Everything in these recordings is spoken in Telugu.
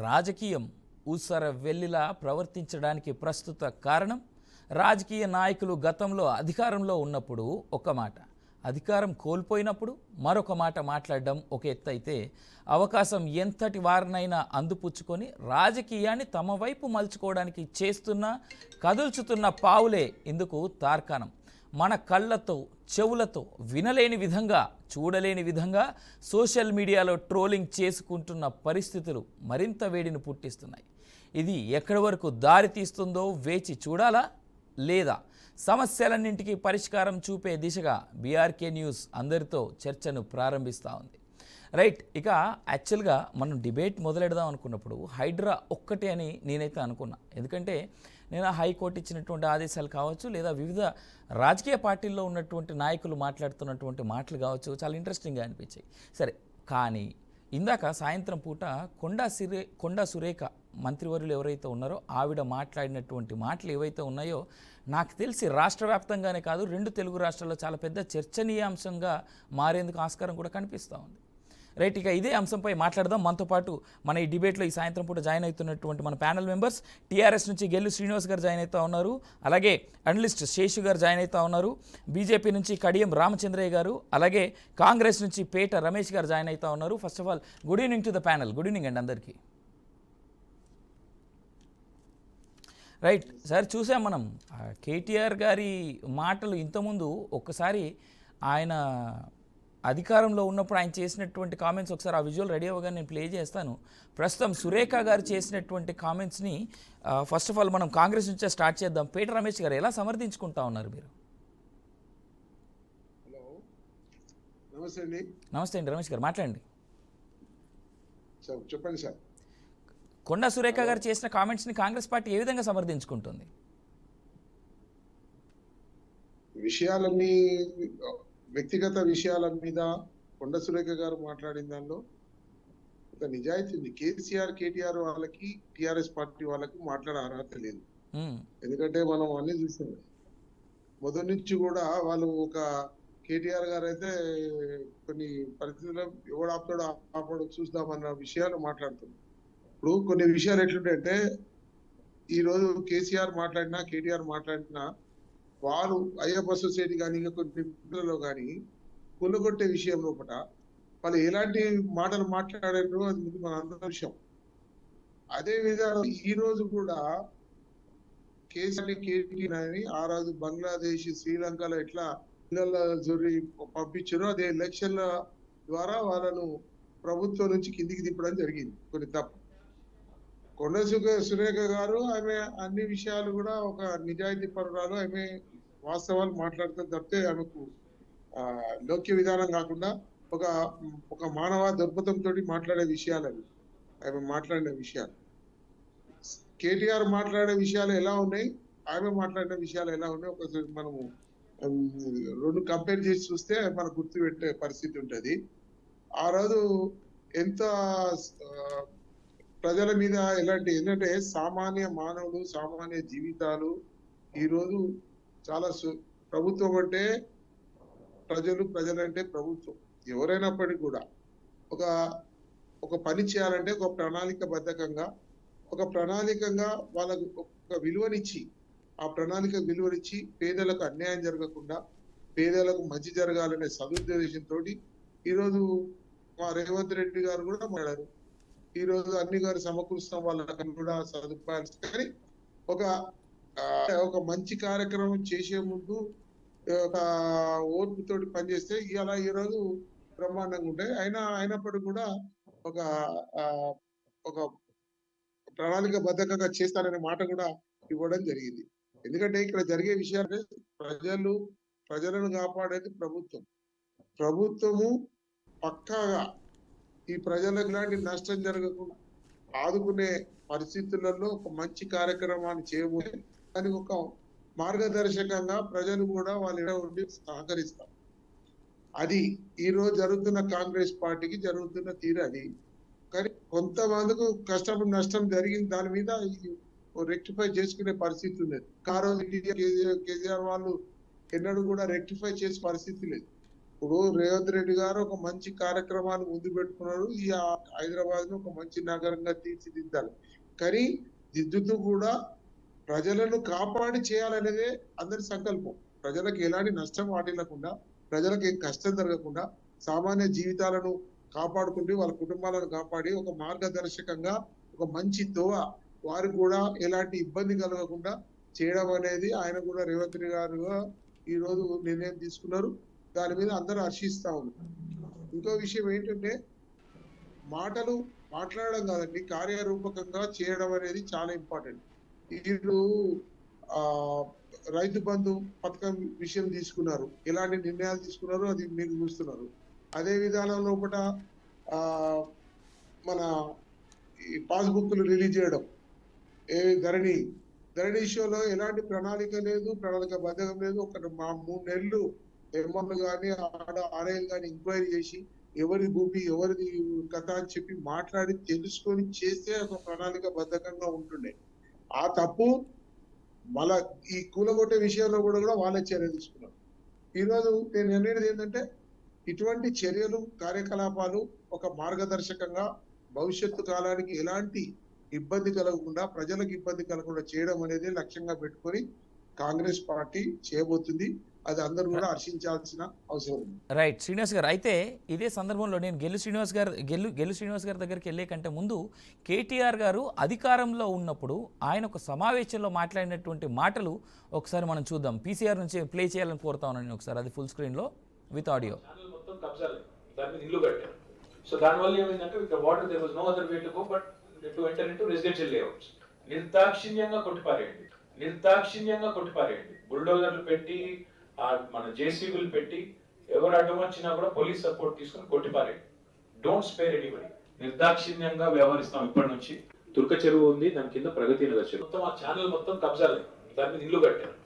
రాజకీయం ఊసర వెల్లిలా ప్రవర్తించడానికి ప్రస్తుత కారణం రాజకీయ నాయకులు గతంలో అధికారంలో ఉన్నప్పుడు ఒక మాట, అధికారం కోల్పోయినప్పుడు మరొక మాట మాట్లాడడం ఒక ఎత్తు అయితే, అవకాశం ఎంతటి వారినైనా అందిపుచ్చుకొని రాజకీయాన్ని తమ వైపు మలుచుకోవడానికి చేస్తున్న కదుల్చుతున్న పావులే ఇందుకు తార్కాణం. మన కళ్ళతో చెవులతో వినలేని విధంగా చూడలేని విధంగా సోషల్ మీడియాలో ట్రోలింగ్ చేసుకుంటున్న పరిస్థితులు మరింత వేడిని పుట్టిస్తున్నాయి. ఇది ఎక్కడి వరకు దారి తీస్తుందో వేచి చూడాలా లేదా సమస్యలన్నింటికీ పరిష్కారం చూపే దిశగా బీఆర్కే న్యూస్ అందరితో చర్చను ప్రారంభిస్తూ ఉంది. రైట్, ఇక యాక్చువల్గా మనం డిబేట్ మొదలెడదాం అనుకున్నప్పుడు హైడ్రా ఒక్కటే అని నేనైతే అనుకున్నా. ఎందుకంటే నేను హైకోర్టు ఇచ్చినటువంటి ఆదేశాలు కావచ్చు, లేదా వివిధ రాజకీయ పార్టీల్లో ఉన్నటువంటి నాయకులు మాట్లాడుతున్నటువంటి మాటలు కావచ్చు, చాలా ఇంట్రెస్టింగ్గా అనిపించాయి. సరే, కానీ ఇందాక సాయంత్రం పూట కొండా సురేఖ మంత్రివర్యులు ఎవరైతే ఉన్నారో ఆవిడ మాట్లాడినటువంటి మాటలు ఏవైతే ఉన్నాయో నాకు తెలిసి రాష్ట్ర వ్యాప్తంగానే కాదు, 2 తెలుగు రాష్ట్రాల్లో చాలా పెద్ద చర్చనీయాంశంగా మారేందుకు ఆస్కారం కూడా కనిపిస్తూ ఉంది. రైట్, ఇక ఇదే అంశంపై మాట్లాడదాం. మనతో పాటు మన ఈ డిబేట్లో ఈ సాయంత్రం పూట జాయిన్ అవుతున్నటువంటి మన ప్యానల్ మెంబర్స్, టీఆర్ఎస్ నుంచి గెల్లు శ్రీనివాస్ గారు జాయిన్ అవుతూ ఉన్నారు, అలాగే అనలిస్ట్ శేషు గారు జాయిన్ అవుతూ ఉన్నారు, బీజేపీ నుంచి కడియం రామచంద్రయ్య గారు, అలాగే కాంగ్రెస్ నుంచి పేట రమేష్ గారు జాయిన్ అవుతూ ఉన్నారు. First of all good evening to the panel. Good evening అండి అందరికీ. రైట్ సార్, చూసాం మనం కేటీఆర్ గారి మాటలు ఇంతకుముందు. ఒక్కసారి ఆయన అధికారంలో ఉన్నప్పుడు ఆయన చేసినటువంటి కామెంట్స్ ఒకసారి ఆ విజువల్ రెడీ అవ్వగా నేను ప్లే చేస్తాను. ప్రస్తుతం సురేఖ గారు చేసినటువంటి కామెంట్స్ని ఫస్ట్ ఆఫ్ ఆల్ మనం కాంగ్రెస్ నుంచే స్టార్ట్ చేద్దాం. పేట రమేష్ గారు ఎలా సమర్థించుకుంటా ఉన్నారు మీరు? హలో, నమస్తే అండి. నమస్తే అండి, రమేష్ గారు మాట్లాడండి. సార్ చెప్పండి సార్. కొండా సురేఖ గారు చేసిన కామెంట్స్ని కాంగ్రెస్ పార్టీ ఏ విధంగా సమర్థించుకుంటుంది? విషయాలన్నీ వ్యక్తిగత విషయాల మీద కొండ సురేఖ గారు మాట్లాడిన దానిలో ఒక నిజాయితీ ఉంది. కేటీఆర్ వాళ్ళకి టిఆర్ఎస్ పార్టీ వాళ్ళకి మాట్లాడే అర్హత లేదు. ఎందుకంటే మనం అన్ని చూసాం మొదటి నుంచి కూడా. వాళ్ళు ఒక కేటీఆర్ గారు అయితే కొన్ని పరిస్థితుల్లో ఎవడు ఆపుతాడో ఆపడు చూద్దామన్న విషయాలు మాట్లాడుతున్నారు. ఇప్పుడు కొన్ని విషయాలు ఎట్లుంటాయంటే, ఈ రోజు కేసీఆర్ మాట్లాడినా కేటీఆర్ మాట్లాడినా వాళ్ళు అయ్యప్ప సొసైటీ కానీ ఇంకా కొన్ని పిల్లల్లో కానీ కొల్లగొట్టే విషయం లోపల వాళ్ళు ఎలాంటి మాటలు మాట్లాడారు అది మన అందరి విషయం. అదే విధంగా ఈ రోజు కూడా కేటీఆర్ అని ఆ రోజు బంగ్లాదేశ్ శ్రీలంకలో ఎట్లా పిల్లల జొరి పంపించారో అదే ఎలక్షన్ల ద్వారా వాళ్ళను ప్రభుత్వం నుంచి కిందికి దింపడం జరిగింది. కొన్ని తప్పు. కొండ సురేఖ గారు ఆమె అన్ని విషయాలు కూడా ఒక నిజాయితీ పరురాలు. ఆమె వాస్తవాలు మాట్లాడుతూ తప్పితే ఆమెకు లౌక్య విధానం కాకుండా ఒక మానవ దృక్పథంతో మాట్లాడే విషయాలు అవి. ఆమె మాట్లాడిన విషయాలు, కేటీఆర్ మాట్లాడే విషయాలు ఎలా ఉన్నాయి, ఆమె మాట్లాడిన విషయాలు ఎలా ఉన్నాయి, ఒకసారి మనము 2 కంపేర్ చేసి చూస్తే మనకు గుర్తు పెట్టే పరిస్థితి ఉంటుంది. ఆ రోజు ఎంత ప్రజల మీద ఎలాంటి ఏంటంటే సామాన్య మానవులు సామాన్య జీవితాలు ఈరోజు చాలా ప్రభుత్వం అంటే ప్రజలు, ప్రజలంటే ప్రభుత్వం. ఎవరైనప్పటికీ కూడా ఒక పని చేయాలంటే ఒక ప్రణాళికబద్ధకంగా వాళ్ళకు ఒక విలువనిచ్చి, ఆ ప్రణాళిక విలువనిచ్చి పేదలకు అన్యాయం జరగకుండా పేదలకు మంచి జరగాలనే సదుద్దేశంతో ఈరోజు మా రేవంత్ రెడ్డి గారు కూడా మాట్లాడారు. ఈ రోజు అన్ని గారు సమకూరుస్తాం వాళ్ళకి కూడా సదుపాయాలు. కానీ ఒక మంచి కార్యక్రమం చేసే ముందు ఒక ఓర్పుతోటి పనిచేస్తే ఇలా ఈ రోజు బ్రహ్మాండంగా ఉంటాయి. అయినప్పటికీ కూడా ఒక ప్రణాళిక బద్ధకంగా చేస్తారనే మాట కూడా ఇవ్వడం జరిగింది. ఎందుకంటే ఇక్కడ జరిగే విషయాలు ప్రజలను కాపాడేది ప్రభుత్వము పక్కాగా ఈ ప్రజలకు ఇలాంటి నష్టం జరగకుండా ఆదుకునే పరిస్థితులలో ఒక మంచి కార్యక్రమాన్ని చేయబోతే దానికి ఒక మార్గదర్శకంగా ప్రజలు కూడా వాళ్ళు ఉండి సహకరిస్తారు. అది ఈ రోజు జరుగుతున్న కాంగ్రెస్ పార్టీకి జరుగుతున్న తీరు అది. కానీ కొంతమందికి నష్టం జరిగింది, దాని మీద రెక్టిఫై చేసుకునే పరిస్థితి ఉన్నది. ఆ రోజు కేసీఆర్ వాళ్ళు ఎన్నడూ కూడా రెక్టిఫై చేసే పరిస్థితి లేదు. ఇప్పుడు రేవంత్ రెడ్డి గారు ఒక మంచి కార్యక్రమాన్ని ముందు పెట్టుకున్నారు. ఈ హైదరాబాద్ ను ఒక మంచి నగరంగా తీర్చిదిద్దాలి. కానీ దిద్దుతూ కూడా ప్రజలను కాపాడి చేయాలనేదే అందరి సంకల్పం. ప్రజలకు ఎలాంటి నష్టం వాటిల్లకుండా, ప్రజలకు ఏం కష్టం జరగకుండా, సామాన్య జీవితాలను కాపాడుకుంటూ వాళ్ళ కుటుంబాలను కాపాడి ఒక మార్గదర్శకంగా ఒక మంచి తోవ వారికి కూడా ఎలాంటి ఇబ్బంది కలగకుండా చేయడం అనేది ఆయన కూడా రేవంత్ రెడ్డి గారు ఈ రోజు నిర్ణయం తీసుకున్నారు. దాని మీద అందరూ హర్షిస్తా ఉన్నారు. ఇంకో విషయం ఏంటంటే మాటలు మాట్లాడడం కాదండి, కార్యరూపకంగా చేయడం అనేది చాలా ఇంపార్టెంట్. వీళ్ళు ఆ రైతు బంధు పథకం విషయం తీసుకున్నారు, ఎలాంటి నిర్ణయాలు తీసుకున్నారు అది మీరు చూస్తున్నారు. అదే విధానం లోపల ఆ మన ఈ పాస్బుక్లు రిలీజ్ చేయడం, ధరణి షోలో ఎలాంటి ప్రణాళిక లేదు, ప్రణాళిక బద్ధకం లేదు. ఒక 3 నెలలు ఎంఎంలు కానీ ఆర్ఐలు కానీ ఎంక్వైరీ చేసి ఎవరి భూమి ఎవరిది కథ అని చెప్పి మాట్లాడి తెలుసుకొని చేస్తే ఒక ప్రణాళిక బద్ధకంగా ఉంటుండే. ఆ తప్పు మళ్ళా ఈ కూలగొట్టే విషయంలో కూడా వాళ్ళే చర్య తీసుకున్నారు. ఈరోజు నేను అనేది ఏంటంటే ఇటువంటి చర్యలు కార్యకలాపాలు ఒక మార్గదర్శకంగా భవిష్యత్తు కాలానికి ఎలాంటి ఇబ్బంది కలగకుండా, ప్రజలకు ఇబ్బంది కలగకుండా చేయడం అనేది లక్ష్యంగా పెట్టుకొని కాంగ్రెస్ పార్టీ చేయబోతుంది. అది అందరూ కూడా హర్షించాల్సిన అవసరం ఉంది. రైట్ శ్రీనివాస్ గారు, అయితే ఇదే సందర్భంలో నేను గెల్లు శ్రీనివాస్ గారి దగ్గరికి వెళ్ళే కంటే ముందు కేటీఆర్ గారు అధికారంలో ఉన్నప్పుడు ఆయన ఒక సమావేశంలో మాట్లాడినటువంటి మాటలు ఒకసారి మనం చూద్దాం. పీసీఆర్ నుంచి ప్లే చేయాలని కోరుతా ఉన్నాను ఒకసారి, అది ఫుల్ స్క్రీన్లో విత్ ఆడియో. మొత్తం కబ్జాలు, దాని మీద ఇల్లు కట్టారు. సో దానివల్ల ఏమైందంటే ఇక్కడ water there was no other way to go but to enter into residential layouts. నిర్దాక్షిణ్యంగా కొట్టిపారేయండి. బుల్డోజర్లు పెట్టి మన జేసీబీలు పెట్టి ఎవరు అడ్డం వచ్చినా కూడా పోలీస్ సపోర్ట్ తీసుకుని కొట్టిపారేయండి. Don't spare anybody. నిర్దాక్షిణ్యంగా వ్యవహరిస్తాం ఇప్పటి నుంచి. తుర్క చెరువు ఉంది, దాని కింద ప్రగతి నగర్ చెరువు, మొత్తం ఆ ఛానల్ మొత్తం కబ్జాలు, దాని మీద ఇల్లు కట్టారు.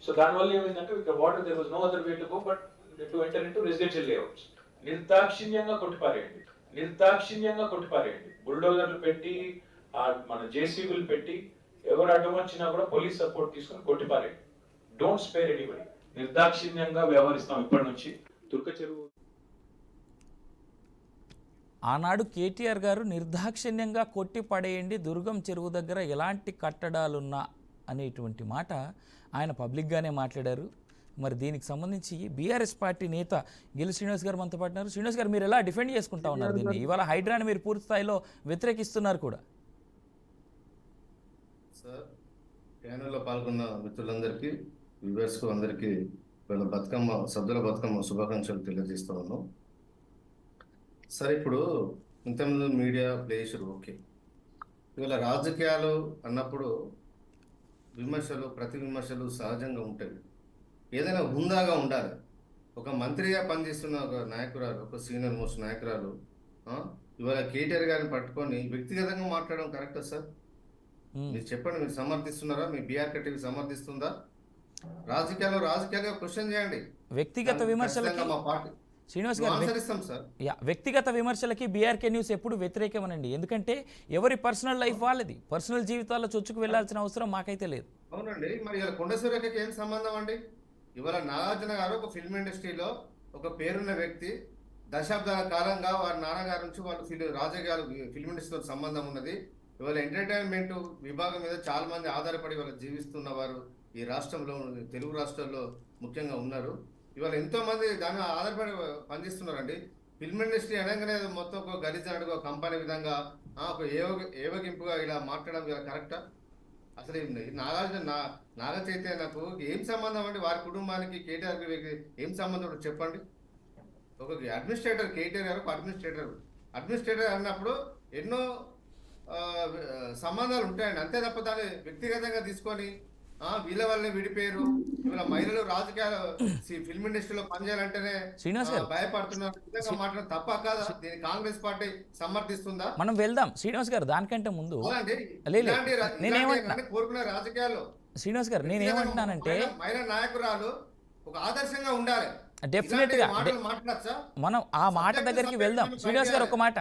సో దానివల్ల ఏమైందంటే ఇక్కడ water there was no other way to go but to enter into residential layouts. నిర్దాక్షిణ్యంగా కొట్టిపారేయండి. బుల్డోజర్లు పెట్టి మన జేసీబీలు పెట్టి ఎవరు అడ్డం వచ్చినా కూడా పోలీస్ సపోర్ట్ తీసుకుని కొట్టిపారేయండి. Don't spare anybody. నిర్దాక్షిణ్యంగా వ్యవహరిస్తాం ఇప్పటి నుంచి. తుర్క చెరువు ఆనాడు కేటీఆర్ గారు నిర్దాక్షిణ్యంగా కొట్టి పడేయండి, దుర్గం చెరువు దగ్గర ఎలాంటి కట్టడాలున్నా అనేటువంటి మాట ఆయన పబ్లిక్గానే మాట్లాడారు. మరి దీనికి సంబంధించి బీఆర్ఎస్ పార్టీ నేత గెలు శ్రీనివాస్ గారు మనతో పాటున్నారు. శ్రీనివాస్ గారు, మీరు ఎలా డిఫెండ్ చేసుకుంటా ఉన్నారు దీన్ని? ఇవాళ హైడ్రాని మీరు పూర్తి స్థాయిలో వ్యతిరేకిస్తున్నారు కూడా. సార్, ప్యానెల్లో పాల్గొన్న మిత్రులందరికీ, వ్యూవర్స్కు అందరికీ వీళ్ళ సద్దుల బతుకమ్మ శుభాకాంక్షలు తెలియజేస్తూ ఉన్నాం. సార్, ఇప్పుడు ఇంతకుముందు మీడియా ప్లేషర్ ఓకే, ఇవాళ రాజకీయాలు అన్నప్పుడు ప్రతి విమర్శలు సహజంగా ఉంటాయి. ఏదైనా హుందాగా ఉండాలి. ఒక మంత్రిగా పనిచేస్తున్న ఒక నాయకురాలు, ఒక సీనియర్ మోస్ట్ నాయకురాలు ఇవాళ కేటీఆర్ గారిని పట్టుకొని వ్యక్తిగతంగా మాట్లాడడం కరెక్టా సార్? మీరు చెప్పండి, మీరు సమర్థిస్తున్నారా? మీ బీఆర్కే టీవీ సమర్థిస్తుందా? రాజకీయాలుగా క్వశ్చన్ చేయండి. వ్యక్తిగత విమర్శలకి మా పార్టీ శ్రీనివాస్ గారు ఆన్సరిస్తాం సార్. వ్యక్తిగత విమర్శలకి బీఆర్కే న్యూస్ ఎప్పుడు వ్యతిరేకమనండి. ఎందుకంటే ఎవరి పర్సనల్ లైఫ్ వాళ్ళది, పర్సనల్ జీవితాల్లో చొచ్చుకు వెళ్లాల్సిన అవసరం మాకైతే లేదు. అవునండి, మరి ఇలా కొండ సూర్యకి ఏం సంబంధం అండి? ఇవాళ నాగార్జున గారు ఒక ఫిల్మ్ ఇండస్ట్రీలో ఒక పేరున్న వ్యక్తి, దశాబ్దాల కాలంగా వారి నాన్నగారి నుంచి వాళ్ళు రాజకీయాలు ఫిల్మ్ ఇండస్ట్రీతో సంబంధం ఉన్నది. ఇవాళ ఎంటర్టైన్మెంట్ విభాగం మీద చాలా మంది ఆధారపడి వాళ్ళు జీవిస్తున్న వారు ఈ రాష్ట్రంలో, తెలుగు రాష్ట్రాల్లో ముఖ్యంగా ఉన్నారు. ఇవాళ ఎంతో మంది దాని ఆధారపడి పనిచేస్తున్నారండి. ఫిల్మ్ ఇండస్ట్రీ అనగానే మొత్తం ఒక గలిజాడుగా కంపెనీ విధంగా ఒక ఏవగింపుగా ఇలా మాట్లాడడం ఇలా కరెక్టా? అసలు నాగ చైతన్యకు ఏం సంబంధం అండి? వారి కుటుంబానికి కేటీఆర్ ఏం సంబంధం చెప్పండి. ఒక అడ్మినిస్ట్రేటర్, కేటీఆర్ గారు ఒక అడ్మినిస్ట్రేటర్ అన్నప్పుడు ఎన్నో సంబంధాలు ఉంటాయండి, అంతే తప్ప దాన్ని వ్యక్తిగతంగా తీసుకొని వీళ్ళ వాళ్ళని విడిపోయారు. ఇవాళ మహిళలు రాజకీయాలు ఫిల్మ్ ఇండస్ట్రీలో పనిచేయాలంటేనే భయపడుతున్నారు మాట్లాడడం తప్ప కాదా? దీన్ని కాంగ్రెస్ పార్టీ సమర్థిస్తుందా? మనం వెళ్దాం శ్రీనివాస్ గారు. దానికంటే ముందు కోరుకునే రాజకీయాల్లో శ్రీనివాస్ గారు నేనేమంటున్నానంటే మహిళా నాయకురాలు ఒక ఆదర్శంగా ఉండాలి. డెఫినెట్ గా మనం ఆ మాట దగ్గరికి వెళ్దాం. శ్రీనివాస్ గారు, ఒక మాట,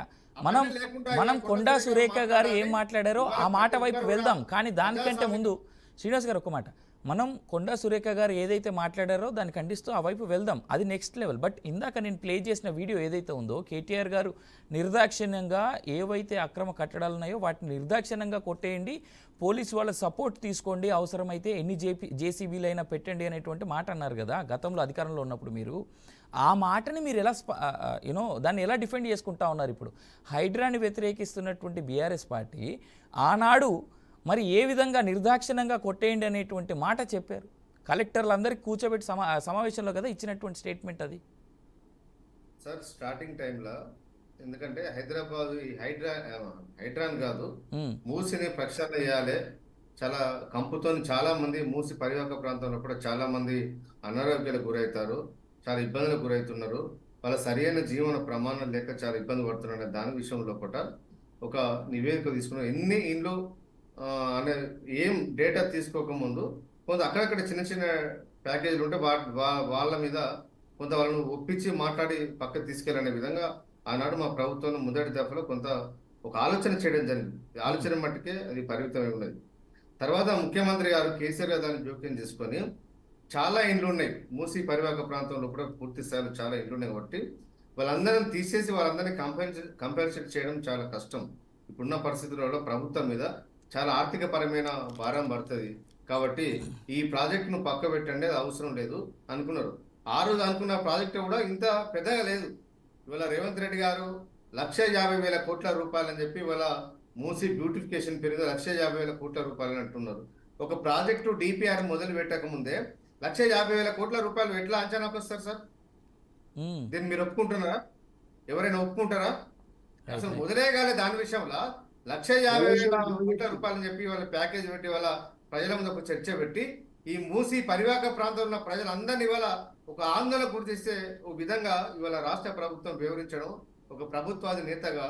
మనం కొండా సురేఖ గారు ఏం మాట్లాడారో ఆ మాట వైపు వెళ్దాం. కానీ దానికంటే ముందు శ్రీనివాస్ గారు ఒక మాట, మనం కొండా సురేఖ గారు ఏదైతే మాట్లాడారో దాన్ని ఖండిస్తూ ఆ వైపు వెళ్దాం, అది నెక్స్ట్ లెవెల్. బట్ ఇందాక నేను ప్లే చేసిన వీడియో ఏదైతే ఉందో కేటీఆర్ గారు నిర్దాక్షిణ్యంగా ఏవైతే అక్రమ కట్టడాలు ఉన్నాయో వాటిని నిర్దాక్షిణ్యంగా కొట్టేయండి, పోలీసు వాళ్ళ సపోర్ట్ తీసుకోండి, అవసరమైతే ఎన్ని జేసీబీలు అయినా పెట్టండి అనేటువంటి మాట అన్నారు కదా గతంలో అధికారంలో ఉన్నప్పుడు. మీరు ఆ మాటని మీరు ఎలా దాన్ని ఎలా డిఫెండ్ చేసుకుంటా ఉన్నారు ఇప్పుడు? హైడ్రాని వ్యతిరేకిస్తున్నటువంటి బీఆర్ఎస్ పార్టీ ఆనాడు మరి ఏ విధంగా నిర్దాక్షిణ్యంగా కొట్టేయండి అనేటువంటి మాట చెప్పారు. కలెక్టర్లందరికీ కూర్చోబెట్టి సమావేశంలో కదా ఇచ్చినటువంటి స్టేట్మెంట్ అది. సార్ స్టార్టింగ్ టైంలో ఎందుకంటే హైదరాబాద్ ఈ హైడ్రాన్ కాదు మూసిని ప్రక్షాళన చేయాలి, చాలా కంపుతో చాలా మంది మూసి పరివాహక ప్రాంతంలో కూడా చాలా మంది అనారోగ్యాలకు గురవుతారు, చాలా ఇబ్బందులకు గురవుతున్నారు, వాళ్ళ సరైన జీవన ప్రమాణం లేక చాలా ఇబ్బంది పడుతున్నారు అనే దాని విషయంలో కూడా ఒక నివేదిక తీసుకున్నారు. ఎన్ని ఇండ్లు అనే ఏం డేటా తీసుకోకముందు కొంత అక్కడక్కడ చిన్న చిన్న ప్యాకేజీలు ఉంటే వాళ్ళ మీద కొంత వాళ్ళను ఒప్పించి మాట్లాడి పక్కకు తీసుకెళ్ళనే విధంగా ఆనాడు మా ప్రభుత్వం మొదటి దఫలో కొంత ఒక ఆలోచన చేయడం జరిగింది. ఆలోచన మట్టుకే అది పరిమితమై ఉన్నది. తర్వాత ముఖ్యమంత్రి గారు కేసీఆర్ గారు దాన్ని జోక్యం చేసుకొని చాలా ఇండ్లు ఉన్నాయి మూసీ పరివాహక ప్రాంతంలో కూడా పూర్తి స్థాయిలో చాలా ఇండ్లు ఉన్నాయి కాబట్టి వాళ్ళందరిని తీసేసి వాళ్ళందరినీ కంపెన్సేట్ చేయడం చాలా కష్టం. ఇప్పుడున్న పరిస్థితులలో ప్రభుత్వం మీద చాలా ఆర్థిక పరమైన భారం పడుతుంది కాబట్టి ఈ ప్రాజెక్టును పక్క పెట్టండి, అది అవసరం లేదు అనుకున్నారు. ఆ రోజు అనుకున్న ప్రాజెక్టు కూడా ఇంత పెద్దగా లేదు. ఇవాళ రేవంత్ రెడ్డి గారు 1,50,000 కోట్ల రూపాయలు అని చెప్పి ఇవాళ మూసీ బ్యూటిఫికేషన్ పేరు 1,50,000 కోట్ల రూపాయలు అని అంటున్నారు. ఒక ప్రాజెక్టు డిపిఆర్ మొదలు పెట్టక ముందే 1,50,000 కోట్ల రూపాయలు ఎట్లా అంచనాకు వస్తారు సార్? దీన్ని మీరు ఒప్పుకుంటున్నారా? ఎవరైనా ఒప్పుకుంటారా? అసలు మొదలే కాలే దాని విషయంలో 1,50,000 కోట్ల రూపాయలని చెప్పి వాళ్ళ ప్యాకేజ్ పెట్టి వాళ్ళ ప్రజల ముందు ఒక చర్చ పెట్టి ఈ మూసి పరివాహక ప్రాంతంలో ఉన్న ప్రజలందరినీ ఇవాళ ఒక ఆందోళన గుర్తిస్తే ఒక విధంగా ఇవాళ రాష్ట్ర ప్రభుత్వం వివరించడం, ఒక ప్రభుత్వాది నేతగా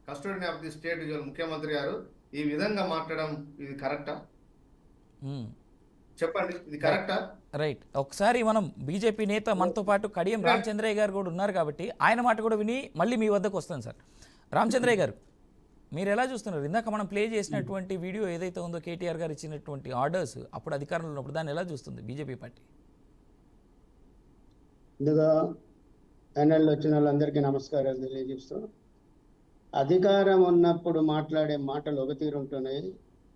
కస్టోడియన్ ఆఫ్ ది స్టేట్ ముఖ్యమంత్రి గారు ఈ విధంగా మాట్లాడడం ఇది కరెక్టా? చెప్పండి, ఇది కరెక్టా? రైట్. ఒకసారి మనం బీజేపీ నేత మనతో పాటు కడియం రామచంద్రయ్య గారు కూడా ఉన్నారు కాబట్టి ఆయన మాట కూడా విని మళ్ళీ మీ వద్దకు వస్తాను సార్. రామచంద్రయ్య గారు, మీరు ఎలా చూస్తున్నారు? ఇందాక మనం ప్లే చేసినటువంటి వీడియో ఏదైతే ఉందో కేటీఆర్ గారు ఇచ్చినటువంటి ఆర్డర్స్ అప్పుడు అధికారంలో ఉన్నప్పుడు దాన్ని ఎలా చూస్తుంది బీజేపీ పార్టీ? ముందుగా ప్యానెల్లో వచ్చిన వాళ్ళందరికీ నమస్కారాలు తెలియజేస్తూ, అధికారం ఉన్నప్పుడు మాట్లాడే మాటలు ఒక తీరు ఉంటున్నాయి,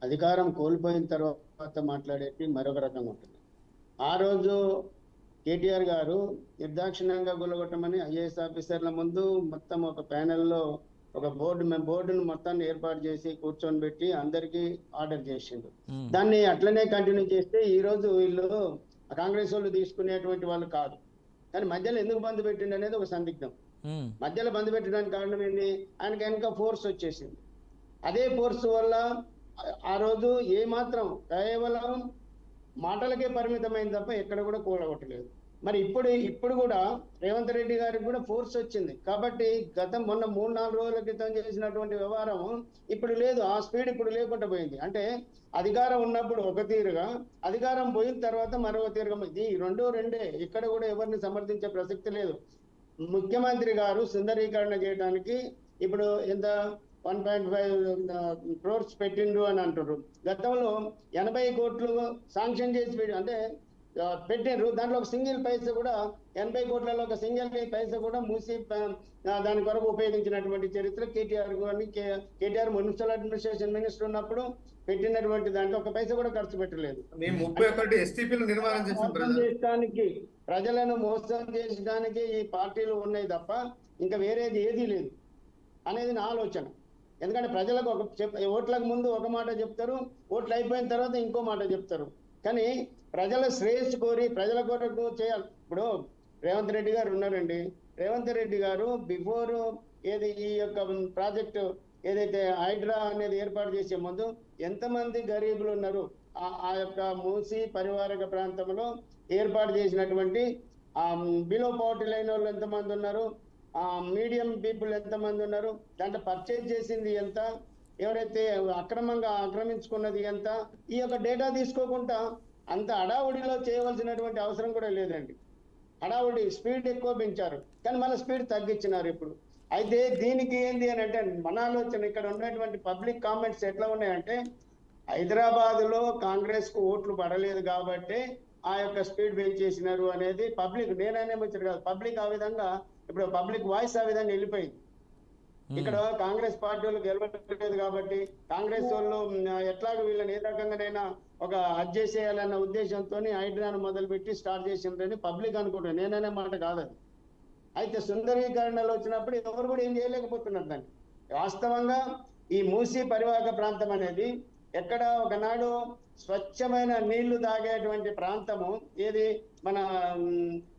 అధికారం కోల్పోయిన తర్వాత మాట్లాడేది మరొక రకంగా ఉంటుంది. ఆ రోజు కేటీఆర్ గారు నిర్దాక్షిణ్యంగా గుల్లగొట్టమని ఐఏఎస్ ఆఫీసర్ల ముందు మొత్తం ఒక ప్యానెల్లో ఒక బోర్డును మొత్తాన్ని ఏర్పాటు చేసి కూర్చొని పెట్టి అందరికీ ఆర్డర్ చేసిండు. దాన్ని అట్లనే కంటిన్యూ చేస్తే ఈ రోజు వీళ్ళు కాంగ్రెస్ వాళ్ళు తీసుకునేటువంటి వాళ్ళు కాదు. కానీ మధ్యలో ఎందుకు బంద్ పెట్టిండు అనేది ఒక సందిగ్ధం. మధ్యలో బంద్ పెట్టడానికి కారణం ఏంటి? ఆయనకి వెనక ఫోర్స్ వచ్చేసింది. అదే ఫోర్స్ వల్ల ఆ రోజు ఏమాత్రం కేవలం మాటలకే పరిమితమైంది తప్ప ఎక్కడ కూడా కూడగొట్టలేదు. మరి ఇప్పుడు కూడా రేవంత్ రెడ్డి గారికి కూడా ఫోర్స్ వచ్చింది కాబట్టి మొన్న 3-4 రోజుల క్రితం చేసినటువంటి వ్యవహారం ఇప్పుడు లేదు, ఆ స్పీడ్ ఇప్పుడు లేకుండా పోయింది. అంటే అధికారం ఉన్నప్పుడు ఒక తీరుగా, అధికారం పోయిన తర్వాత మరొక తీరుగా. ఇది రెండే, ఇక్కడ కూడా ఎవరిని సమర్థించే ప్రసక్తి లేదు. ముఖ్యమంత్రి గారు సుందరీకరణ చేయడానికి ఇప్పుడు ఎంత 1.5 crores పెట్టిండ్రు అని అంటారు. గతంలో 80 కోట్లు శాంక్షన్ చేసి అంటే పెట్టిండ్రు. దాంట్లో ఒక సింగిల్ పైసా కూడా 80 కోట్లలో ఒక సింగిల్ పైసా కూడా మూసి దాని కొరకు ఉపయోగించినటువంటి చరిత్ర కేటీఆర్ మున్సిపల్ అడ్మినిస్ట్రేషన్ మినిస్టర్ ఉన్నప్పుడు పెట్టినటువంటి దాంట్లో ఒక పైసా కూడా ఖర్చు పెట్టలేదు. చేయడానికి ప్రజలను మోసం చేయడానికి ఈ పార్టీలు ఉన్నాయి తప్ప ఇంకా వేరేది ఏదీ లేదు అనేది నా ఆలోచన. ఎందుకంటే ప్రజలకు ఓట్లకు ముందు ఒక మాట చెప్తారు, ఓట్లు అయిపోయిన తర్వాత ఇంకో మాట చెప్తారు. కానీ ప్రజల శ్రేయస్సు కోరి ప్రజల కొరకు చేయాలి. ఇప్పుడు రేవంత్ రెడ్డి గారు ఉన్నారండి. రేవంత్ రెడ్డి గారు బిఫోర్ ఈ యొక్క ప్రాజెక్టు ఏదైతే హైడ్రా అనేది ఏర్పాటు చేసే ముందు ఎంతమంది గరీబులు ఉన్నారు ఆ యొక్క మూసి పరివారక ప్రాంతంలో ఏర్పాటు చేసినటువంటి బిలో పవర్టీ లైన్ వాళ్ళు ఎంతమంది ఉన్నారు, మీడియం పీపుల్ ఎంతమంది ఉన్నారు, దాంట్లో పర్చేజ్ చేసింది ఎంత, ఎవరైతే అక్రమంగా ఆక్రమించుకున్నది ఎంత, ఈ యొక్క డేటా తీసుకోకుండా అంత హడావుడిలో చేయవలసినటువంటి అవసరం కూడా లేదండి. హడావుడి స్పీడ్ ఎక్కువ పెంచారు కానీ మళ్ళీ స్పీడ్ తగ్గించినారు ఇప్పుడు. అయితే దీనికి ఏంది అని అంటే మన ఆలోచన, ఇక్కడ ఉన్నటువంటి పబ్లిక్ కామెంట్స్ ఎట్లా ఉన్నాయంటే హైదరాబాద్లో కాంగ్రెస్ కు ఓట్లు పడలేదు కాబట్టి ఆ యొక్క స్పీడ్ పెంచేసినారు అనేది పబ్లిక్, నేననే ముచ్చట కాదు, పబ్లిక్ ఆ విధంగా, ఇప్పుడు పబ్లిక్ వాయిస్ ఆ విధంగా వెళ్ళిపోయింది. ఇక్కడ కాంగ్రెస్ పార్టీ వాళ్ళు గెలవట్లేదు కాబట్టి కాంగ్రెస్ వాళ్ళు ఎట్లాగో వీళ్ళని ఏ రకంగానైనా ఒక చేసేయాలన్న ఉద్దేశంతో హైడ్రాను మొదలుపెట్టి స్టార్ట్ చేసిందని పబ్లిక్ అనుకుంటారు, నేననే మాట కాదు అది. అయితే సుందరీకరణలు వచ్చినప్పుడు ఎవరు కూడా ఏం చేయలేకపోతున్నారు దాన్ని. వాస్తవంగా ఈ మూసీ పరివాహక ప్రాంతం అనేది ఎక్కడ ఒకనాడు స్వచ్ఛమైన నీళ్లు తాగేటువంటి ప్రాంతము ఏది, మన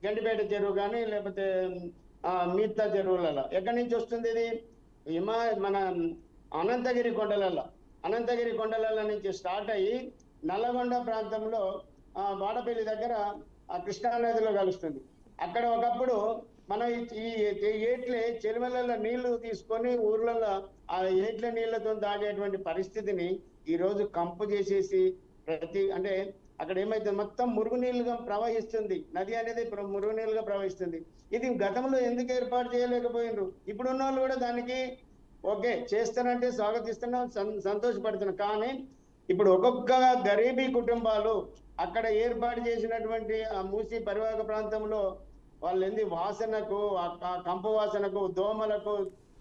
గండిపేట చెరువు కానీ లేకపోతే మిగతా చెరువులలో ఎక్కడి నుంచి వస్తుంది ఇది, మన అనంతగిరి కొండలలో నుంచి స్టార్ట్ అయ్యి నల్లగొండ ప్రాంతంలో వాడపల్లి దగ్గర కృష్ణానదిలో కలుస్తుంది. అక్కడ ఒకప్పుడు మనం ఈ ఏట్లే చెరువులలో నీళ్లు తీసుకొని ఊర్లలో ఆ ఏట్ల నీళ్లతో తాగేటువంటి పరిస్థితిని ఈ రోజు కంపు చేసేసి అంటే అక్కడ ఏమైతే మొత్తం మురుగునీళ్ళుగా ప్రవహిస్తుంది, నది అనేది మురుగునీళ్ళుగా ప్రవహిస్తుంది. ఇది గతంలో ఎందుకు ఏర్పాటు చేయలేకపోయినరు? ఇప్పుడున్న వాళ్ళు కూడా దానికి ఓకే చేస్తానంటే స్వాగతిస్తున్నాం, సంతోషపడుతున్నాం. కానీ ఇప్పుడు ఒక్కొక్క గరీబీ కుటుంబాలు అక్కడ ఏర్పాటు చేసినటువంటి ఆ మూసీ పరివాహక ప్రాంతంలో వాళ్ళు వాసనకు, ఆ కంపు వాసనకు, దోమలకు,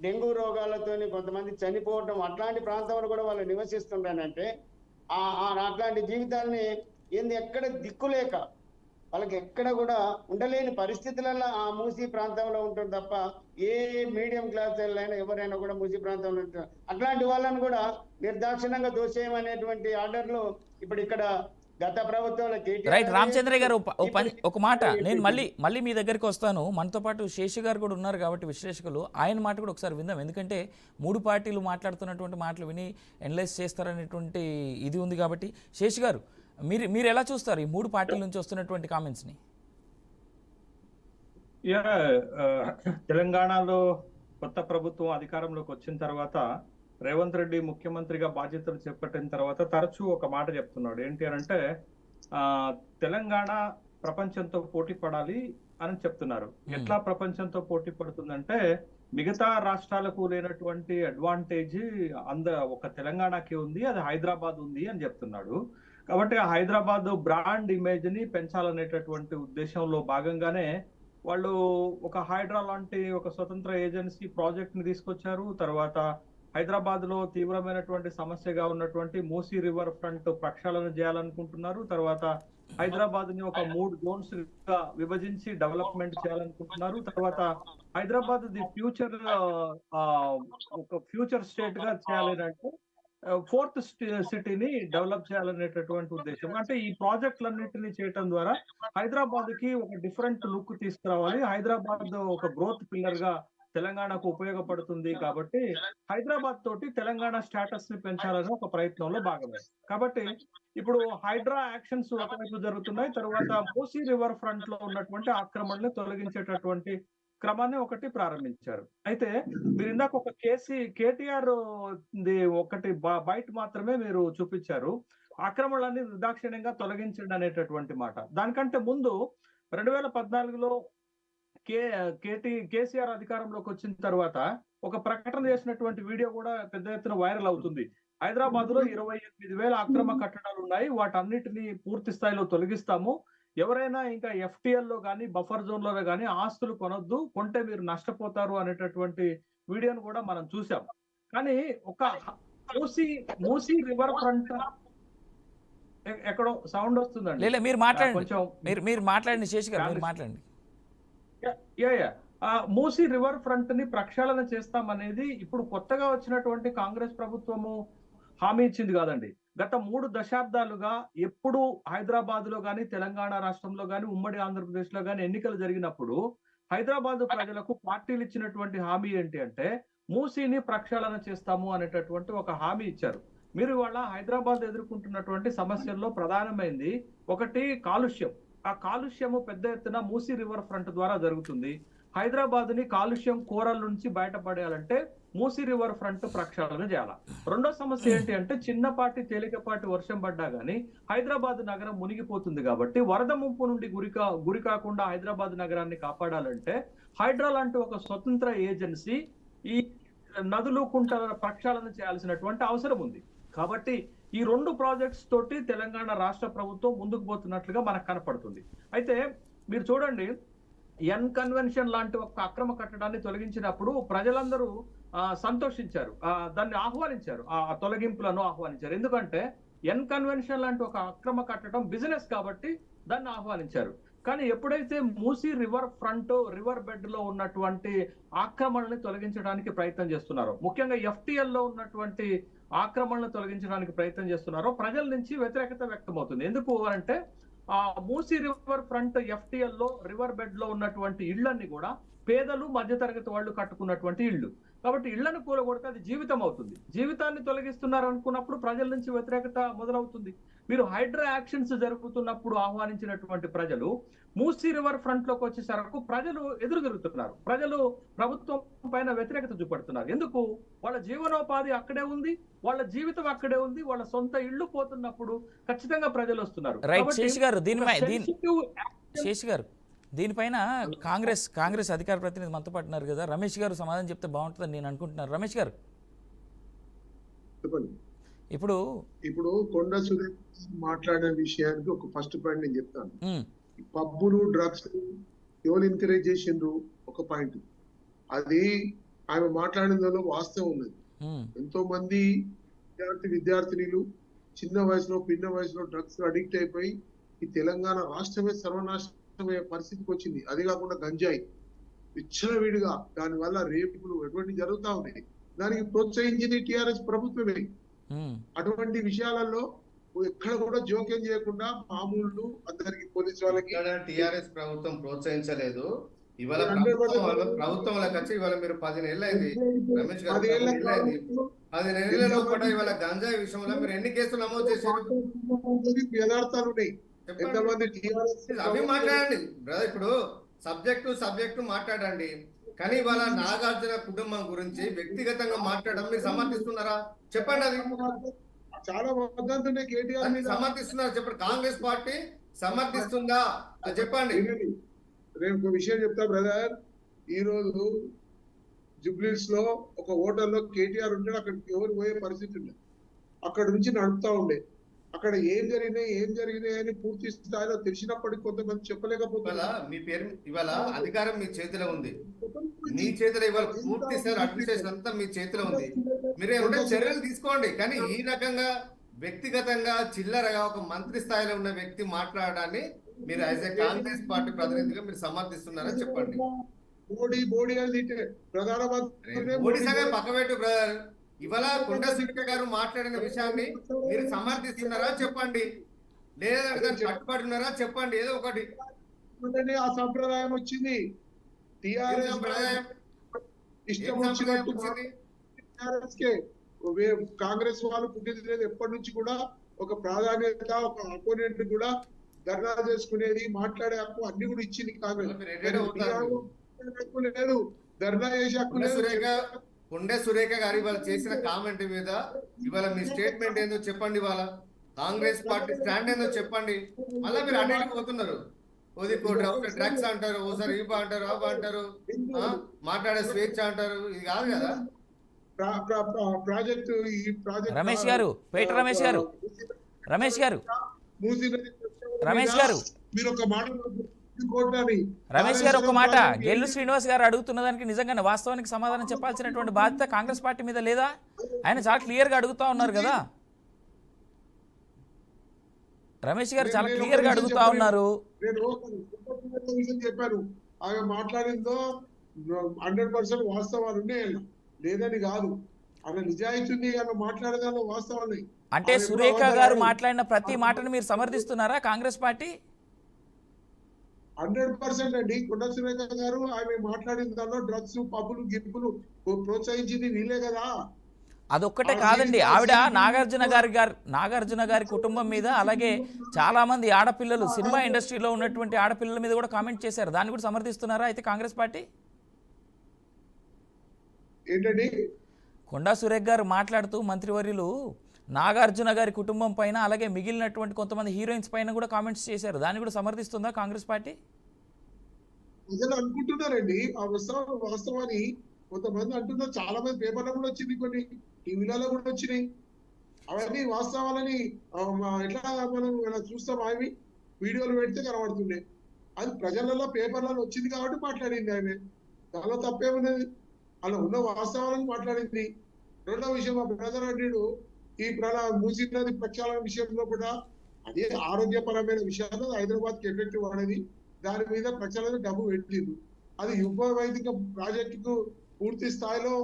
డెంగ్యూ రోగాలతోని కొంతమంది చనిపోవటం, అట్లాంటి ప్రాంతంలో కూడా వాళ్ళు నివసిస్తున్నారంటే అట్లాంటి జీవితాన్ని ఎక్కడ దిక్కులేక వాళ్ళకి ఎక్కడ కూడా ఉండలేని పరిస్థితులలో ఆ మూసీ ప్రాంతంలో ఉంటుంది తప్ప ఏ మీడియం క్లాస్ అయినా ఎవరైనా కూడా మూసీ ప్రాంతంలో ఉంటారు. అట్లాంటి వాళ్ళని కూడా నిర్దాక్షిణ్యంగా దోషేయమనేటువంటి ఆర్డర్లు ఇప్పుడు ఇక్కడ గత ప్రభుత్వంలో రైట్. రామచంద్ర గారు ఒక మాట, నేను మళ్ళీ మీ దగ్గరికి వస్తాను. మనతో పాటు శేషి గారు కూడా ఉన్నారు కాబట్టి విశ్లేషకులు, ఆయన మాట కూడా ఒకసారి విందాం. ఎందుకంటే మూడు పార్టీలు మాట్లాడుతున్నటువంటి మాటలు విని ఎనలైజ్ చేస్తారనేటువంటి ఇది ఉంది కాబట్టి. శేషి గారు, మీరు ఎలా చూస్తారు ఈ మూడు పార్టీల నుంచి వస్తున్నటువంటి కామెంట్స్ని? తెలంగాణలో కొత్త ప్రభుత్వం అధికారంలోకి వచ్చిన తర్వాత రేవంత్ రెడ్డి ముఖ్యమంత్రిగా బాధ్యతలు చేపట్టిన తర్వాత తరచూ ఒక మాట చెప్తున్నాడు. ఏంటి అని అంటే తెలంగాణ ప్రపంచంతో పోటీ పడాలి అని చెప్తున్నారు. ఎట్లా ప్రపంచంతో పోటీ పడుతుందంటే మిగతా రాష్ట్రాలకు లేనటువంటి అడ్వాంటేజ్ ఒక తెలంగాణకి ఉంది, అది హైదరాబాద్ ఉంది అని చెప్తున్నాడు. కాబట్టి ఆ హైదరాబాద్ బ్రాండ్ ఇమేజ్ ని పెంచాలనేటటువంటి ఉద్దేశంలో భాగంగానే వాళ్ళు ఒక హైడ్రా లాంటి ఒక స్వతంత్ర ఏజెన్సీ ప్రాజెక్ట్ ని తీసుకొచ్చారు. తర్వాత హైదరాబాద్ లో తీవ్రమైనటువంటి సమస్యగా ఉన్నటువంటి మూసీ రివర్ ఫ్రంట్ ప్రక్షాళన చేయాలనుకుంటున్నారు. తర్వాత హైదరాబాద్ ని ఒక 3 జోన్స్ గా విభజించి డెవలప్మెంట్ చేయాలనుకుంటున్నారు. తర్వాత హైదరాబాద్ ది ఫ్యూచర్ ఒక ఫ్యూచర్ స్టేట్ గా చేయాలి అంటే 4th సిటీని డెవలప్ చేయాలనేటటువంటి ఉద్దేశం. అంటే ఈ ప్రాజెక్టులన్నింటినీ చేయటం ద్వారా హైదరాబాద్ కి ఒక డిఫరెంట్ లుక్ తీసుకురావాలి. హైదరాబాద్ ఒక గ్రోత్ పిల్లర్ గా తెలంగాణకు ఉపయోగపడుతుంది. కాబట్టి హైదరాబాద్ తోటి తెలంగాణ స్టేటస్ ని పెంచాలని ఒక ప్రయత్నంలో భాగమే. కాబట్టి ఇప్పుడు హైడ్రా యాక్షన్స్ ఒకవైపు జరుగుతున్నాయి. తర్వాత మూసీ రివర్ ఫ్రంట్ లో ఉన్నటువంటి ఆక్రమణని తొలగించేటటువంటి క్రమాన్ని ఒకటి ప్రారంభించారు. అయితే మీరు ఇందాక ఒక కేటీఆర్ ఒకటి బయట మాత్రమే మీరు చూపించారు, ఆక్రమణలన్నీ నిర్దాక్షిణ్యంగా తొలగించండి అనేటటువంటి మాట. దానికంటే ముందు 2014లో కేసీఆర్ అధికారంలోకి వచ్చిన తర్వాత ఒక ప్రకటన చేసినటువంటి వీడియో కూడా పెద్ద ఎత్తున వైరల్ అవుతుంది. హైదరాబాద్ లో 28,000 అక్రమ కట్టడాలు ఉన్నాయి, వాటన్నిటిని పూర్తి స్థాయిలో తొలగిస్తాము. ఎవరైనా ఇంకా ఎఫ్టీఎల్ లో కానీ బఫర్ జోన్ లో కానీ ఆస్తులు కొనొద్దు, కొంటే మీరు నష్టపోతారు అనేటటువంటి వీడియోను కూడా మనం చూసాం. కానీ ఒక మూసీ రివర్ ఫ్రంట్ ఎక్కడో సౌండ్ వస్తుందండి. మీరు మాట్లాడండి, మీరు మాట్లాడండి శేషి గారు, మీరు మాట్లాడండి. మూసీ రివర్ ఫ్రంట్ ని ప్రక్షాళన చేస్తామనేది ఇప్పుడు కొత్తగా వచ్చినటువంటి కాంగ్రెస్ ప్రభుత్వము హామీ ఇచ్చింది కాదండి. గత 3 దశాబ్దాలుగా ఎప్పుడు హైదరాబాద్ లో గాని, తెలంగాణ రాష్ట్రంలో గాని, ఉమ్మడి ఆంధ్రప్రదేశ్ లో గాని ఎన్నికలు జరిగినప్పుడు హైదరాబాద్ ప్రజలకు పార్టీలు ఇచ్చినటువంటి హామీ ఏంటి అంటే మూసీని ప్రక్షాళన చేస్తాము అనేటటువంటి ఒక హామీ ఇచ్చారు. మీరు ఇవాళ హైదరాబాద్ ఎదుర్కొంటున్నటువంటి సమస్యల్లో ప్రధానమైంది ఒకటి కాలుష్యం. ఆ కాలుష్యము పెద్ద ఎత్తున మూసీ రివర్ ఫ్రంట్ ద్వారా జరుగుతుంది. హైదరాబాద్ ని కాలుష్యం కోరల నుంచి బయటపడేయాలంటే మూసీ రివర్ ఫ్రంట్ ప్రక్షాళన చేయాలి. రెండో సమస్య ఏంటి అంటే చిన్నపాటి తేలికపాటి వర్షం పడ్డా గానీ హైదరాబాద్ నగరం మునిగిపోతుంది. కాబట్టి వరద ముంపు నుండి గురి కాకుండా హైదరాబాద్ నగరాన్ని కాపాడాలంటే హైడ్రా లాంటి ఒక స్వతంత్ర ఏజెన్సీ ఈ నదులు కుంటల ప్రక్షాళన చేయాల్సినటువంటి అవసరం ఉంది. కాబట్టి ఈ 2 ప్రాజెక్ట్స్ తోటి తెలంగాణ రాష్ట్ర ప్రభుత్వం ముందుకు పోతున్నట్లుగా మనకు కనపడుతుంది. అయితే మీరు చూడండి, ఎన్ కన్వెన్షన్ లాంటి ఒక అక్రమ కట్టడాన్ని తొలగించినప్పుడు ప్రజలందరూ సంతోషించారు, దాన్ని ఆహ్వానించారు, ఆ తొలగింపులను ఆహ్వానించారు. ఎందుకంటే ఎన్ కన్వెన్షన్ లాంటి ఒక అక్రమ కట్టడం బిజినెస్ కాబట్టి దాన్ని ఆహ్వానించారు. కానీ ఎప్పుడైతే Musi river front, river bed లో ఉన్నటువంటి ఆక్రమణని తొలగించడానికి ప్రయత్నం చేస్తున్నారో, ముఖ్యంగా FTL లో ఉన్నటువంటి ఆక్రమణను తొలగించడానికి ప్రయత్నం చేస్తున్నారో ప్రజల నుంచి వ్యతిరేకత వ్యక్తమవుతుంది. ఎందుకు అంటే ఆ మూసీ రివర్ ఫ్రంట్ FTL లో రివర్ బెడ్ లో ఉన్నటువంటి ఇళ్లన్నీ కూడా పేదలు, మధ్యతరగతి వాళ్ళు కట్టుకున్నటువంటి ఇళ్ళు. కాబట్టి ఇళ్లను కూలగొడితే అది జీవితం అవుతుంది. జీవితాన్ని తొలగిస్తున్నారు అనుకున్నప్పుడు ప్రజల నుంచి వ్యతిరేకత మొదలవుతుంది. మీరు హైడ్రా యాక్షన్స్ జరుగుతున్నప్పుడు ఆహ్వానించినటువంటి ప్రజలు మూసీ రివర్ ఫ్రంట్ లోకి వచ్చేసరికి ప్రజలు ఎదురు తిరుగుతున్నారు. ప్రజలు ప్రభుత్వం పైన వ్యతిరేకత చూపెడుతున్నారు. ఎందుకు? వాళ్ళ జీవనోపాధి అక్కడే ఉంది, వాళ్ళ జీవితం అక్కడే ఉంది, వాళ్ళ సొంత ఇళ్లు పోతున్నప్పుడు ఖచ్చితంగా ప్రజలు వస్తున్నారు. రైట్ శేష్ గారు, శేష్ గారు దీనిపైన కాంగ్రెస్ అధికార ప్రతినిధి మనతో పట్టున్నారు కదా, రమేష్ గారు సమాధానం చెప్తే బాగుంటుందని నేను అనుకుంటున్నాను. రమేష్ గారు, చెప్పండి. ఇప్పుడు కొండ సురేఖ మాట్లాడే విషయానికి ఒక ఫస్ట్ పాయింట్ నేను చెప్తాను. పబ్బులు, డ్రగ్స్ ఎవరు ఎంకరేజ్ చేసిండ్రు ఒక పాయింట్. అది ఆమె మాట్లాడిన దానిలో వాస్తవం ఉన్నది. ఎంతో మంది విద్యార్థినులు చిన్న వయసులో, పిన్న వయసులో డ్రగ్స్ అడిక్ట్ అయిపోయి ఈ తెలంగాణ రాష్ట్రమే సర్వనాశనమయ్యే పరిస్థితికి వచ్చింది. అది కాకుండా గంజాయి విచ్చలవిడిగా, దానివల్ల రేపులు ఎటువంటి జరుగుతా ఉన్నాయి. దానికి ప్రోత్సహించింది TRS ప్రభుత్వమే. అటువంటి విషయాలలో ఎక్కడ కూడా జోక్యం చేయకుండా మామూలు అందరికి, పోలీసు వాళ్ళకి TRS ప్రభుత్వం ప్రోత్సహించలేదు. ఇవాళ ప్రభుత్వంలోకి వచ్చి ఇవాళ మీరు 10 నెలలు అయింది రమేష్ గారు, 10 నెలలలో కూడా ఇవాళ గంజాయి విషయంలో మీరు ఎన్ని కేసులు నమోదు చేశారు? యథార్థాలు ఉన్నాయి. అవి మాట్లాడండి బ్రదర్. ఇప్పుడు సబ్జెక్టు మాట్లాడండి. కానీ ఇవాళ నాగార్జున కుటుంబం గురించి వ్యక్తిగతంగా మాట్లాడడం మీరు సమర్థిస్తున్నారా? చెప్పండి. అది చాలా వద్దంటున్నాయి. కేటీఆర్ సమర్థిస్తున్నారు చెప్పండి. కాంగ్రెస్ పార్టీ సమర్థిస్తుందా చెప్పండి. నేను ఒక విషయం చెప్తా బ్రదర్. ఈ రోజు జుబ్లీస్ లో ఒక హోటల్లో కేటీఆర్ ఉంటాడు. అక్కడికి ఎవరు పోయే పరిస్థితి ఉండదు. అక్కడ నుంచి నడుపుతా ఉండే. అక్కడ ఏం జరిగినాయి అని పూర్తి స్థాయిలో తెలిసినప్పటికీ కొంతమంది చెప్పలేకపోతున్నారు. మీ పేరు ఇవాళ అధికారం మీ చేతిలో ఉంది. మీ చేతిలో ఇవాళ పూర్తి స్థాయి అడ్మినిస్ట్రేషన్ అంతా మీ చేతిలో ఉంది. మీరు ఏమంటే చర్యలు తీసుకోండి. కానీ ఈ రకంగా వ్యక్తిగతంగా చిల్లరగా ఒక మంత్రి స్థాయిలో ఉన్న వ్యక్తి మాట్లాడడాన్ని మీరు యాజ్ ఏ కాంగ్రెస్ పార్టీ ప్రతినిధిగా మీరు సమర్థిస్తున్నారని చెప్పండి. మోడీ అని ప్రధానమంత్రి మోడీ సంగతి పక్కబెట్టు బ్రదర్. ఇవాళ కొండ సురేఖ గారు మాట్లాడిన విషయాన్ని మీరు సమర్థిస్తున్నారా చెప్పండి, లేదా కట్టుబడున్నారా చెప్పండి. ఏదో ఒకటి. ఆ సంప్రదాయం వచ్చింది. ఇష్టం వచ్చినట్టు కాంగ్రెస్ వాళ్ళు పుట్టింది లేదు. ఎప్పటి నుంచి కూడా ఒక ప్రాధాన్యత, ఒక అపోనెంట్ కూడా ధర్నా చేసుకునేది, మాట్లాడే హక్కు అన్ని కూడా ఇచ్చింది కాంగ్రెస్. లేదు, ధర్నా చేసే హక్కు లేదు. కొండ సురేఖ గారు ఇవాళ చేసిన కామెంట్ మీద ఇవాళ మీ స్టేట్మెంట్ ఏందో చెప్పండి. ఇవాళ కాంగ్రెస్ పార్టీ స్టాండ్ ఏందో చెప్పండి. మళ్ళీ మీరు అడ్డకి పోతున్నారు. డ్రగ్స్ అంటారు, ఓసారి ఇవ్వ అంటారు, అవ్వ అంటారు, మాట్లాడే స్వేచ్ఛ అంటారు. ఇది కాదు కదా ప్రాజెక్టు. రమేష్ గారు, మీరు ఒక మాట రమేష్ గారు ఒక మాట, గెల్లు శ్రీనివాస్ గారు అడుగుతున్న దానికి నిజంగానే వాస్తవానికి సమాధానం చెప్పాల్సినటువంటి బాధ్యత కాంగ్రెస్ పార్టీ మీద లేదా? ఆయన చాలా క్లియర్ గా అడుగుతా ఉన్నారు కదా. రమేష్ గారు చాలా క్లియర్ గా అడుగుతా ఉన్నారు. చెప్పాను, ఆమె మాట్లాడిందో 100% వాస్తవాలు ఉన్నాయి, లేదని కాదు. ఆమె నిజాయితీ ఉంది, ఆమె మాట్లాడేదాలో వాస్తవాలు. అంటే సురేఖ గారు మాట్లాడిన ప్రతి మాటను మీరు సమర్థిస్తున్నారా కాంగ్రెస్ పార్టీ? 100% అండి. కొండ సురేఖ గారు ఆమె మాట్లాడిన దానిలో డ్రగ్స్, పబ్బులు, గిప్పులు ప్రోత్సహించింది వీలే కదా. అదొక్కటే కాదండి, ఆవిడ నాగార్జున గారి కుటుంబం మీద, అలాగే చాలా మంది ఆడపిల్లలు, సినిమా ఇండస్ట్రీలో ఉన్నటువంటి ఆడపిల్లల మీద కూడా కామెంట్ చేశారు. దాన్ని కూడా సమర్థిస్తున్నారా అయితే కాంగ్రెస్ పార్టీ? ఏంటండి? కొండా సురేఖ గారు మాట్లాడుతూ మంత్రివర్యులు నాగార్జున గారి కుటుంబం పైన, అలాగే మిగిలినటువంటి కొంతమంది హీరోయిన్స్ పైన కూడా కామెంట్స్ చేశారు. దాన్ని కూడా సమర్థిస్తుందా కాంగ్రెస్ పార్టీ? ప్రజలు అనుకుంటున్నారండి ఆ వాస్తవాన్ని. కొంతమంది అంటున్నారు, చాలా మంది పేపర్లో కూడా వచ్చింది, కొన్ని టీవీలలో కూడా వచ్చినాయి. అవన్నీ వాస్తవాలని ఎట్లా మనం ఇలా చూస్తాం, అవి వీడియోలు పెడితే కనబడుతుండే. అది ప్రజలలో పేపర్లలో వచ్చింది కాబట్టి మాట్లాడింది ఆమె. దానిలో తప్పేమున్నది? అలా ఉన్న వాస్తవాలను మాట్లాడింది. రెండవ విషయం, ఆ బ్రదర్ అడ్డీడు ఈ మూసీ నది ప్రక్షాళన విషయంలో కూడా అదే ఆరోగ్యపరమైన విషయాలు హైదరాబాద్కి ఎఫెక్టివ్ అనేది, దాని మీద ప్రక్షాళన డబ్బు పెట్టింది. అది యువ వైదిక ప్రాజెక్టుకు పూర్తి స్థాయిలో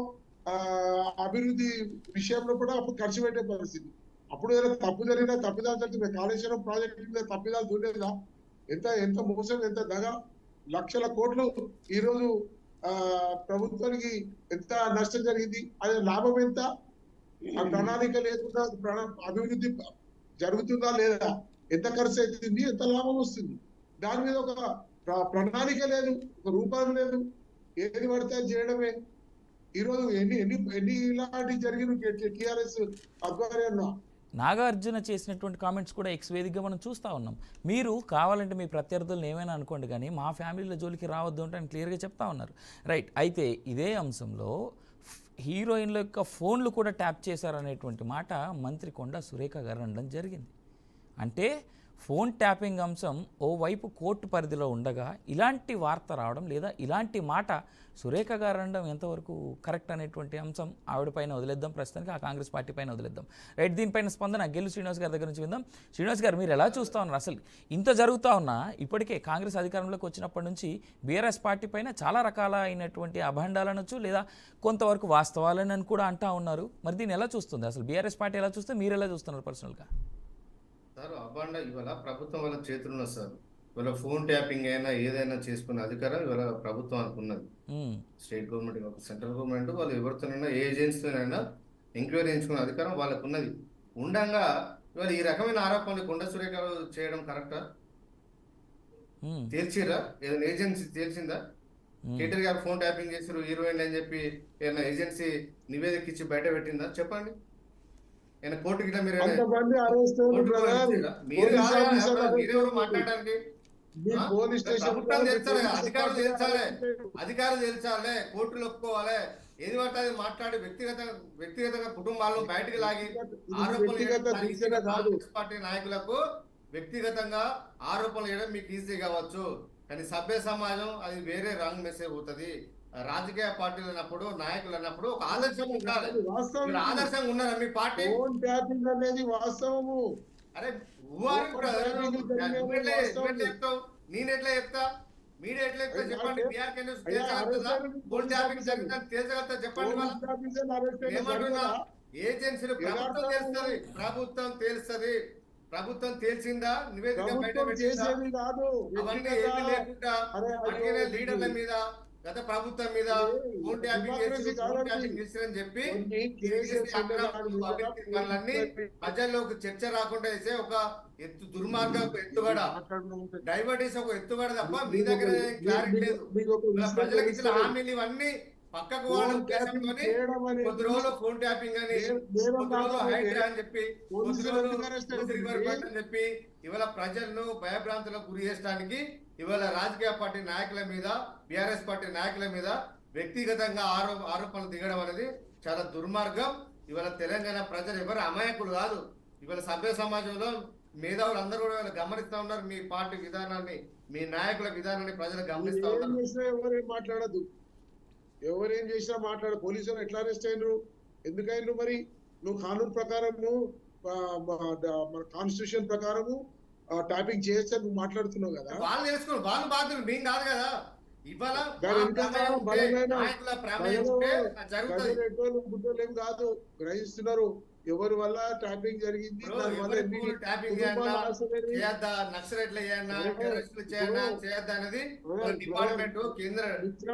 అభివృద్ధి విషయంలో కూడా అప్పుడు ఖర్చు పెట్టే పరిస్థితి. అప్పుడు ఏదైనా తప్పు జరిగినా తప్పిదాలు జరిగితే కాళేశ్వరం ప్రాజెక్టు మీద తప్పిదాలు చూడలేదా? ఎంత మోసం, ఎంత దగ, లక్షల కోట్లు ఈరోజు ప్రభుత్వానికి ఎంత నష్టం జరిగింది, అది లాభం ఎంత? ఆ ప్రణాళిక లేకుండా అభివృద్ధి జరుగుతుందా లేదా, ఎంత ఖర్చు అవుతుంది, ఎంత లాభం వస్తుంది, దాని మీద ఒక ప్రణాళిక లేదు, ఒక రూపం లేదు, ఏది పడితే అది చేయడమే. ఈరోజు ఎన్ని ఇలాంటి జరిగిన టిఆర్ఎస్ ఆధ్వర్యంలో. నాగార్జున చేసినటువంటి కామెంట్స్ కూడా ఎక్స్ వేదికగా మనం చూస్తూ ఉన్నాం. మీరు కావాలంటే మీ ప్రత్యర్థులను ఏమైనా అనుకోండి, కానీ మా ఫ్యామిలీల జోలికి రావద్దు అంటే ఆయన క్లియర్గా చెప్తా ఉన్నారు. రైట్. అయితే ఇదే అంశంలో హీరోయిన్ల యొక్క ఫోన్లు కూడా ట్యాప్ చేశారనేటువంటి మాట మంత్రి కొండా సురేఖ గారు అనడం జరిగింది. అంటే ఫోన్ ట్యాపింగ్ అంశం ఓవైపు కోర్టు పరిధిలో ఉండగా ఇలాంటి వార్త రావడం, లేదా ఇలాంటి మాట సురేఖ గారు అనడం ఎంతవరకు కరెక్ట్ అనేటువంటి అంశం ఆవిడపైన వదిలేద్దాం, ప్రస్తుతానికి ఆ కాంగ్రెస్ పార్టీ పైన వదిలేద్దాం. రైట్. దీనిపైన స్పందన గెలు శ్రీనివాస్ గారి దగ్గర నుంచి విందాం. శ్రీనివాస్ గారు, మీరు ఎలా చూస్తూ ఉన్నారు? అసలు ఇంత జరుగుతూ ఉన్నా ఇప్పటికే కాంగ్రెస్ అధికారంలోకి వచ్చినప్పటి నుంచి బీఆర్ఎస్ పార్టీ పైన చాలా రకాలైనటువంటి అభండాలనొచ్చు, లేదా కొంతవరకు వాస్తవాలని కూడా అంటా ఉన్నారు. మరి దీన్ని ఎలా చూస్తుంది అసలు బీఆర్ఎస్ పార్టీ? ఎలా చూస్తే మీరు ఎలా చూస్తున్నారు పర్సనల్గా? సార్, అబ్బాండ ఇవాళ ప్రభుత్వం వాళ్ళ చేతుల్లో సార్. ఇవాళ ఫోన్ ట్యాపింగ్ అయినా ఏదైనా చేసుకునే అధికారం ఇవాళ ప్రభుత్వం అనుకున్నది. స్టేట్ గవర్నమెంట్, సెంట్రల్ గవర్నమెంట్, వాళ్ళు ఎవరితోనైనా ఏ ఏజెన్సీతోనైనా ఎంక్వైరీ చేయించుకునే అధికారం వాళ్ళకు ఉన్నది. ఉండగా ఇవాళ ఈ రకమైన ఆరోపణలు కొండ సురేఖ చేయడం కరెక్టా? తేల్చిరా? ఏదైనా ఏజెన్సీ తేల్చిందా? కేటీఆర్ గారు ఫోన్ ట్యాపింగ్ చేసారు హీరోయిన్ అని చెప్పి ఏదైనా ఏజెన్సీ నివేదిక ఇచ్చి బయట పెట్టిందా? చెప్పండి. కోర్టుకి మాట్లాడడానికి అధికారులు తెలుసాలే, కోర్టులు ఒప్పుకోవాలి. ఏది పడితే అది మాట్లాడి వ్యక్తిగతంగా కుటుంబాలను బయటకు లాగి కాంగ్రెస్ పార్టీ నాయకులకు వ్యక్తిగతంగా ఆరోపణలు చేయడం మీకు ఈజీ కావచ్చు, కానీ సభ్య సమాజం అది వేరే రాంగ్ మెసేజ్ అవుతుంది. రాజకీయ పార్టీలు అన్నప్పుడు, నాయకులు అన్నప్పుడు ఒక ఆదర్శం ఉండాలి. ఆదర్శంగా ఉన్నారా మీ పార్టీ? అనేది వాస్తవము. అరే చెప్తావు, నేనెట్లా చెప్తా, మీరు ఎట్లా చెప్తా చెప్పండి. తేల్చగలుగుతా చెప్పండి. ఏమంటున్నా? ఏజెన్సీలు ప్రభుత్వం తెలుస్తుంది, ప్రభుత్వం తేల్చిందా? నివేదిక బయట పెట్టిందా? అవన్నీ ఏమీ లేకుండా అడిగిన లీడర్ల మీద, గత ప్రభుత్వం మీద ఫోన్ ట్యాపింగ్ చేసిరని చెప్పి ప్రజల్లోకి చర్చ రాకుండా వేసే ఒక ఎత్తుగడ, డైవర్ట్ చేసే ఒక ఎత్తుగడ తప్ప మీ దగ్గర క్లారిటీ లేదు. ప్రజలకు ఇచ్చిన హామీలు ఇవన్నీ పక్కకు వాళ్ళు కొద్ది రోజులు ఫోన్ ట్యాపింగ్ అని, కొద్ది రోజులు హైడ్రా అని చెప్పి, కొద్ది రోజులు అని చెప్పి ఇవాళ ప్రజలను భయభ్రాంతులకు గురి చేయడానికి ఇవాళ రాజకీయ పార్టీ నాయకుల మీద, బీఆర్ఎస్ పార్టీ నాయకుల మీద వ్యక్తిగతంగా ఆరోపణలు దిగడం అనేది చాలా దుర్మార్గం. ఇవాళ తెలంగాణ ప్రజలు ఎవరు అమాయకులు కాదు. ఇవాళ సభ్య సమాజంలో మేధావులు అందరూ కూడా గమనిస్తా ఉన్నారు. మీ పార్టీ విధానాన్ని, మీ నాయకుల విధానాన్ని ప్రజలు గమనిస్తా ఉన్నారు. ఎవరేం మాట్లాడదు, ఎవరేం చేసినా మాట్లాడు. పోలీసులు ఎట్లా అరెస్ట్ అయినరు, ఎందుకైనా? మరి నువ్వు కానూన్ ప్రకారము, మన కాన్స్టిట్యూషన్ ప్రకారము ట్యాపింగ్ చేయొచ్చు నువ్వు మాట్లాడుతున్నావు కదా. వాళ్ళు తెలుసుకోండి, వాళ్ళు బాధ్యులు, మేము కాదు కదా. ఇవాళ గుడ్డోలేం కాదు, గ్రహిస్తున్నారు ఎవరి వల్ల ట్యాపింగ్ జరిగింది, నక్సలైట్లు చేయద్దా అనేది డిపార్ట్మెంట్ కేంద్ర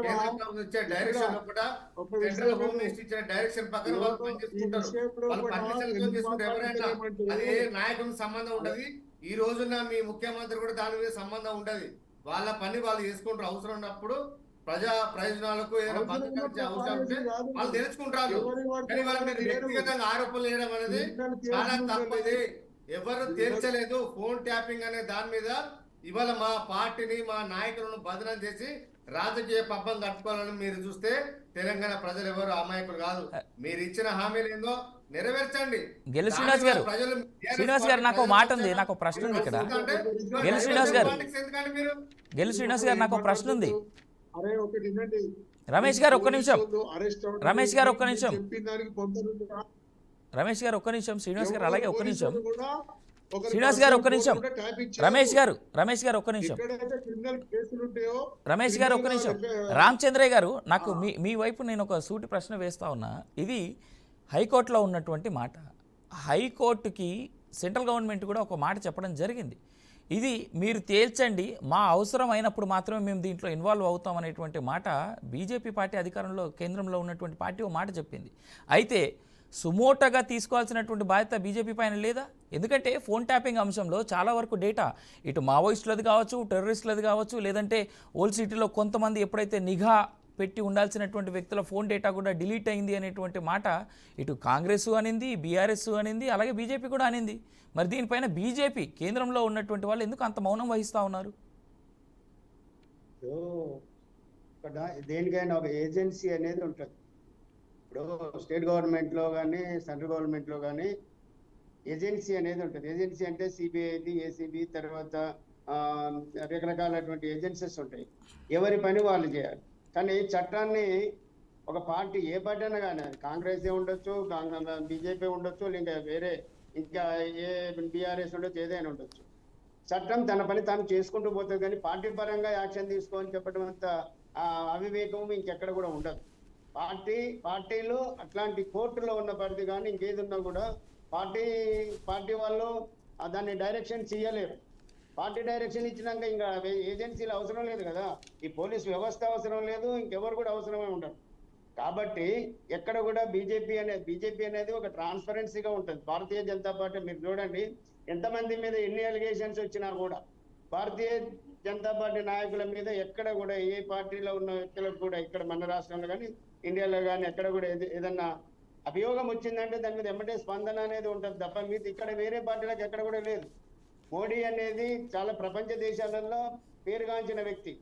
ప్రభుత్వం ఇచ్చే డైరెక్షన్ లో కూడా, సెంట్రల్ హోమ్ మినిస్టర్ ఇచ్చే డైరెక్షన్ ప్రకారం వాళ్ళు పనిచేసుకుంటారు. వాళ్ళు పర్మిషన్ తీసుకుంటే ఎవరైనా అది నాయకునికి సంబంధం ఉండదు. ఈ రోజున మీ ముఖ్యమంత్రి కూడా దాని మీద సంబంధం ఉండదు. వాళ్ళ పని వాళ్ళు చేసుకుంటారు. అవసరం ఉన్నప్పుడు ప్రజా ప్రయోజనాలకు ఏదైనా భద్రత అవసరం ఉంటే వాళ్ళు తెలుసుకుంటారు. కానీ వాళ్ళ మీద వ్యక్తిగతంగా ఆరోపణలు చేయడం అనేది చాలా తప్పది. ఎవరు తేల్చలేదు ఫోన్ ట్యాపింగ్ అనే దాని మీద. ఇవాళ మా పార్టీని, మా నాయకులను బదనం చేసి రాజకీయ పబ్బం కట్టుకోవాలని మీరు చూస్తే తెలంగాణ ప్రజలు ఎవరు అమాయకులు కాదు. మీరు ఇచ్చిన హామీలు ఏందో నెరవేర్చండి. గెలు శ్రీనివాస్ గారు, శ్రీనివాస్ గారు నాకు మాట ఉంది, నాకు ప్రశ్న ఉంది ఇక్కడ. గెలు శ్రీనివాస్ గారు, గెలు శ్రీనివాస్ గారు నాకు ప్రశ్న ఉంది. రమేష్ గారు ఒక్క నిమిషం, రమేష్ గారు ఒక్క నిమిషం, రమేష్ గారు ఒక్క నిమిషం, శ్రీనివాస్ గారు అలాగే ఒక్క నిమిషం, శ్రీనివాస్ గారు ఒక్క నిమిషం, రమేష్ గారు ఒక్క నిమిషం, రమేష్ గారు ఒక్క నిమిషం. రామచంద్రయ్య గారు, నాకు మీ వైపు నేను ఒక సూటి ప్రశ్న వేస్తా ఉన్నా. ఇది హైకోర్టులో ఉన్నటువంటి మాట. హైకోర్టుకి సెంట్రల్ గవర్నమెంట్ కూడా ఒక మాట చెప్పడం జరిగింది. ఇది మీరు తేల్చండి, మా అవసరం అయినప్పుడు మాత్రమే మేము దీంట్లో ఇన్వాల్వ్ అవుతాం అనేటువంటి మాట బీజేపీ పార్టీ అధికారంలో కేంద్రంలో ఉన్నటువంటి పార్టీ ఓ మాట చెప్పింది. అయితే సుమోటగా తీసుకోవాల్సినటువంటి బాధ్యత బీజేపీ పైన లేదా? ఎందుకంటే ఫోన్ ట్యాపింగ్ అంశంలో చాలా వరకు డేటా ఇటు మావోయిస్టులది కావచ్చు, టెర్రరిస్టులది కావచ్చు, లేదంటే ఓల్డ్ సిటీలో కొంతమంది ఎప్పుడైతే నిఘా పెట్టి ఉండాల్సినటువంటి వ్యక్తుల ఫోన్ డేటా కూడా డిలీట్ అయింది అనేటువంటి మాట ఇటు కాంగ్రెస్ అనింది, బీఆర్ఎస్ అనింది, అలాగే బీజేపీ కూడా అనింది. మరి దీనిపైన బీజేపీ కేంద్రంలో ఉన్నటువంటి వాళ్ళు ఎందుకు అంత మౌనం వహిస్తూ ఉన్నారు? దేనికైనా ఒక ఏజెన్సీ అనేది ఉంటుంది. ఇప్పుడు స్టేట్ గవర్నమెంట్లో కానీ సెంట్రల్ గవర్నమెంట్లో కానీ ఏజెన్సీ అనేది ఉంటుంది. ఏజెన్సీ అంటే సిబిఐది, ఏసీబీ, తర్వాత రకరకాలటువంటి ఏజెన్సీస్ ఉంటాయి. ఎవరి పని వాళ్ళు చేయాలి. కానీ చట్టాన్ని ఒక పార్టీ, ఏ పార్టీ అయినా కానీ, కాంగ్రెస్ ఉండొచ్చు, బీజేపీ ఉండొచ్చు, ఇంకా వేరే ఇంకా ఏ బీఆర్ఎస్ ఉండొచ్చు, ఏదైనా ఉండొచ్చు, చట్టం తన పని తాను చేసుకుంటూ పోతుంది. కానీ పార్టీ పరంగా యాక్షన్ తీసుకోని చెప్పడం అంత అవివేకం ఇంకెక్కడ కూడా ఉండదు. పార్టీలు అట్లాంటి కోర్టులో ఉన్న పరిధి కానీ ఇంకేది ఉన్నా కూడా పార్టీ వాళ్ళు దాన్ని డైరెక్షన్ చేయలేరు. పార్టీ డైరెక్షన్ ఇచ్చినాక ఇంకా ఏజెన్సీలు అవసరం లేదు కదా, ఈ పోలీస్ వ్యవస్థ అవసరం లేదు, ఇంకెవరు కూడా అవసరమే ఉండరు. కాబట్టి ఎక్కడ కూడా బీజేపీ అనేది ఒక ట్రాన్స్పరెన్సీగా ఉంటుంది. భారతీయ జనతా పార్టీ మీరు చూడండి, ఎంతమంది మీద ఎన్ని అలిగేషన్స్ వచ్చినా కూడా భారతీయ జనతా పార్టీ నాయకుల మీద ఎక్కడ కూడా ఏ పార్టీలో ఉన్న వ్యక్తులకు కూడా ఇక్కడ మన రాష్ట్రంలో కానీ ఇండియాలో కానీ ఎక్కడ కూడా ఏదన్నా అభియోగం వచ్చిందంటే దాని మీద ఎమ్మటే స్పందన అనేది ఉంటుంది తప్ప మీద ఇక్కడ వేరే పార్టీలకు ఎక్కడ కూడా లేదు. మోడీ అనేది చాలా ప్రపంచ దేశాలలో పేరుగాంచిన వ్యక్తి.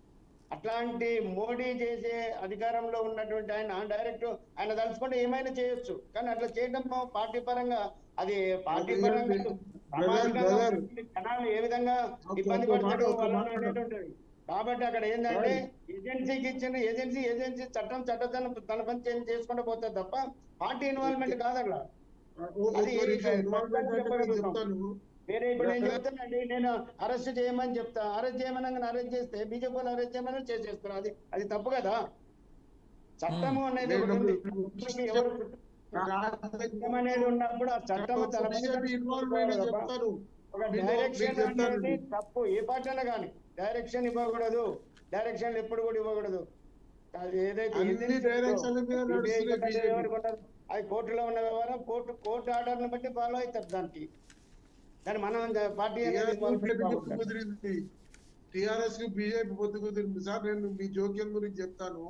అట్లాంటి మోడీ చేసే అధికారంలో ఉన్నటువంటి ఆయన తలుచుకుంటే ఏమైనా చేయొచ్చు. కానీ అట్లా చేయడం పార్టీ పరంగా అది పార్టీ పరంగా జనాలు ఏ విధంగా ఇబ్బంది పడుతుంది. కాబట్టి అక్కడ ఏంటంటే ఏజెన్సీకి ఇచ్చిన ఏజెన్సీ చట్టం తన పని చేసుకుంటూ పోతుంది తప్ప పార్టీ ఇన్వాల్వ్మెంట్ కాదు అక్కడ. వేరే ఇప్పుడు నేను చెప్తానండి, నేను అరెస్ట్ చేయమని చెప్తా, అరెస్ట్ అరెస్ట్ చేస్తే బీజేపీ వాళ్ళు అరెస్ట్ చేయమని చేసేస్తారు. అది తప్పు కదా. చట్టము అనేది అనేది ఉన్నప్పుడు ఆ చట్టం ఒక డైరెక్షన్ అనేది తప్పు. ఏ పార్టీ అయినా కానీ డైరెక్షన్ ఇవ్వకూడదు, డైరెక్షన్లు ఎప్పుడు కూడా ఇవ్వకూడదు. అది ఏదైతే అది కోర్టులో ఉన్న వ్యవహారం, కోర్టు ఆర్డర్ని బట్టి ఫాలో అవుతారు. దాన్ని మనం పార్టీ టిఆర్ఎస్ కి బీజేపీ పొత్తు కుదిరింది సార్. నేను మీ జోక్యం గురించి చెప్తాను.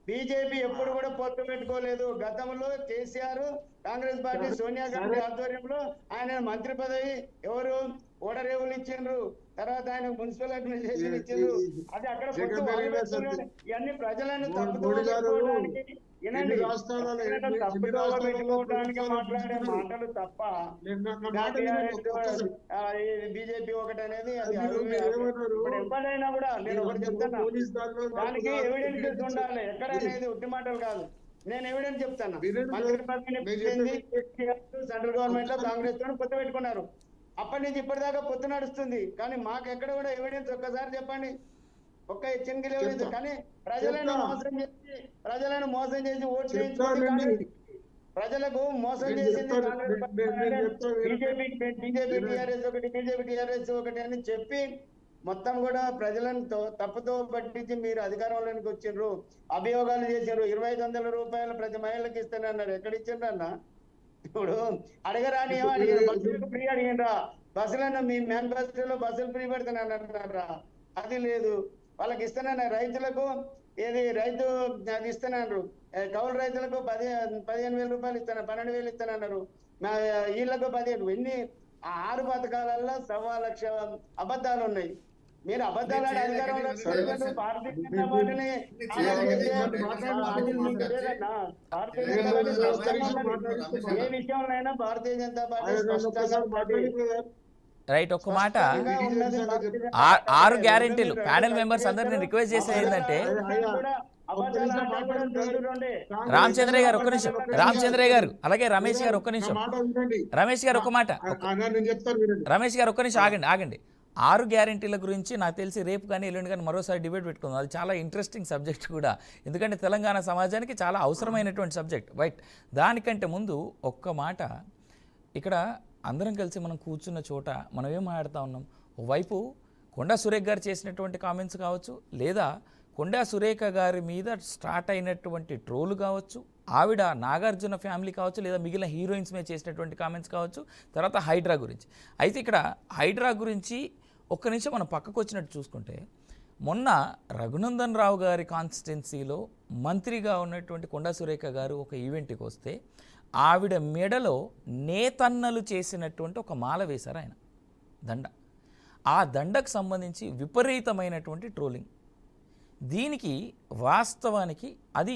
బీజేపీ ఎప్పుడు కూడా పొత్తు పెట్టుకోలేదు. గతంలో కేసీఆర్ కాంగ్రెస్ పార్టీ సోనియా గాంధీ ఆధ్వర్యంలో ఆయన మంత్రి పదవి ఎవరు ఓడరేవులు ఇచ్చిండ్రు, తర్వాత ఆయన మున్సిపల్ అడ్మినిస్ట్రేషన్ ఇచ్చిండ్రు. అది అక్కడ ఇవన్నీ ప్రజలను మాట్లాడే మాటలు తప్ప బీజేపీ ఒకటి అనేది అది ఎప్పుడైనా కూడా నేను ఒకటి చెప్తాను, దానికి ఎవిడెన్స్ ఉండాలి. ఎక్కడ అనేది ఉట్టి మాటలు కాదు. నేను ఎవిడెన్స్ చెప్తాను. మంత్రి పదవిని సెంట్రల్ గవర్నమెంట్ లో కాంగ్రెస్ తో పొత్తు పెట్టుకున్నారు. అప్పటి నుంచి ఇప్పటిదాకా పొత్తు నడుస్తుంది. కానీ మాకు ఎక్కడ కూడా ఎవిడెన్స్ ఒక్కసారి చెప్పండి, ఒక్క హెచ్చరిక లేదు. కానీ ప్రజలను మోసం చేసి ఓట్లు వేయించుకోండి. ప్రజలకు మోసం చేసింది బీజేపీ టీఆర్ఎస్ ఒకటి అని చెప్పి మొత్తం కూడా ప్రజలను తప్పుతో పట్టించి మీరు అధికారంలోనికి వచ్చిండ్రు, అభియోగాలు చేసిండ్రు. 2500 రూపాయలు ప్రతి మహిళలకు ఇస్తానన్నారు. ఎక్కడ ఇచ్చిండ్రన్నా? ఇప్పుడు అడగరాని బస్సులకు ఫ్రీ అడిగిండ్రా? బస్సులను మీ మేనిఫెస్టోలో బస్సులు ఫ్రీ పెడతానన్నారా? అది లేదు. వాళ్ళకి ఇస్తానన్న రైతులకు ఏది రైతు అది ఇస్తున్నారు, కౌలు రైతులకు 15,000 రూపాయలు ఇస్తాను, 12,000 ఇస్తానన్నారు. వీళ్ళకు 15 ఎన్ని 6 పథకాలలో 1,00,000 అబద్ధాలు ఉన్నాయి. మీరు అబద్ధాలు ఆడే అధికారంలో భారతీయ జనతా పార్టీని ఏ విషయంలో భారతీయ జనతా పార్టీ రైట్. ఒక్క మాట, 6 గ్యారెంటీలు ప్యానెల్ మెంబర్స్ అందరిని రిక్వెస్ట్ చేసేది ఏంటంటే, రామచంద్రయ్య గారు ఒక్క నిమిషం, రామచంద్రయ్య గారు అలాగే రమేష్ గారు ఒక్క నిమిషం, రమేష్ గారు ఒక్క మాట, రమేష్ గారు ఒక్క నిమిషం ఆగండి. 6 గ్యారెంటీల గురించి నాకు తెలిసి రేపు కానీ ఎల్లుండి కానీ మరోసారి డిబేట్ పెట్టుకుందాం. అది చాలా ఇంట్రెస్టింగ్ సబ్జెక్ట్ కూడా, ఎందుకంటే తెలంగాణ సమాజానికి చాలా అవసరమైనటువంటి సబ్జెక్ట్. రైట్. దానికంటే ముందు ఒక్క మాట, ఇక్కడ అందరం కలిసి మనం కూర్చున్న చోట మనం ఏం మాట్లాడుతూ ఉన్నాం? ఓవైపు కొండా సురేఖ గారు చేసినటువంటి కామెంట్స్ కావచ్చు, లేదా కొండా సురేఖ గారి మీద స్టార్ట్ అయినటువంటి ట్రోల్ కావచ్చు, ఆవిడ నాగార్జున ఫ్యామిలీ కావచ్చు, లేదా మిగిలిన హీరోయిన్స్ మీద చేసినటువంటి కామెంట్స్ కావచ్చు, తర్వాత హైడ్రా గురించి. అయితే ఇక్కడ హైడ్రా గురించి ఒక్క నిమిషం మనం పక్కకు వచ్చినట్టు చూసుకుంటే, మొన్న రఘునందన్ రావు గారి కాన్స్టిట్యున్సీలో మంత్రిగా ఉన్నటువంటి కొండా సురేఖ గారు ఒక ఈవెంట్కి వస్తే ఆవిడ మెడలో నేతన్నలు చేసినటువంటి ఒక మాల వేశారు ఆయన, దండ. ఆ దండకు సంబంధించి విపరీతమైనటువంటి ట్రోలింగ్. దీనికి వాస్తవానికి అది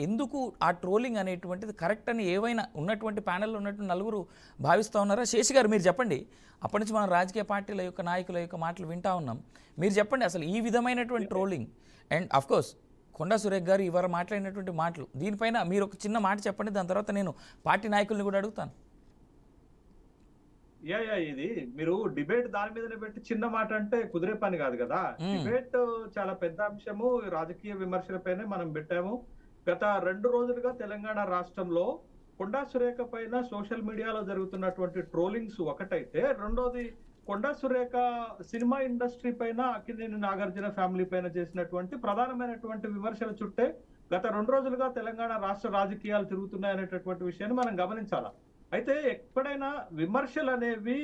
ఎందుకు ఆ ట్రోలింగ్ అనేటువంటిది కరెక్ట్ అని ఏవైనా ఉన్నటువంటి ప్యానెల్లో ఉన్నటువంటి నలుగురు భావిస్తూ ఉన్నారా? శేషి గారు మీరు చెప్పండి. అప్పటి నుంచి మనం రాజకీయ పార్టీల యొక్క నాయకుల యొక్క మాటలు వింటూ ఉన్నాం. మీరు చెప్పండి అసలు ఈ విధమైనటువంటి ట్రోలింగ్ అండ్ అఫ్కోర్స్ కొండా సురేఖ గారు ఇవాళ మాట్లాడినటువంటి మాటలు, దీనిపైన మీరు ఒక చిన్న మాట చెప్పండి, దాని తర్వాత నేను పార్టీ నాయకుల్ని కూడా అడుగుతాను. ఇది మీరు డిబేట్ దాని మీదనే పెట్టి చిన్న మాట అంటే కుదిరే పని కాదు కదా. డిబేట్ చాలా పెద్ద అంశము, రాజకీయ విమర్శలపైనే మనం పెట్టాము. గత 2 రోజులుగా తెలంగాణ రాష్ట్రంలో కొండా సురేఖ పైన సోషల్ మీడియాలో జరుగుతున్నటువంటి ట్రోలింగ్స్ ఒకటైతే, రెండోది కొండా సురేఖ సినిమా ఇండస్ట్రీ పైన, అక్కినేని నాగార్జున ఫ్యామిలీ పైన చేసినటువంటి ప్రధానమైనటువంటి విమర్శల చుట్టే గత 2 రోజులుగా తెలంగాణ రాష్ట్ర రాజకీయాలు తిరుగుతున్నాయనేటటువంటి విషయాన్ని మనం గమనించాలా. అయితే ఎక్కడైనా విమర్శలు అనేవి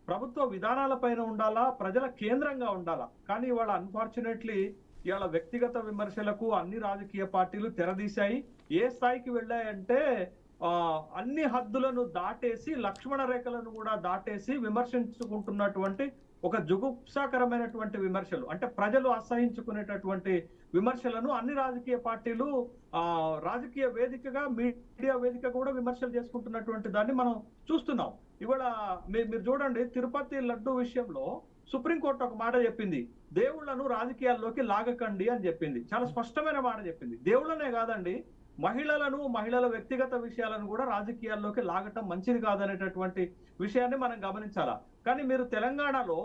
ప్రభుత్వ విధానాల పైన ఉండాలా, ప్రజల కేంద్రంగా ఉండాలా. కానీ ఇవాళ అన్ఫార్చునేట్లీ ఇవాళ వ్యక్తిగత విమర్శలకు అన్ని రాజకీయ పార్టీలు తెరదీశాయి. ఏ స్థాయికి వెళ్ళాయంటే అన్ని హద్దులను దాటేసి, లక్ష్మణ రేఖలను కూడా దాటేసి విమర్శించుకుంటున్నటువంటి ఒక జుగుప్సాకరమైనటువంటి విమర్శలు, అంటే ప్రజలు అసహించుకునేటటువంటి విమర్శలను అన్ని రాజకీయ పార్టీలు రాజకీయ వేదికగా, మీడియా వేదిక కూడా విమర్శలు చేసుకుంటున్నటువంటి దాన్ని మనం చూస్తున్నాం. ఇవాళ మీరు చూడండి, తిరుపతి లడ్డు విషయంలో సుప్రీంకోర్టు ఒక మాట చెప్పింది, దేవుళ్లను రాజకీయాల్లోకి లాగకండి అని చెప్పింది. చాలా స్పష్టమైన మాట చెప్పింది. దేవుళ్ళనే కాదండి, మహిళల వ్యక్తిగత విషయాలను కూడా రాజకీయాల్లోకి లాగటం మంచిది కాదనేటటువంటి విషయాన్ని మనం గమనించాలా. కానీ మీరు తెలంగాణలో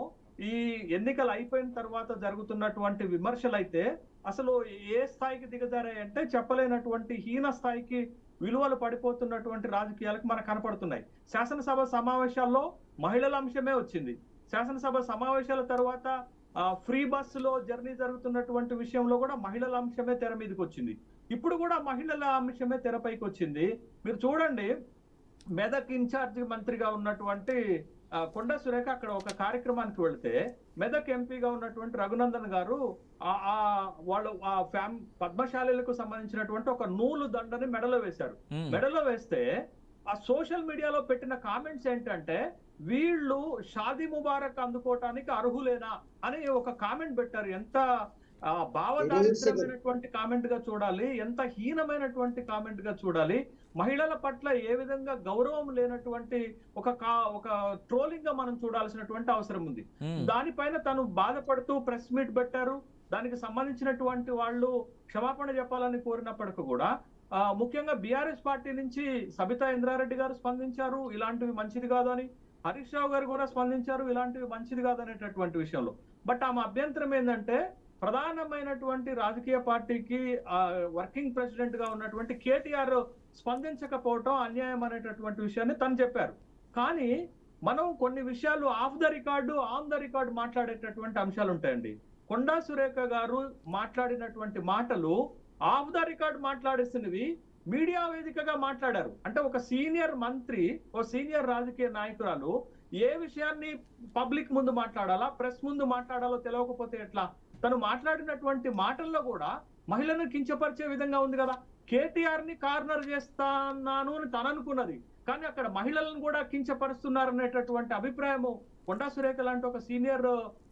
ఈ ఎన్నికలు అయిపోయిన తర్వాత జరుగుతున్నటువంటి విమర్శలు అయితే అసలు ఏ స్థాయికి దిగజారాయంటే చెప్పలేనటువంటి హీన స్థాయికి విలువలు పడిపోతున్నటువంటి రాజకీయాలకు మనకు కనపడుతున్నాయి. శాసనసభ సమావేశాల్లో మహిళల అంశమే వచ్చింది. శాసనసభ సమావేశాల తర్వాత ఫ్రీ బస్సులో జర్నీ జరుగుతున్నటువంటి విషయంలో కూడా మహిళల అంశమే తెర మీదకి వచ్చింది. ఇప్పుడు కూడా మహిళల అంశమే తెరపైకి వచ్చింది. మీరు చూడండి, మెదక్ ఇన్ఛార్జి మంత్రిగా ఉన్నటువంటి కొండా సురేఖ అక్కడ ఒక కార్యక్రమానికి వెళితే మెదక్ ఎంపీగా ఉన్నటువంటి రఘునందన్ గారు వాళ్ళు పద్మశాలీలకు సంబంధించినటువంటి ఒక నూలు దండని మెడలో వేశారు. మెడలో వేస్తే ఆ సోషల్ మీడియాలో పెట్టిన కామెంట్స్ ఏంటంటే, వీళ్ళు షాదీ ముబారక్ అందుకోవటానికి అర్హులేనా అని ఒక కామెంట్ పెట్టారు. ఎంత భావదారిద్రమైనటువంటి కామెంట్ గా చూడాలి, ఎంత హీనమైనటువంటి కామెంట్ గా చూడాలి. మహిళల పట్ల ఏ విధంగా గౌరవం లేనటువంటి ఒక ట్రోలింగ్ గా మనం చూడాల్సినటువంటి అవసరం ఉంది. దానిపైన తను బాధపడుతూ ప్రెస్ మీట్ పెట్టారు. దానికి సంబంధించినటువంటి వాళ్ళు క్షమాపణ చెప్పాలని కోరినప్పటికీ కూడా ముఖ్యంగా బీఆర్ఎస్ పార్టీ నుంచి సబితా ఇంద్రారెడ్డి గారు స్పందించారు, ఇలాంటివి మంచిది కాదు అని. హరీష్ రావు గారు కూడా స్పందించారు, ఇలాంటివి మంచిది కాదు అనేటటువంటి విషయంలో. బట్ ఆమె అభ్యంతరం ఏంటంటే, ప్రధానమైనటువంటి రాజకీయ పార్టీకి వర్కింగ్ ప్రెసిడెంట్ గా ఉన్నటువంటి కేటీఆర్ స్పందించకపోవటం అన్యాయం అనేటటువంటి విషయాన్ని తను చెప్పారు. కానీ మనం కొన్ని విషయాలు off the record, on the record మాట్లాడేటటువంటి అంశాలు ఉంటాయండి. కొండా సురేఖ గారు మాట్లాడినటువంటి మాటలు ఆఫ్ ద రికార్డ్ మాట్లాడేసినవి మీడియా వేదికగా మాట్లాడారు. అంటే ఒక సీనియర్ మంత్రి, ఒక సీనియర్ రాజకీయ నాయకురాలు ఏ విషయాన్ని పబ్లిక్ ముందు మాట్లాడాలా, ప్రెస్ ముందు మాట్లాడాలో తెలియకపోతే ఎట్లా? తను మాట్లాడినటువంటి మాటల్లో కూడా మహిళలను కించపరిచే విధంగా ఉంది కదా. కేటీఆర్ ని కార్నర్ చేస్తాను అని తను అనుకున్నది, కానీ అక్కడ మహిళలను కూడా కించపరుస్తున్నారనేటటువంటి అభిప్రాయము కొండా సురేఖ లాంటి ఒక సీనియర్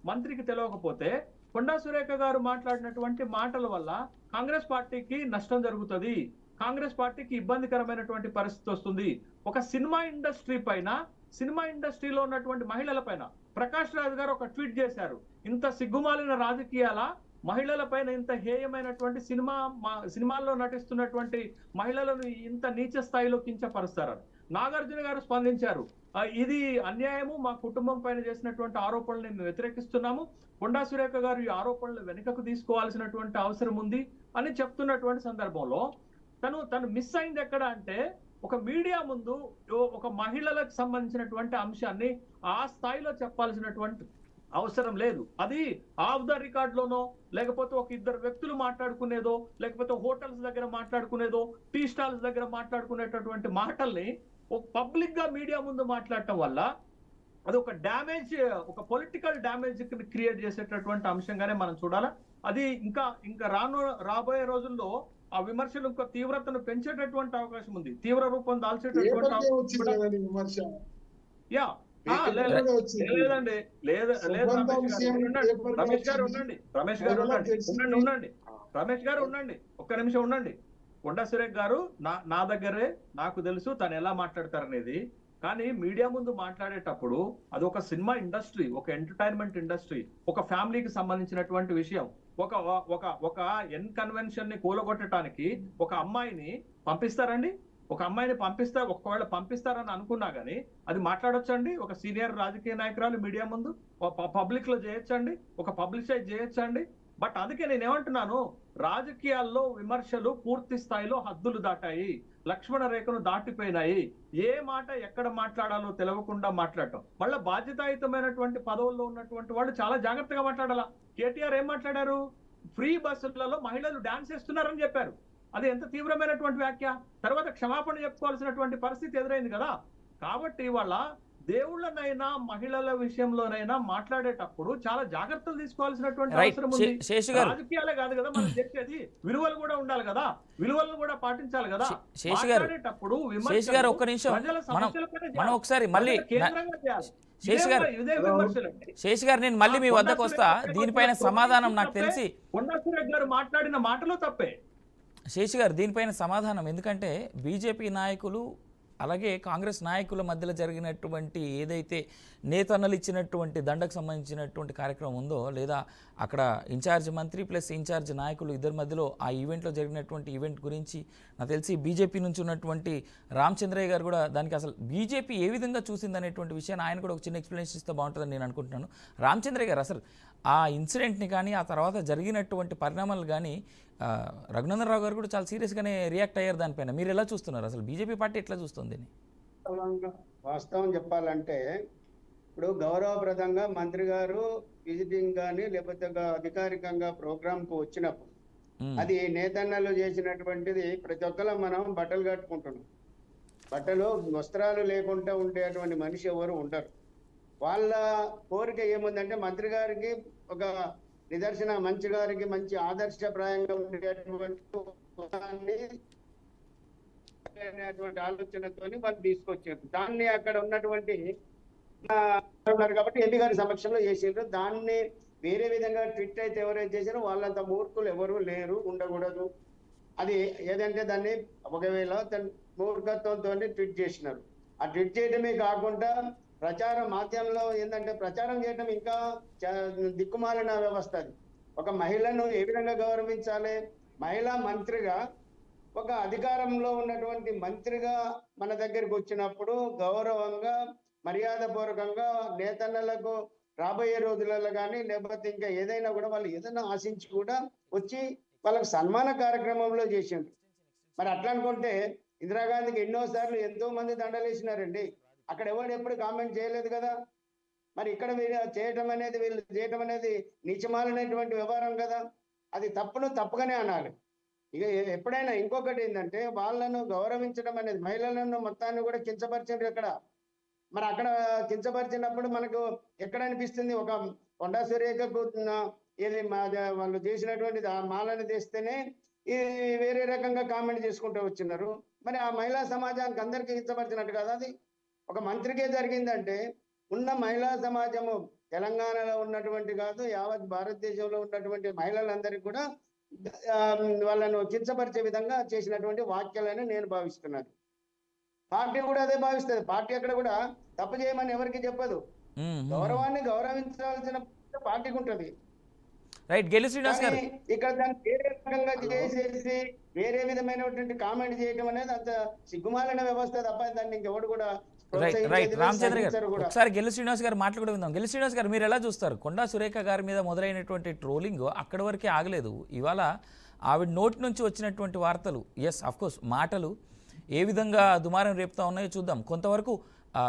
మంత్రికి తెలియకపోతే, కొండా సురేఖ గారు మాట్లాడినటువంటి మాటల వల్ల కాంగ్రెస్ పార్టీకి నష్టం జరుగుతుంది, కాంగ్రెస్ పార్టీకి ఇబ్బందికరమైనటువంటి పరిస్థితి వస్తుంది. ఒక సినిమా ఇండస్ట్రీ పైన, సినిమా ఇండస్ట్రీలో ఉన్నటువంటి మహిళల పైన ప్రకాష్ రాజ్ గారు ఒక ట్వీట్ చేశారు. ఇంత సిగ్గుమాలిన రాజకీయాల మహిళల పైన ఇంత హేయమైనటువంటి సినిమాల్లో నటిస్తున్నటువంటి మహిళలను ఇంత నీచ స్థాయిలో కించపరుస్తారు. నాగార్జున గారు స్పందించారు, ఇది అన్యాయము, మా కుటుంబం పైన చేసినటువంటి ఆరోపణలు మేము వ్యతిరేకిస్తున్నాము, కొండా సురేఖ గారు ఈ ఆరోపణలు వెనుకకు తీసుకోవాల్సినటువంటి అవసరం ఉంది అని చెప్తున్నటువంటి సందర్భంలో తను మిస్ అయింది ఎక్కడ అంటే, ఒక మీడియా ముందు ఒక మహిళలకు సంబంధించినటువంటి అంశాన్ని ఆ స్థాయిలో చెప్పాల్సినటువంటి అవసరం లేదు. అది ఆఫ్ ద రికార్డ్ లోనో, లేకపోతే ఒక ఇద్దరు వ్యక్తులు మాట్లాడుకునేదో, లేకపోతే హోటల్స్ దగ్గర మాట్లాడుకునేదో, టీ స్టాల్స్ దగ్గర మాట్లాడుకునేటటువంటి మాటల్ని ఒక పబ్లిక్ గా మీడియా ముందు మాట్లాడటం వల్ల అది ఒక డ్యామేజ్, ఒక పొలిటికల్ డ్యామేజ్ క్రియేట్ చేసేటటువంటి అంశంగానే మనం చూడాలా. అది ఇంకా రాబోయే రోజుల్లో ఆ విమర్శలు ఇంకా తీవ్రతను పెంచేటటువంటి అవకాశం ఉంది, తీవ్ర రూపం దాల్చేటటువంటి విమర్శ యా లేదండి, లేదు రమేష్ గారు ఉండండి, రమేష్ గారు ఉండండి, ఒక్క నిమిషం ఉండండి. కొండా సురేఖ్ గారు నా దగ్గరే, నాకు తెలుసు తను ఎలా మాట్లాడతారనేది. కానీ మీడియా ముందు మాట్లాడేటప్పుడు అది ఒక సినిమా ఇండస్ట్రీ, ఒక ఎంటర్టైన్మెంట్ ఇండస్ట్రీ, ఒక ఫ్యామిలీకి సంబంధించినటువంటి విషయం. ఒక ఎన్ కన్వెన్షన్ ని కూలగొట్టడానికి ఒక అమ్మాయిని పంపిస్తారండి? ఒక అమ్మాయిని ఒకవేళ పంపిస్తారని అనుకున్నా గానీ అది మాట్లాడొచ్చండి? ఒక సీనియర్ రాజకీయ నాయకురాలు మీడియా ముందు పబ్లిక్ లో చేయొచ్చండి, ఒక పబ్లిసైజ్ చేయొచ్చండి? బట్ అందుకే నేనేమంటున్నాను, రాజకీయాల్లో విమర్శలు పూర్తి స్థాయిలో హద్దులు దాటాయి, లక్ష్మణ రేఖను దాటిపోయినాయి. ఏ మాట ఎక్కడ మాట్లాడాలో తెలియకుండా మాట్లాడటం, మళ్ళీ బాధ్యతాయుతమైనటువంటి పదవుల్లో ఉన్నటువంటి వాళ్ళు చాలా జాగ్రత్తగా మాట్లాడాలా. కేటీఆర్ ఏం మాట్లాడారు? ఫ్రీ బస్సులలో మహిళలు డాన్స్ చేస్తున్నారని చెప్పారు. అది ఎంత తీవ్రమైనటువంటి వ్యాఖ్య. తర్వాత క్షమాపణ చెప్పుకోవాల్సినటువంటి పరిస్థితి ఎదురైంది కదా. కాబట్టి వాళ్ళ దేవుళ్ళనైనా మహిళల విషయంలోనైనా మాట్లాడేటప్పుడు చాలా జాగ్రత్తలు తీసుకోవాల్సినటువంటి అవసరం ఉంది. రాజకీయాలే కాదు కదా మనం చెప్పేది, విలువలు కూడా ఉండాలి కదా, విలువలను కూడా పాటించాలి కదా. మాట్లాడేటప్పుడు శేష్ గారు నేను మళ్ళీ మీ వద్దకు వస్తా, దీనిపైన సమాధానం నాకు తెలిసి కొండా సురేఖ్ గారు మాట్లాడిన మాటలు తప్పే. శేష్ గారు దీనిపైన సమాధానం, ఎందుకంటే బీజేపీ నాయకులు అలాగే కాంగ్రెస్ నాయకుల మధ్యలో జరిగినటువంటి ఏదైతే నేతన్నలు ఇచ్చినటువంటి దండకు సంబంధించినటువంటి కార్యక్రమం ఉందో, లేదా అక్కడ ఇన్ఛార్జ్ మంత్రి ప్లస్ ఇన్ఛార్జ్ నాయకులు ఇద్దరి మధ్యలో ఆ ఈవెంట్లో జరిగినటువంటి ఈవెంట్ గురించి నాకు తెలిసి బీజేపీ నుంచి ఉన్నటువంటి రామచంద్రయ్య గారు కూడా దానికి అసలు బీజేపీ ఏ విధంగా చూసిందనేటువంటి విషయాన్ని ఆయన కూడా ఒక చిన్న ఎక్స్ప్లెనేషన్ ఇస్తే బాగుంటుందని నేను అనుకుంటున్నాను. రామచంద్రయ్య గారు, అసలు ఆ ఇన్సిడెంట్ని కానీ ఆ తర్వాత జరిగినటువంటి పరిణామాలు కానీ రఘునందన్ రావు గారు కూడా చాలా సీరియస్గానే రియాక్ట్ అయ్యారు. దానిపైన మీరు ఎలా చూస్తున్నారు? అసలు బీజేపీ పార్టీ ఎట్లా చూస్తుంది? వాస్తవం చెప్పాలంటే ఇప్పుడు గౌరవప్రదంగా మంత్రి గారు విజిటింగ్ కానీ లేకపోతే అధికారికంగా ప్రోగ్రాంకు వచ్చినప్పుడు అది నేతన్నలు చేసినటువంటిది ప్రతి ఒక్కరు మనం బట్టలు కట్టుకుంటున్నాం. బట్టలు వస్త్రాలు లేకుండా ఉండేటువంటి మనిషి ఎవరు ఉంటారు. వాళ్ళ కోరిక ఏముందంటే మంత్రి గారికి ఒక నిదర్శన, మంత్రి గారికి మంచి ఆదర్శప్రాయంగా ఉండేటువంటి ఆలోచనతో వాళ్ళు తీసుకొచ్చారు. దాన్ని అక్కడ ఉన్నటువంటి ఉన్నారు కాబట్టి ఎంపీ గారి సమక్షంలో చేసిండ్రు. దాన్ని వేరే విధంగా ట్విట్ అయితే ఎవరైతే చేశారో వాళ్ళంత మూర్ఖులు ఎవరు లేరు, ఉండకూడదు. అది ఏదంటే దాన్ని ఒకవేళ మూర్ఖత్వంతో ట్వీట్ చేసినారు. ఆ ట్వీట్ చేయడమే కాకుండా ప్రచారం మాధ్యమంలో ఏంటంటే ప్రచారం చేయడం ఇంకా దిక్కుమాలిన వ్యవస్థ. అది ఒక మహిళను ఏ విధంగా గౌరవించాలి, మహిళా మంత్రిగా ఒక అధికారంలో ఉన్నటువంటి మంత్రిగా మన దగ్గరికి వచ్చినప్పుడు గౌరవంగా మర్యాదపూర్వకంగా నేతన్నలకు రాబోయే రోజులలో కానీ లేకపోతే ఇంకా ఏదైనా కూడా వాళ్ళు ఏదైనా ఆశించి కూడా వచ్చి వాళ్ళకి సన్మాన కార్యక్రమంలో చేసిండ్రు. మరి అట్లా అనుకుంటే ఇందిరాగాంధీకి ఎన్నోసార్లు ఎంతో మంది దండలేసినారండి, అక్కడ ఎవరు ఎప్పుడు కామెంట్ చేయలేదు కదా. మరి ఇక్కడ వీళ్ళు చేయటం అనేది నీచమాలినటువంటి వ్యవహారం కదా. అది తప్పుగానే అనాలి. ఇక ఎప్పుడైనా ఇంకొకటి ఏంటంటే వాళ్ళను గౌరవించడం అనేది, మహిళలను మొత్తాన్ని కూడా కించపరిచారు ఇక్కడ. మరి అక్కడ కించపరిచినప్పుడు మనకు ఎక్కడ అనిపిస్తుంది, ఒక కొండా సురేఖకు ఇది వాళ్ళు చేసినటువంటి ఆ మాలను తెస్తేనే ఇది వేరే రకంగా కామెంట్ చేసుకుంటూ వచ్చినారు. మరి ఆ మహిళా సమాజానికి అందరికీ హింసపరిచినట్టు కదా అది. ఒక మంత్రికే జరిగిందంటే ఉన్న మహిళా సమాజము తెలంగాణలో ఉన్నటువంటి కాదు, యావత్ భారతదేశంలో ఉన్నటువంటి మహిళలందరికీ కూడా వాళ్ళను కించపరిచే విధంగా చేసినటువంటి వ్యాఖ్యలని నేను భావిస్తున్నాను. పార్టీ కూడా అదే భావిస్తుంది. పార్టీ అక్కడ కూడా తప్పు చేయమని ఎవరికి చెప్పదు. గౌరవాన్ని గౌరవించాల్సిన పార్టీకి ఉంటుంది. రైట్, గెల్లు శ్రీనివాస్ గారు. ఇక్కడ దాన్ని వేరే రకంగా చేసేసి వేరే విధమైనటువంటి కామెంట్ చేయడం అనేది అంత సిగ్గుమాలిన వ్యవస్థ తప్ప దాన్ని ఇంకెవడు కూడా రైట్ రామచంద్ర గారు, ఒకసారి గెల్లు శ్రీనివాస్ గారు మాట్లాడుకుంటూ విందాం. గెల్లు శ్రీనివాస్ గారు, మీరు ఎలా చూస్తారు? కొండా సురేఖ గారి మీద మొదలైనటువంటి ట్రోలింగ్ అక్కడి వరకే ఆగలేదు. ఇవాళ ఆవిడ నోటి నుంచి వచ్చినటువంటి వార్తలు, ఎస్ అఫ్కోర్స్ మాటలు ఏ విధంగా దుమారం రేపుతా ఉన్నాయో చూద్దాం. కొంతవరకు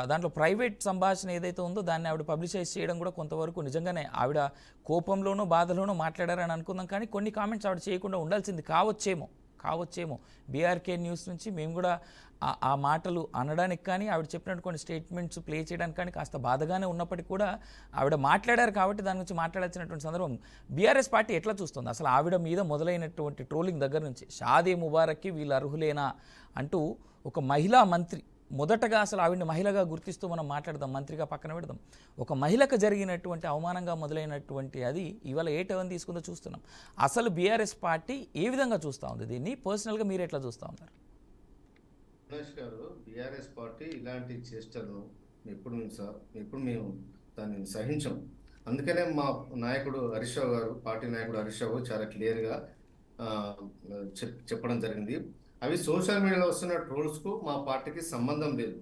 దాంట్లో ప్రైవేట్ సంభాషణ ఏదైతే ఉందో దాన్ని ఆవిడ పబ్లిసైజ్ చేయడం కూడా కొంతవరకు నిజంగానే ఆవిడ కోపంలోనో బాధలోనో మాట్లాడారని అనుకుందాం. కానీ కొన్ని కామెంట్స్ ఆవిడ చేయకుండా ఉండాల్సింది కావచ్చేమో. బీఆర్కే న్యూస్ నుంచి మేము కూడా ఆ మాటలు అనడానికి కానీ ఆవిడ చెప్పినట్టు కొన్ని స్టేట్మెంట్స్ ప్లే చేయడానికి కానీ కాస్త బాధగానే ఉన్నప్పటికీ కూడా ఆవిడ మాట్లాడారు కాబట్టి దాని గురించి మాట్లాడాల్సినటువంటి సందర్భం. బీఆర్ఎస్ పార్టీ ఎట్లా చూస్తుంది అసలు ఆవిడ మీద మొదలైనటువంటి ట్రోలింగ్ దగ్గర నుంచి? షాదీ ముబారక్కి వీళ్ళు అర్హులేనా అంటూ ఒక మహిళా మంత్రి, మొదటగా అసలు ఆవిడని మహిళగా గుర్తిస్తూ మనం మాట్లాడదాం, మంత్రిగా పక్కన పెడదాం. ఒక మహిళకు జరిగినటువంటి అవమానంగా మొదలైనటువంటి అది ఇవాళ ఏ టర్న్ తీసుకుందో చూస్తున్నాం. అసలు బీఆర్ఎస్ పార్టీ ఏ విధంగా చూస్తూ ఉంది దీన్ని? పర్సనల్గా మీరు ఎట్లా చూస్తూ ఉన్నారు? రమేష్ గారు, బీఆర్ఎస్ పార్టీ ఇలాంటి చేష్టలు ఎప్పుడు మేము దాన్ని సహించం. అందుకనే మా నాయకుడు హరీష్ రావు గారు, పార్టీ నాయకుడు హరీష్ రావు చాలా క్లియర్గా చెప్పడం జరిగింది. అవి సోషల్ మీడియాలో వస్తున్న ట్రోల్స్కు మా పార్టీకి సంబంధం లేదు.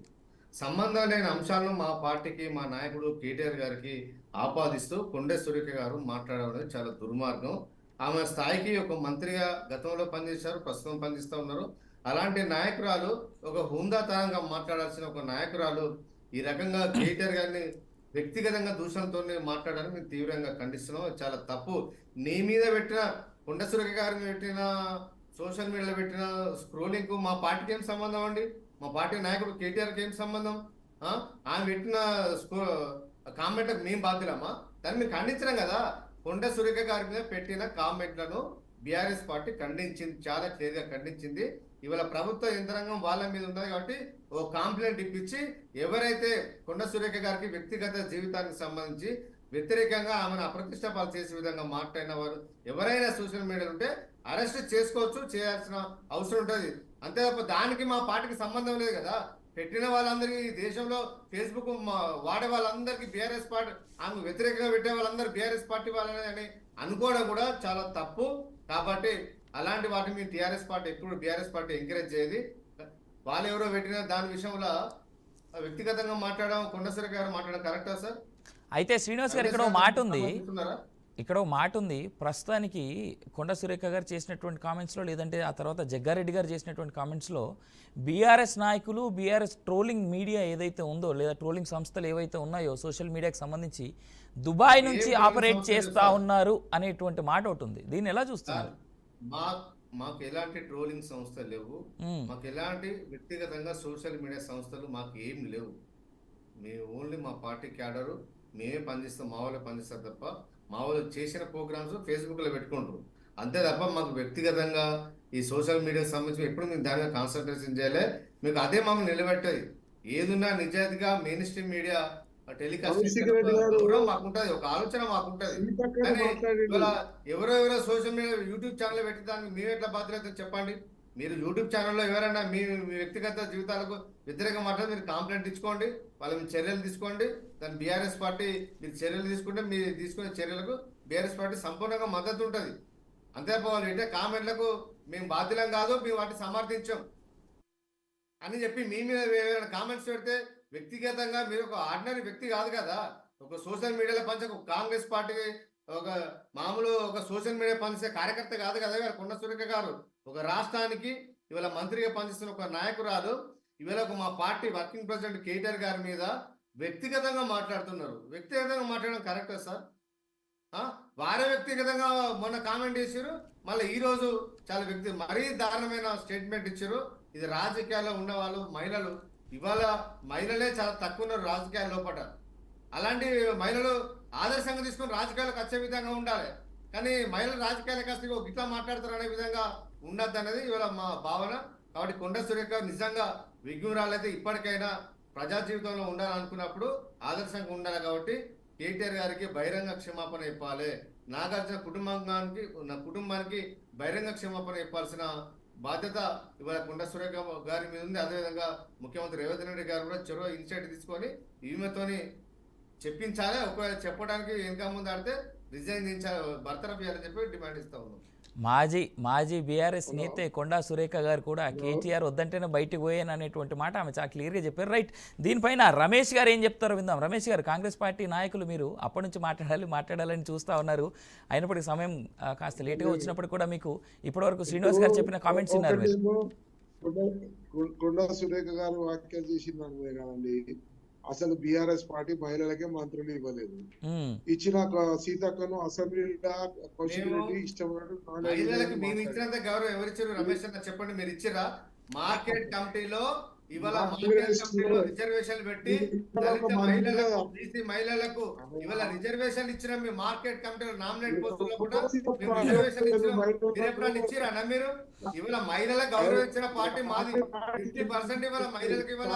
సంబంధం లేని అంశాలను మా పార్టీకి, మా నాయకుడు కేటీఆర్ గారికి ఆపాదిస్తూ కొండే సురేఖ గారు మాట్లాడడం చాలా దుర్మార్గం. ఆమె స్థాయికి ఒక మంత్రిగా గతంలో పనిచేశారు, ప్రస్తుతం పనిచేస్తూ ఉన్నారు. అలాంటి నాయకురాలు, ఒక హుందాతనంగా మాట్లాడాల్సిన ఒక నాయకురాలు ఈ రకంగా కేటీఆర్ గారిని వ్యక్తిగతంగా దూషణతో మాట్లాడాలని మేము తీవ్రంగా ఖండిస్తున్నాం. చాలా తప్పు. నీ మీద పెట్టిన, కొండ సురేఖ గారిని పెట్టిన సోషల్ మీడియాలో పెట్టిన స్క్రోలింగ్కు మా పార్టీకి ఏం సంబంధం అండి? మా పార్టీ నాయకుడు కేటీఆర్కి ఏం సంబంధం? ఆమె పెట్టిన కామెంట్లకు మేము బాధ్యులమ్మా? దాన్ని మేము ఖండించడం కదా. కొండ సురేఖ గారి మీద పెట్టిన కామెంట్లను బీఆర్ఎస్ పార్టీ ఖండించింది, చాలా క్లియర్గా ఖండించింది. ఇవాళ ప్రభుత్వ యంత్రాంగం వాళ్ళ మీద ఉన్నది కాబట్టి ఓ కంప్లైంట్ ఇప్పించి ఎవరైతే కొండ సురేఖ గారికి వ్యక్తిగత జీవితానికి సంబంధించి వ్యతిరేకంగా ఆమెను అప్రతిష్ట పాలు చేసే విధంగా మాట్లాడిన వారు ఎవరైనా సోషల్ మీడియాలో ఉంటే అరెస్ట్ చేసుకోవచ్చు, చేయాల్సిన అవసరం ఉంటుంది. అంతే తప్ప దానికి మా పార్టీకి సంబంధం లేదు కదా. పెట్టిన వాళ్ళందరికీ, దేశంలో ఫేస్బుక్ వాడే వాళ్ళందరికీ బీఆర్ఎస్ పార్టీ, ఆమె వ్యతిరేకంగా పెట్టే వాళ్ళందరూ బీఆర్ఎస్ పార్టీ వాళ్ళని అని అనుకోవడం కూడా చాలా తప్పు. కాబట్టి అలాంటి వాటిని మీ టీఆర్ఎస్ పార్టీ ఎప్పుడు బీఆర్ఎస్ పార్టీ ఎంకరేజ్ చేయదు. వాళ్ళు ఎవరో పెట్టిన దాని విషయంలో వ్యక్తిగతంగా మాట్లాడడం, కొండ సురేఖ గారు మాట్లాడడం కరెక్టా సార్? అయితే శ్రీనివాస్ గారు, ఇక్కడ ఒక మాట ఉంది. ప్రస్తుతానికి కొండ సురేఖ గారు చేసినటువంటి కామెంట్స్లో, లేదంటే ఆ తర్వాత జగ్గారెడ్డి గారు చేసినటువంటి కామెంట్స్లో బీఆర్ఎస్ నాయకులు, బీఆర్ఎస్ ట్రోలింగ్ మీడియా ఏదైతే ఉందో, లేదా ట్రోలింగ్ సంస్థలు ఏవైతే ఉన్నాయో సోషల్ మీడియాకి సంబంధించి దుబాయ్ నుంచి ఆపరేట్ చేస్తూ ఉన్నారు అనేటువంటి మాట ఒకటి ఉంది. దీన్ని ఎలా చూస్తున్నారు? మాకు ఎలాంటి ట్రోలింగ్ సంస్థలు లేవు. మాకు ఎలాంటి వ్యక్తిగతంగా సోషల్ మీడియా సంస్థలు మాకు ఏం లేవు. మేము ఓన్లీ మా పార్టీ క్యాడరు మేమే పనిచేస్తాం, మా వాళ్ళు పనిచేస్తారు తప్ప మా వాళ్ళు చేసిన ప్రోగ్రామ్స్ ఫేస్బుక్లో పెట్టుకుంటారు అంతే తప్ప మాకు వ్యక్తిగతంగా ఈ సోషల్ మీడియాకి సంబంధించి ఎప్పుడు మేము దాని మీద కాన్సన్ట్రేషన్ చేయాలి. మీకు అదే మమ్మల్ని నిలబెట్టేది. ఏదున్నా నిజాయితీగా మెయిన్ స్ట్రీమ్ మీడియా టెలికాస్ట్ మాకుంటది, ఒక ఆలోచన మాకుంటది. కానీ ఇవాళ ఎవరెవరో సోషల్ మీడియా యూట్యూబ్ ఛానల్ పెట్టి దానికి మేము ఎట్లా బాధ్యత చెప్పండి? మీరు యూట్యూబ్ ఛానల్లో ఎవరైనా మీ వ్యక్తిగత జీవితాలకు వ్యతిరేకంగా మాట్లాడి మీరు కంప్లైంట్ ఇచ్చుకోండి, వాళ్ళ మీద చర్యలు తీసుకోండి. దాని బీఆర్ఎస్ పార్టీ మీరు చర్యలు తీసుకుంటే మీరు తీసుకునే చర్యలకు బీఆర్ఎస్ పార్టీ సంపూర్ణంగా మద్దతు ఉంటుంది. అంతే వాళ్ళు అంటే కామెంట్లకు మేము బాధ్యులం కాదు, మేము వాటిని సమర్థించాం అని చెప్పి మీ మీద ఏమైనా కామెంట్స్ పెడితే వ్యక్తిగతంగా మీరు ఒక ఆర్డినరీ వ్యక్తి కాదు కదా. ఒక సోషల్ మీడియాలో పంచే ఒక కాంగ్రెస్ పార్టీ ఒక మామూలు ఒక సోషల్ మీడియా పనిచేసే కార్యకర్త కాదు కదా కొండ సురేఖ గారు. ఒక రాష్ట్రానికి ఇవాళ మంత్రిగా పనిచేస్తున్న ఒక నాయకురాలు ఇవాళ ఒక మా పార్టీ వర్కింగ్ ప్రెసిడెంట్ కేటీఆర్ గారి మీద వ్యక్తిగతంగా మాట్లాడుతున్నారు. వ్యక్తిగతంగా మాట్లాడడం కరెక్టా సార్? వారే వ్యక్తిగతంగా మొన్న కామెంట్ చేశారు, మళ్ళీ ఈ రోజు చాలా మరీ దారుణమైన స్టేట్మెంట్ ఇచ్చారు. ఇది రాజకీయాల్లో ఉన్న వాళ్ళు మహిళలు, ఇవాళ మహిళలే చాలా తక్కువ ఉన్నారు రాజకీయాల లోపల. అలాంటి మహిళలు ఆదర్శంగా తీసుకుని రాజకీయాలకు వచ్చే విధంగా ఉండాలి. కానీ మహిళల రాజకీయాలకు వస్తే ఇట్లా మాట్లాడతారు అనే విధంగా ఉండద్దు అనేది ఇవాళ మా భావన. కాబట్టి కొండ సురేఖ నిజంగా విఘ్నురాలైతే ఇప్పటికైనా ప్రజా జీవితంలో ఉండాలనుకున్నప్పుడు ఆదర్శంగా ఉండాలి. కాబట్టి కేటీఆర్ గారికి బహిరంగ క్షమాపణ చెప్పాలి. నాగార్జున కుటుంబానికి బహిరంగ క్షమాపణ చెప్పాల్సిన బాధ్యత ఇవాళ కొండ సురేఖ గారి మీద ఉంది. అదేవిధంగా ముఖ్యమంత్రి రేవంత్ రెడ్డి గారు కూడా చొరవ ఇనిషియేటివ్ తీసుకొని ఈమెతోని చెప్పించాలి. ఒకవేళ చెప్పడానికి వెనక ముందు ఆడితే రిజైన్ చేయించాలి, బర్తరఫ్ చేయాలని చెప్పి డిమాండ్ ఇస్తా ఉన్నాం. మాజీ బీఆర్ఎస్ నేతే కొండా సురేఖ గారు కూడా కేటీఆర్ వద్దంటేనే బయటకు పోయాను అనేటువంటి మాట ఆమె చాలా క్లియర్గా చెప్పారు. రైట్, దీనిపైన రమేష్ గారు ఏం చెప్తారో విందాం. రమేష్ గారు, కాంగ్రెస్ పార్టీ నాయకులు మీరు అప్పటి నుంచి మాట్లాడాలని చూస్తూ ఉన్నారు. అయినప్పటికీ సమయం కాస్త లేట్గా వచ్చినప్పుడు కూడా మీకు ఇప్పటివరకు శ్రీనివాస్ గారు చెప్పిన కామెంట్స్ విన్నారు మీరు. కొండా సురేఖ గారు వ్యాఖ్యలు చేసింది అనుకునే కాదండి, అసలు బీఆర్ఎస్ పార్టీ మహిళలకే మంత్రులు ఇవ్వలేదు. ఇచ్చిన సీతక్కను అసెంబ్లీలో కౌశిక్ రెడ్డి మహిళలకు మేము ఇచ్చినంత గౌరవం ఎవరిచ్చారు? రమేష్ అన్న చెప్పండి, మీరు ఇచ్చిరా? మార్కెట్ కమిటీలో ఇవాళ రిజర్వేషన్ పెట్టి దళిత మహిళలకు, బీసీ మహిళలకు ఇవాళ రిజర్వేషన్ ఇచ్చిన మీ మార్కెట్ కమిటీలో నామినేట్ పోస్టుల్లో కూడా రిజర్వేషన్ ఇచ్చిరా అన్న మీరు? ఇవాళ మహిళలకు గౌరవం ఇచ్చిన పార్టీ మాది. 50% ఇవాళ మహిళలకు ఇవాళ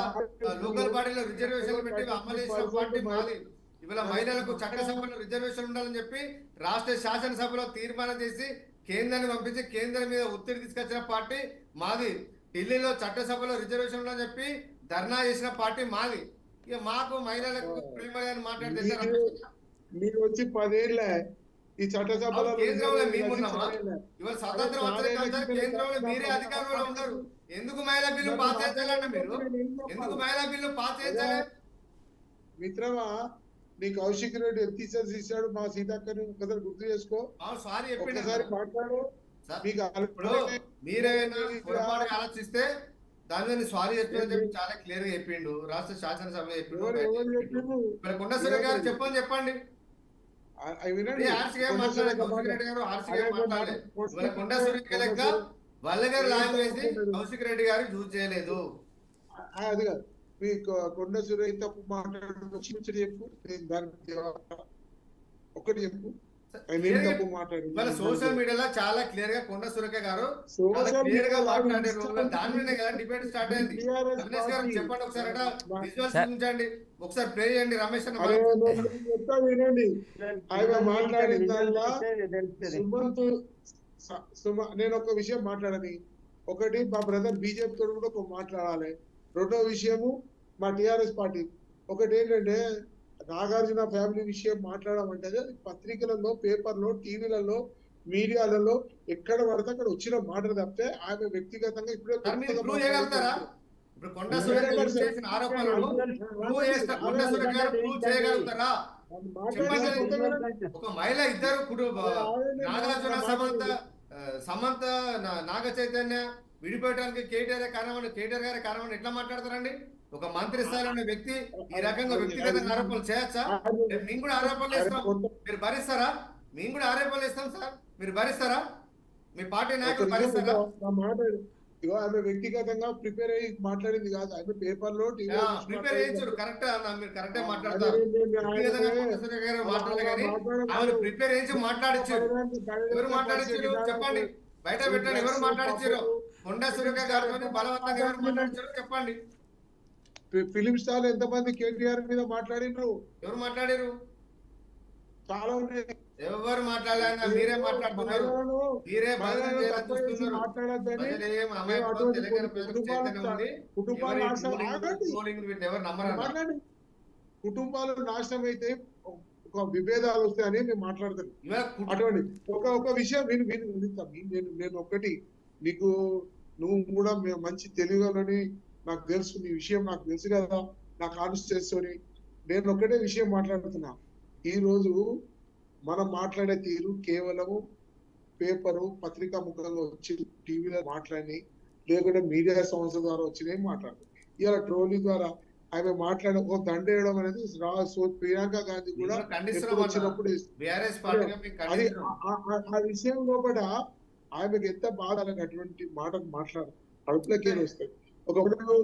లోకల్ బాడీలో రిజర్వేషన్ పెట్టి అమలు చేసిన పార్టీ మాది. ఇవాళ మహిళలకు చట్టసభలో రిజర్వేషన్ ఉండాలని చెప్పి రాష్ట్ర శాసనసభలో తీర్మానం చేసి కేంద్రాన్ని పంపించి కేంద్రం మీద ఒత్తిడి తీసుకొచ్చిన పార్టీ మాది. ఢిల్లీలో చట్టసభలో రిజర్వేషన్ ఉందని చెప్పి ధర్నా చేసిన పార్టీ మాది. ఇక మాకు మహిళలకు మాట్లాడితే మీరు వచ్చి 10 ఏళ్ళ ఈ చట్టసభలో కేంద్రంలో మేమున్నామా? ఇవాళ స్వతంత్రం వచ్చిన కేంద్రంలో మీరే అధికారంలో ఉన్నారు. ఎందుకు మహిళా బిల్లు పాస్ చేయించాలంటే మీరు ఎందుకు మహిళా బిల్లు పాస్ చేయించాలి? మిత్రమా, నీ కౌశిక్ రెడ్డి ఎఫ్టీసీఎస్ ఇచ్చాడు, మా సీతక్కని ఒకసారి గుర్తు చేసుకో. సారీ ఒకసారి మాట్లాడు. మీరేమైనా పొరపాటు ఆలోచిస్తే దాని మీద సారీ చెప్తామని చెప్పి చాలా క్లియర్ గా చెప్పిండు. రాష్ట్ర శాసనసభ చెప్పిండు. కొండ సురేఖ గారు చెప్పండి. కొండ సురేఖ లెక్క వల్గర్ లాంగ్వేజ్ కౌశిక్ రెడ్డి గారు యూజ్ చేయలేదు. అది కాదు, మీ కొండ సురేఖ తప్పు మాట్లాడు చెప్పు, దానికి ఒకటి చెప్పు. సోషల్ మీడియాలో చాలా క్లియర్ గా కొండ సురేఖ గారు క్లియర్ గా మాట్లాడారు. దాని మీద కదా డిబేట్ స్టార్ట్ అయింది. రమేష్ గారు చెప్పండి ఒకసారి, విజువల్స్ చూపించండి ఒకసారి, ప్లే చేయండి. రమేష్ అన్న వినండి, ఆయన మాట్లాడిన దానిలో నేను ఒక విషయం మాట్లాడని, ఒకటి మా బ్రదర్ బీజేపీ తోడు కూడా ఒక మాట్లాడాలి. రెండో విషయము మా టిఆర్ఎస్ పార్టీ. ఒకటి ఏంటంటే నాగార్జున ఫ్యామిలీ విషయం మాట్లాడమంటే పత్రికలలో, పేపర్లో, టీవీలలో, మీడియాలలో ఎక్కడ పడితే అక్కడ వచ్చిన మాటలు తప్పితే ఆమె వ్యక్తిగతంగా ఇప్పుడే ఒక మహిళ ఇద్దరు నాగార్జున సమంత నాగ చైతన్య విడిపోయడానికి కేటీఆర్ గారి కారణం ఎట్లా మాట్లాడతారండి? ఒక మంత్రి స్థాయిలో ఉన్న వ్యక్తి ఈ రకంగా వ్యక్తిగతంగా ఆరోపణలు చేయొచ్చా? మేము కూడా ఆరోపణలు వేస్తాం, మీరు భరిస్తారా? మేము కూడా ఆరోపణలు వేస్తాం సార్, మీరు భరిస్తారా? మీ పార్టీ నాయకులు భరిస్తారా? ఆమె వ్యక్తిగతంగా ప్రిపేర్ అయ్యి మాట్లాడింది కాదు, ఆమె పేపర్ లో ప్రిపేర్ చేయించారు. కరెక్ట్ అన్న, మీరు కరెక్టే మాట్లాడతారు. మాట్లాడలే కానీ ఆమె ప్రిపేర్ చేయించి మాట్లాడించారు. ఎవరు మాట్లాడించారు చెప్పండి, బయట పెట్టండి. ఎవరు మాట్లాడించారు? కొండ సురేఖ గారితో బలవంతంగా ఎవరు మాట్లాడించారు చెప్పండి. ఫిలిం స్టార్ ఎంతమంది కేటీఆర్ మీద మాట్లాడినారు? ఎవరు మాట్లాడారు? చాలా ఉన్నాయి. ఎవరు మాట్లాడాలన్నా మీరే మాట్లాడుతున్నారు, మీరే కుటుంబాలు నాశనం అయితే ఒక విభేదాలు వస్తాయని మేము మాట్లాడతాను. అటువంటి ఒక విషయం నేను ఒకటి, నీకు నువ్వు కూడా మంచి తెలియగలని నాకు తెలుసు, నీ విషయం నాకు తెలుసు కదా, నా కాన్స్టిట్యూన్సీ. నేను ఒకటే విషయం మాట్లాడుతున్నా. ఈ రోజు మనం మాట్లాడే తీరు కేవలము పేపరు, పత్రికా ముఖంగా వచ్చి టీవీలో మాట్లాడి, లేకుంటే మీడియా సంస్థల ద్వారా వచ్చినాయి మాట్లాడు. ఇలా ట్రోలింగ్ ద్వారా ఆమె మాట్లాడే ఒక దండేయడం అనేది ప్రియాంక గాంధీ కూడా వచ్చినప్పుడు అది ఆ విషయం లోపల ఆమెకు ఎంత బాధ అటువంటి మాటకు మాట్లాడు కడుపులకే వస్తాయి. ఒకప్పుడు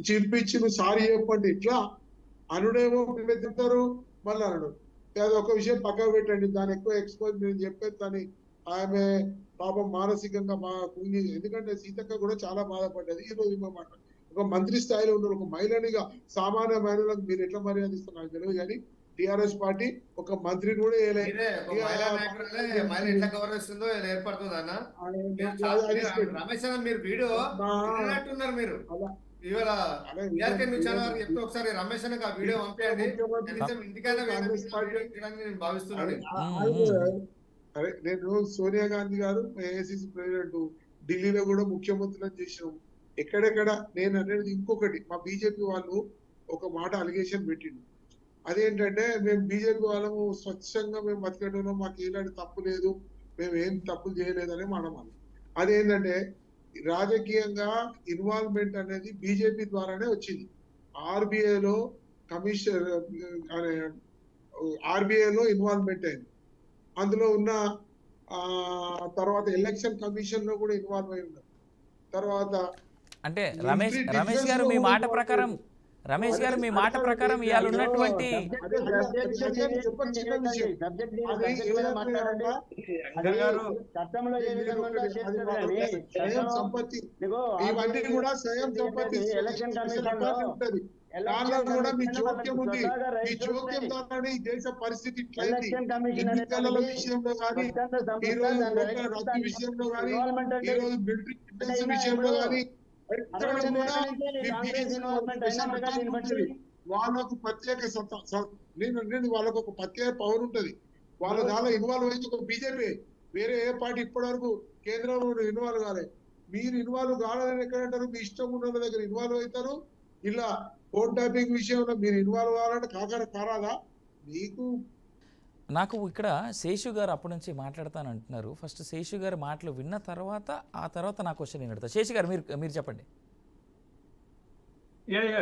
చింపించి నువ్వు సారీ చెప్పండి ఇట్లా అనుడేమో తింటారు, మళ్ళీ అనడు అది ఒక విషయం పక్కకు పెట్టండి, దాని ఎక్కువ ఎక్స్పోజ్ నేను చెప్పేది దాన్ని ఆమె పాపం మానసికంగా కుంగి, ఎందుకంటే సీతక్క కూడా చాలా బాధపడ్డది. ఈ రోజు మాట ఒక మంత్రి స్థాయిలో ఉన్న ఒక మహిళనిగా సామాన్య మహిళలకు మీరు ఎట్లా మర్యాద ఇస్తారు నాకు తెలియదు, కానీ టిఆర్ఎస్ పార్టీ ఒక మంత్రిని కూడా గౌరవిస్తుందో ఏర్పడుతుంది అన్న. రమేష్ అన్న మీరు వీడియో ఉన్నారు, మీరు ఇవాళ చెప్తే ఒకసారి రమేష్ అన్నకు ఆ వీడియో పంపేయండి, ఇంటికైనా నేను భావిస్తున్నాను. అరే నేను సోనియా గాంధీ గారు ఏఐసిసి ప్రెసిడెంట్, ఢిల్లీలో కూడా ముఖ్యమంత్రులను చేసినాం. ఎక్కడెక్కడ నేను అనేది ఇంకొకటి, మా బీజేపీ వాళ్ళు ఒక మాట అలిగేషన్ పెట్టిండు. అదేంటంటే మేము బీజేపీ వాళ్ళము స్వచ్ఛంగా మేము బతికేటోళ్ళం, మాకు ఎలాంటి తప్పు లేదు, మేము ఏం తప్పులు చేయలేదని మనం. అదేంటంటే రాజకీయంగా ఇన్వాల్వ్మెంట్ అనేది బీజేపీ ద్వారానే వచ్చింది. ఆర్బీఐలో ఆర్బీఐలో ఇన్వాల్వ్మెంట్ అయింది, అందులో ఉన్న తర్వాత ఎలక్షన్ కమిషన్ లో కూడా ఇన్వాల్వ్ అయి ఉన్నారు. తర్వాత అంటే రమేష్ గారు మీ మాట ప్రకారం ఇవాళ ఉన్నటువంటి సంపత్తి ఇవన్నీ కూడా స్వయం సంపత్తి ఉంటది. దానిలో కూడా మీ జోక్యం ఉంది. మీ జోక్యం ద్వారానే ఈ దేశ పరిస్థితి ఇట్లయింది. ఎన్నికల విషయంలో కానీ, ఈ రోజు రద్దు విషయంలో కానీ, ఈ రోజు మిలిటరీ డిఫెన్స్ విషయంలో కానీ, వాళ్ళకు ప్రత్యేక నేను వాళ్ళకు ఒక ప్రత్యేక పవర్ ఉంటది. వాళ్ళ దానిలో ఇన్వాల్వ్ అయింది ఒక బీజేపీ, వేరే ఏ పార్టీ ఇప్పటి వరకు కేంద్రంలో ఇన్వాల్వ్ కాలేదు. మీరు ఇన్వాల్వ్ కావాలని ఎక్కడంటారు? మీ ఇష్టం ఉన్న దగ్గర ఇన్వాల్వ్ అవుతారు. ఇలా ఫోన్ ట్యాపింగ్ విషయంలో మీరు ఇన్వాల్వ్ కావాలంటే కారాదా మీకు? నాకు ఇక్కడ శేషు గారు అప్పటి నుంచి మాట్లాడతాను అంటున్నారు. ఫస్ట్ శేషు గారు మాటలు విన్న తర్వాత ఆ తర్వాత నా క్వశ్చన్ నేను అడుగుతా. శేషు గారు మీరు చెప్పండి.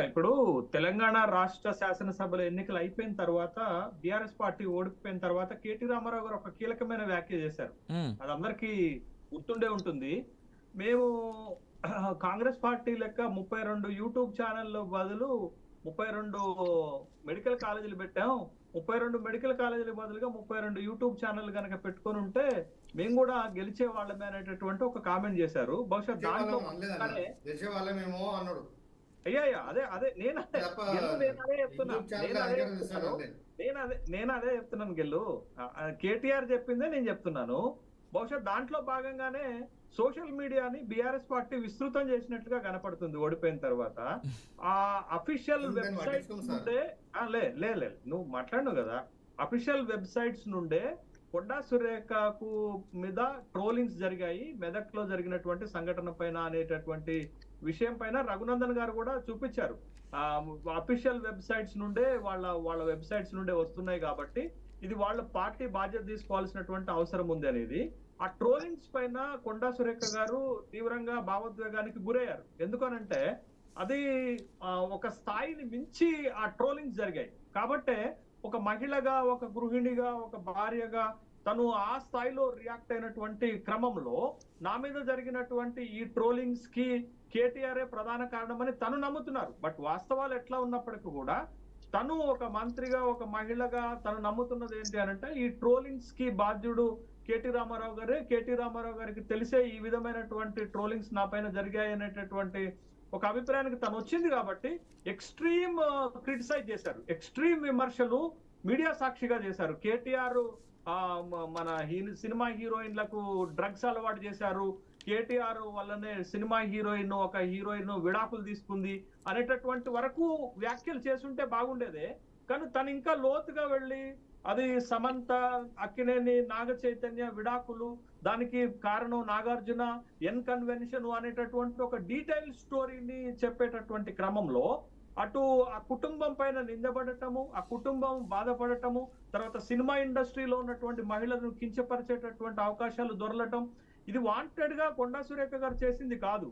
ఇప్పుడు తెలంగాణ రాష్ట్ర శాసనసభలో ఎన్నికలు అయిపోయిన తర్వాత బీఆర్ఎస్ పార్టీ ఓడిపోయిన తర్వాత కేటీ రామారావు గారు ఒక కీలకమైన వ్యాఖ్య చేశారు. అది అందరికీ గుర్తుండే ఉంటుంది. మేము కాంగ్రెస్ పార్టీ లెక్క 32 యూట్యూబ్ ఛానల్లో బదులు 32 మెడికల్ కాలేజీలు పెట్టాం, 32 మెడికల్ కాలేజీల బదులుగా 32 యూట్యూబ్ ఛానల్ కనుక పెట్టుకొని ఉంటే మేము కూడా గెలిచే వాళ్ళమే అనేటటువంటి ఒక కామెంట్ చేశారు. బహుశా దాంట్లో అయ్యా అదే నేను అదే చెప్తున్నాను గెల్లు. కేటీఆర్ చెప్పిందే నేను చెప్తున్నాను. బహుశా దాంట్లో భాగంగానే సోషల్ మీడియాని బీఆర్ఎస్ పార్టీ విస్తృతం చేసినట్లుగా కనపడుతుంది ఓడిపోయిన తర్వాత. ఆ అఫీషియల్ వెబ్సైట్స్ నుండే నువ్వు మాట్లాడినావు కదా, అఫీషియల్ వెబ్సైట్స్ నుండే కొండా సురేఖకు మీద ట్రోలింగ్స్ జరిగాయి, మెదక్లో జరిగినటువంటి సంఘటన పైన అనేటటువంటి విషయం పైన రఘునందన్ గారు కూడా చూపించారు. అఫీషియల్ వెబ్సైట్స్ నుండే వాళ్ళ వెబ్సైట్స్ నుండే వస్తున్నాయి కాబట్టి ఇది వాళ్ళ పార్టీ బాధ్యత తీసుకోవాల్సినటువంటి అవసరం ఉంది అనేది. ఆ ట్రోలింగ్స్ పైన కొండా సురేఖ గారు తీవ్రంగా భావోద్వేగానికి గురయ్యారు. ఎందుకనంటే అది ఒక స్థాయిని మించి ఆ ట్రోలింగ్స్ జరిగాయి. కాబట్టే ఒక మహిళగా, ఒక గృహిణిగా, ఒక భార్యగా తను ఆ స్థాయిలో రియాక్ట్ అయినటువంటి క్రమంలో నా మీద జరిగినటువంటి ఈ ట్రోలింగ్స్ కి కేటీఆర్ఏ ప్రధాన కారణమని తను నమ్ముతున్నారు. బట్ వాస్తవాలు ఎట్లా ఉన్నప్పటికీ కూడా తను ఒక మంత్రిగా, ఒక మహిళగా తను నమ్ముతున్నది ఏంటి అనంటే ఈ ట్రోలింగ్స్ కి బాధ్యుడు కేటీ రామారావు గారే. కేటీ రామారావు గారికి తెలిసే ఈ విధమైనటువంటి ట్రోలింగ్స్ నా పైన జరిగాయి అనేటటువంటి ఒక అభిప్రాయానికి తను వచ్చింది కాబట్టి ఎక్స్ట్రీమ్ క్రిటిసైజ్ చేశారు, ఎక్స్ట్రీమ్ విమర్శలు మీడియా సాక్షిగా చేశారు. కేటీఆర్ మన సినిమా హీరోయిన్లకు డ్రగ్స్ అలవాటు చేశారు, కేటీఆర్ వల్లనే సినిమా హీరోయిన్ ఒక హీరోయిన్ విడాకులు తీసుకుంది అనేటటువంటి వరకు వ్యాఖ్యలు చేసుంటే బాగుండేదే. కానీ తను ఇంకా లోతుగా వెళ్ళి అది సమంత, అక్కినేని నాగ చైతన్య విడాకులు, దానికి కారణం నాగార్జున, ఎన్ కన్వెన్షన్ అనేటటువంటి ఒక డీటెయిల్ స్టోరీని చెప్పేటటువంటి క్రమంలో అటు ఆ కుటుంబం పైన నిందపడటము, ఆ కుటుంబం బాధపడటము, తర్వాత సినిమా ఇండస్ట్రీలో ఉన్నటువంటి మహిళలను కించపరిచేటటువంటి అవకాశాలు దొరలటం, ఇది వాంటెడ్ గా కొండా సురేఖ గారు చేసింది కాదు.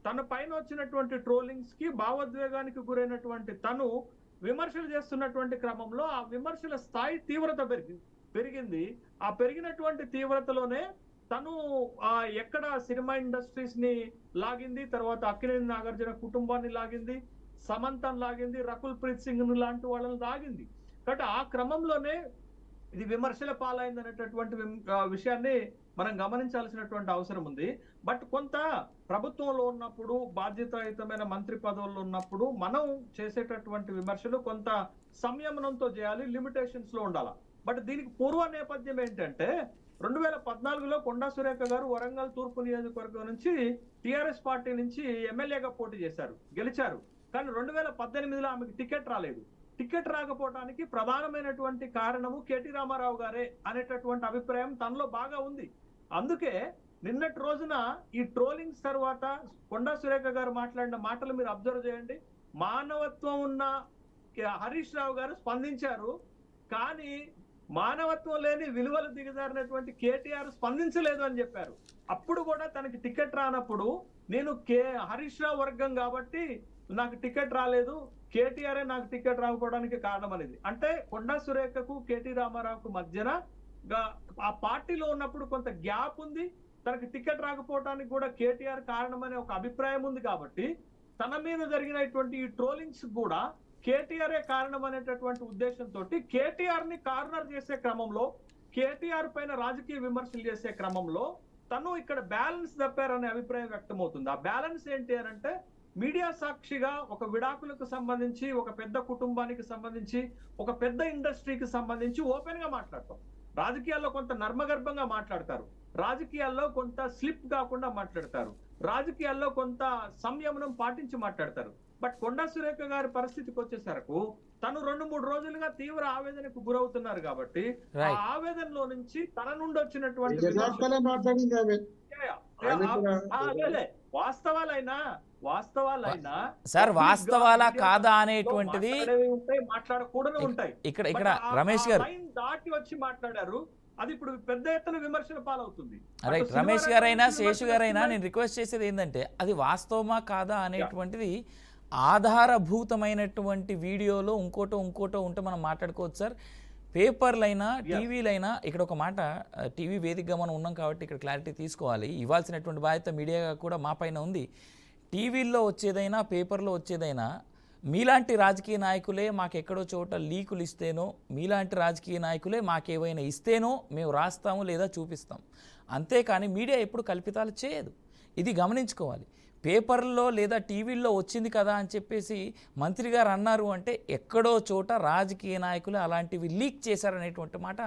తన పైన వచ్చినటువంటి ట్రోలింగ్స్ కి భావోద్వేగానికి గురైనటువంటి తను విమర్శలు చేస్తున్నటువంటి క్రమంలో ఆ విమర్శల స్థాయి తీవ్రత పెరిగింది. ఆ పెరిగినటువంటి తీవ్రతలోనే తను ఎక్కడ సినిమా ఇండస్ట్రీస్ ని లాగింది, తర్వాత అక్కినేని నాగార్జున కుటుంబాన్ని లాగింది, సమంతను లాగింది, రకుల్ ప్రీత్ సింగ్ లాంటి వాళ్ళని లాగింది. కాబట్టి ఆ క్రమంలోనే ఇది విమర్శల పాలైంది అనేటటువంటి విషయాన్ని మనం గమనించాల్సినటువంటి అవసరం ఉంది. బట్ కొంత ప్రభుత్వంలో ఉన్నప్పుడు, బాధ్యతాయుతమైన మంత్రి పదవుల్లో ఉన్నప్పుడు మనం చేసేటటువంటి విమర్శలు కొంత సంయమనంతో చేయాలి, లిమిటేషన్స్ లో ఉండాలి. బట్ దీనికి పూర్వ నేపథ్యం ఏంటంటే 2014లో కొండా సురేఖ గారు వరంగల్ తూర్పు నియోజకవర్గం నుంచి టిఆర్ఎస్ పార్టీ నుంచి ఎమ్మెల్యేగా పోటీ చేశారు, గెలిచారు. కానీ 2018లో ఆమెకు టికెట్ రాలేదు. టికెట్ రాకపోవడానికి ప్రధానమైనటువంటి కారణము కేటీ రామారావు గారే అనేటటువంటి అభిప్రాయం తనలో బాగా ఉంది. అందుకే నిన్నటి రోజున ఈ ట్రోలింగ్స్ తర్వాత కొండా సురేఖ గారు మాట్లాడిన మాటలు మీరు అబ్జర్వ్ చేయండి. మానవత్వం ఉన్న హరీష్ రావు గారు స్పందించారు, కానీ మానవత్వం లేని విలువలు దిగజారినటువంటి కేటీఆర్ స్పందించలేదు అని చెప్పారు. అప్పుడు కూడా తనకి టికెట్ రానప్పుడు నేను హరీష్ రావు వర్గం కాబట్టి నాకు టికెట్ రాలేదు, కేటీఆర్ నాకు టికెట్ రాకపోవడానికి కారణం అనేది. అంటే కొండా సురేఖకు కేటీ రామారావుకు మధ్యన ఆ పార్టీలో ఉన్నప్పుడు కొంత గ్యాప్ ఉంది. తనకి టికెట్ రాకపోవడానికి కూడా కేటీఆర్ కారణం అనే ఒక అభిప్రాయం ఉంది. కాబట్టి తన మీద జరిగినటువంటి ఈ ట్రోలింగ్స్ కూడా కేటీఆర్ఏ కారణం అనేటటువంటి ఉద్దేశంతో కేటీఆర్ ని కార్నర్ చేసే క్రమంలో, కేటీఆర్ పైన రాజకీయ విమర్శలు చేసే క్రమంలో తను ఇక్కడ బ్యాలెన్స్ తప్పారనే అభిప్రాయం వ్యక్తమవుతుంది. ఆ బ్యాలెన్స్ ఏంటి అని అంటే, మీడియా సాక్షిగా ఒక విడాకులకు సంబంధించి, ఒక పెద్ద కుటుంబానికి సంబంధించి, ఒక పెద్ద ఇండస్ట్రీకి సంబంధించి ఓపెన్ గా మాట్లాడతాం. రాజకీయాల్లో కొంత నర్మగర్భంగా మాట్లాడతారు, రాజకీయాల్లో కొంత స్లిప్ కాకుండా మాట్లాడతారు, రాజకీయాల్లో కొంత సంయమనం పాటించి మాట్లాడతారు. బట్ కొండా సురేఖ గారి పరిస్థితికి వచ్చేసరకు తను 2-3 రోజులుగా తీవ్ర ఆవేదనకు గురవుతున్నారు. కాబట్టి ఆ ఆవేదనలో నుంచి తన నుండి వచ్చినటువంటి వాస్తవాలైనా సార్ వాస్తవాలా కాదా అనేటువంటిది మాట్లాడకూడదు ఉంటాయి. ఇక్కడ రమేష్ గారు దాటి వచ్చి మాట్లాడారు, అది ఇప్పుడు పెద్ద ఎత్తున విమర్శల పాలవుతుంది. రైట్, రమేష్ గారైనా శేషు గారైనా నేను రిక్వెస్ట్ చేసేది ఏంటంటే, అది వాస్తవమా కాదా అనేటువంటిది ఆధారభూతమైనటువంటి వీడియోలో ఇంకోటో ఉంటే మనం మాట్లాడుకోవచ్చు సార్. పేపర్లైనా టీవీలైనా, ఇక్కడ ఒక మాట, టీవీ వేదికగా మనం ఉన్నాం కాబట్టి ఇక్కడ క్లారిటీ తీసుకోవాలి, ఇవ్వాల్సినటువంటి బాధ్యత మీడియాగా కూడా మా పైన ఉంది. టీవీల్లో వచ్చేదైనా పేపర్లో వచ్చేదైనా మీలాంటి రాజకీయ నాయకులే మాకెక్కడో చోట లీకులు ఇస్తేనో, మీలాంటి రాజకీయ నాయకులే మాకేవైనా ఇస్తేనో మేము రాస్తాము లేదా చూపిస్తాం. అంతేకాని మీడియా ఎప్పుడు కల్పితాలు చేయదు, ఇది గమనించుకోవాలి. పేపర్లో లేదా టీవీల్లో వచ్చింది కదా అని చెప్పేసి మంత్రి గారు అన్నారు అంటే ఎక్కడో చోట రాజకీయ నాయకులు అలాంటివి లీక్ చేశారనేటువంటి మాట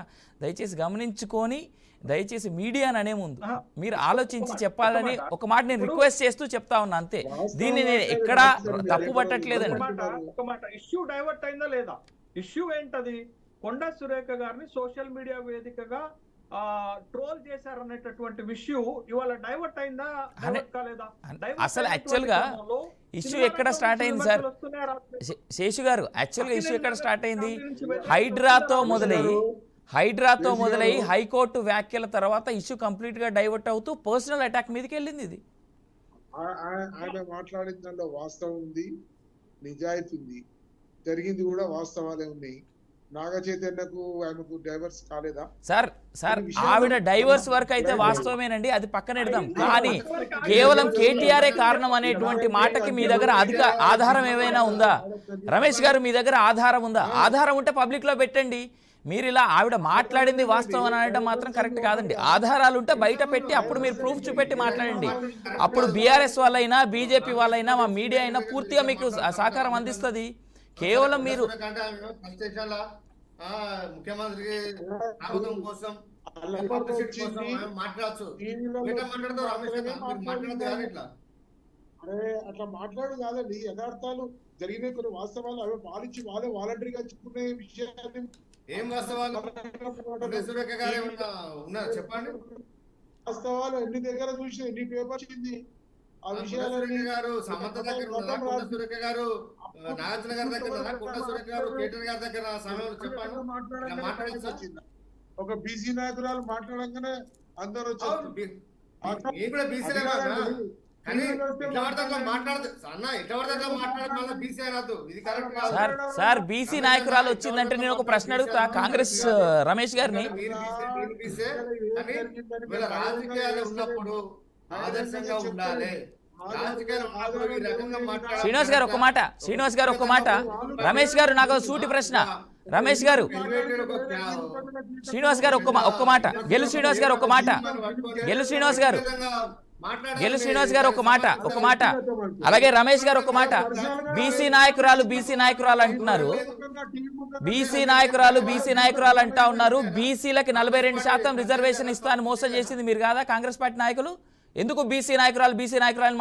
దయచేసి గమనించుకొని, దయచేసి మీడియాని అనే ముందు మీరు ఆలోచించి చెప్పాలని ఒక మాట నేను రిక్వెస్ట్ చేస్తూ చెప్తా ఉన్నా, అంతే. దీన్ని నేను ఎక్కడా తప్పు పట్టట్లేదండి. ఒక మాట, ఇష్యూ డైవర్ట్ అయిందా లేదా? ఇష్యూ ఏంటది? కొండా సురేఖ గారిని సోషల్ మీడియా వేదికగా ట్రోల్ చేశారనేటటువంటి విషయం ఇవాళ డైవర్ట్ అయిందా, డైవర్ట్ కాలేదా? అసలు యాక్చువల్గా ఇష్యూ ఎక్కడ స్టార్ట్ అయింది సార్ శేషు గారు? యాక్చువల్గా ఇష్యూ ఎక్కడ స్టార్ట్ అయింది? హైడ్రాతో మొదలై హైకోర్టు వ్యాఖ్యల తర్వాత ఇష్యూ కంప్లీట్ గా డైవర్ట్ అవుతూ పర్సనల్ అటాక్ మీదకి వెళ్ళింది. ఇది ఆమె మాట్లాడిన దాంట్లో వాస్తవం ఉంది, నిజాయితీ ఉంది, జరిగింది కూడా వాస్తవాలే ఉన్నాయి. నాగ చైతన్యకు ఆమెకు డైవర్స్ కాలేదా సార్? ఆవిడ డైవర్స్ వర్క్ అయితే వాస్తవమేనండి, అది పక్కన పెడదాం. కానీ కేవలం కేటీఆర్ఏ కారణం అనేటువంటి మాటకి మీ దగ్గర ఆధారం ఏమైనా ఉందా? రమేష్ గారు మీ దగ్గర ఆధారం ఉందా? ఆధారం ఉంటే పబ్లిక్ లో పెట్టండి. మీరు ఇలా ఆవిడ మాట్లాడింది వాస్తవం అని అనడం మాత్రం కరెక్ట్ కాదండి. ఆధారాలు ఉంటే బయట పెట్టి అప్పుడు మీరు ప్రూఫ్ చూపెట్టి మాట్లాడండి. అప్పుడు బీఆర్ఎస్ వాళ్ళైనా బీజేపీ వాళ్ళైనా మా మీడియా అయినా పూర్తిగా మీకు సహకారం అందిస్తుంది. కేవలం మీరు ముఖ్యమంత్రి కోసం అట్లా మాట్లాడు కాదండి. యథార్థాలు జరిగిన కొన్ని వాస్తవాలు అవి పాలించి వాళ్ళే వాలంటరీగా చెప్పుకునే విషయాన్ని ఏం వాస్తవాలు చెప్పండి. వాస్తవాలు ఎన్ని దగ్గర చూసి ఎన్ని పేపర్ వచ్చింది ఆ విషయాలు గారు సమంత దగ్గర సురేఖ గారు నాగార్జున గారి దగ్గర కొండ సురేఖ గారు కేటీఆర్ గారి దగ్గర సమయంలో చెప్పండి. ఒక బీసీ నాయకురాలు మాట్లాడంగానే అందరూ వచ్చారు. సార్ బీసీ నాయకురాలు వచ్చిందంటే నేను ఒక ప్రశ్న అడుగుతా కాంగ్రెస్ రమేష్ గారిని. రాజకీయాలు ఉన్నప్పుడు ఆదర్శంగా ఉండాలి. శ్రీనివాస్ గారు ఒక మాట రమేష్ గారు నాకు సూటి ప్రశ్న, రమేష్ గారు, శ్రీనివాస్ గారు ఒక్క మాట, గెలు శ్రీనివాస్ గారు ఒక్క మాట, గెలు శ్రీనివాస్ గారు, గెలు శ్రీనివాస్ గారు ఒక మాట, అలాగే రమేష్ గారు ఒక మాట. బీసీ నాయకురాలు అంటున్నారు, బీసీ నాయకురాలు అంటా ఉన్నారు. బీసీలకి 42% రిజర్వేషన్ ఇస్తా అని మోసం చేసింది మీరు కాదా కాంగ్రెస్ పార్టీ నాయకులు? ఎందుకు బీసీ నాయకురాలు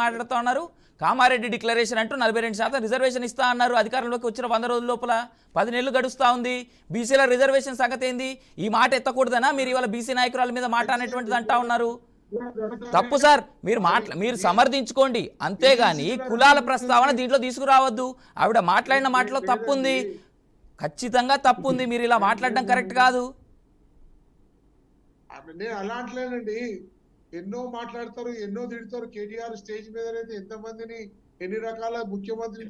మాట్లాడుతూ ఉన్నారు? కామారెడ్డి డిక్లరేషన్ అంటూ 42% రిజర్వేషన్ ఇస్తా అన్నారు. అధికారంలోకి వచ్చిన 100 రోజుల లోపల 10 నెలలు గడుస్తూ ఉంది. బీసీల రిజర్వేషన్ సంగతి ఏంది? ఈ మాట ఎత్తకూడదనా? మీరు ఇవాళ బీసీ నాయకురాల మీద మాట అనేటువంటిది అంటా ఉన్నారు. తప్పు సార్, మీరు సమర్థించుకోండి, అంతేగాని కులాల ప్రస్తావన దీంట్లో తీసుకురావద్దు. ఆవిడ మాట్లాడిన మాటలో తప్పుంది, ఖచ్చితంగా తప్పుంది. మీరు ఇలా మాట్లాడడం కరెక్ట్ కాదు. నేను అలా అంటలేనండి, ఎన్నో మాట్లాడతారు, ఎన్నో తిడతారు. కేటీఆర్ స్టేజ్ మీద అయితే ఎంతమందిని ఎన్ని రకాల ముఖ్యమంత్రి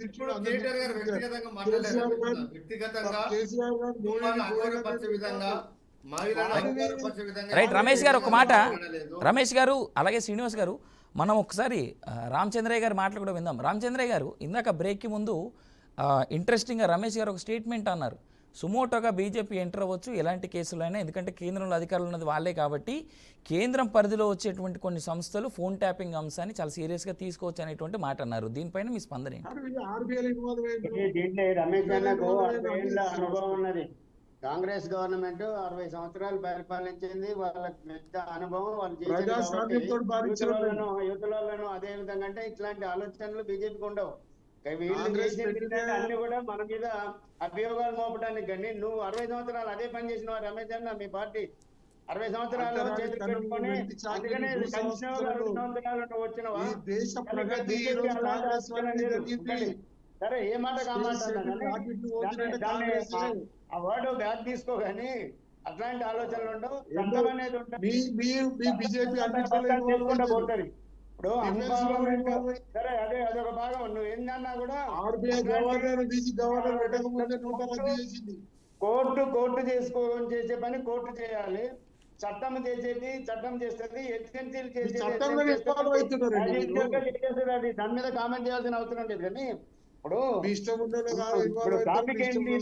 రైట్ రమేష్ గారు ఒక మాట. రమేష్ గారు అలాగే శ్రీనివాస్ గారు, మనం ఒకసారి రామచంద్రయ్య గారి మాటలు కూడా విందాం. రామచంద్రయ్య గారు, ఇందాక బ్రేక్కి ముందు ఇంట్రెస్టింగ్గా రమేష్ గారు ఒక స్టేట్మెంట్ అన్నారు. సుమోటోగా బీజేపీ ఎంటర్ అవ్వచ్చు ఎలాంటి కేసులైనా, ఎందుకంటే కేంద్రంలో అధికారులు ఉన్నది వాళ్ళే కాబట్టి కేంద్రం పరిధిలో వచ్చేటువంటి కొన్ని సంస్థలు ఫోన్ ట్యాపింగ్ అంశాన్ని చాలా సీరియస్గా తీసుకోవచ్చు అనేటువంటి మాట అన్నారు. దీనిపైన మీ స్పందన ఏంటి? రమేష్ అన్నకు 60 ఏళ్ళ అనుభవం ఉన్నది. కాంగ్రెస్ గవర్నమెంట్ 60 సంవత్సరాలు పరిపాలించింది. వాళ్ళకి పెద్ద అనుభవం, వాళ్ళు యువతలను అదే విధంగా అంటే ఇట్లాంటి ఆలోచనలు బీజేపీకి ఉండవు. వీళ్ళు చేసిన అన్ని కూడా మన మీద అభియోగాలు మోపడానికి. కానీ నువ్వు 60 సంవత్సరాలు అదే పని చేసినవా రమేష్ అన్న? మీ పార్టీ 60 సంవత్సరాలు చేతులు పెట్టుకొని అందుకనే 60 సంవత్సరాలు నువ్వు వచ్చినవా? సరే, ఏ మాట ఆ వర్డ్ బ్యాక్ తీసుకో, కానీ అట్లాంటి ఆలోచనలు ఉండవు. చట్టం అనేది ఉంటుంది. ఇప్పుడు సరే, అదొక భాగం. నువ్వు ఏంటన్నా కూడా కోర్టు చేసే పని కోర్టు చేయాలి. చట్టం చేసేది చట్టం చేస్తుంది. ఏజెన్సీలు చేసేది దాని మీద కామెంట్ చేయాల్సిన అవసరం లేదు. కానీ ఇప్పుడు టాపిక్ ఏంటి?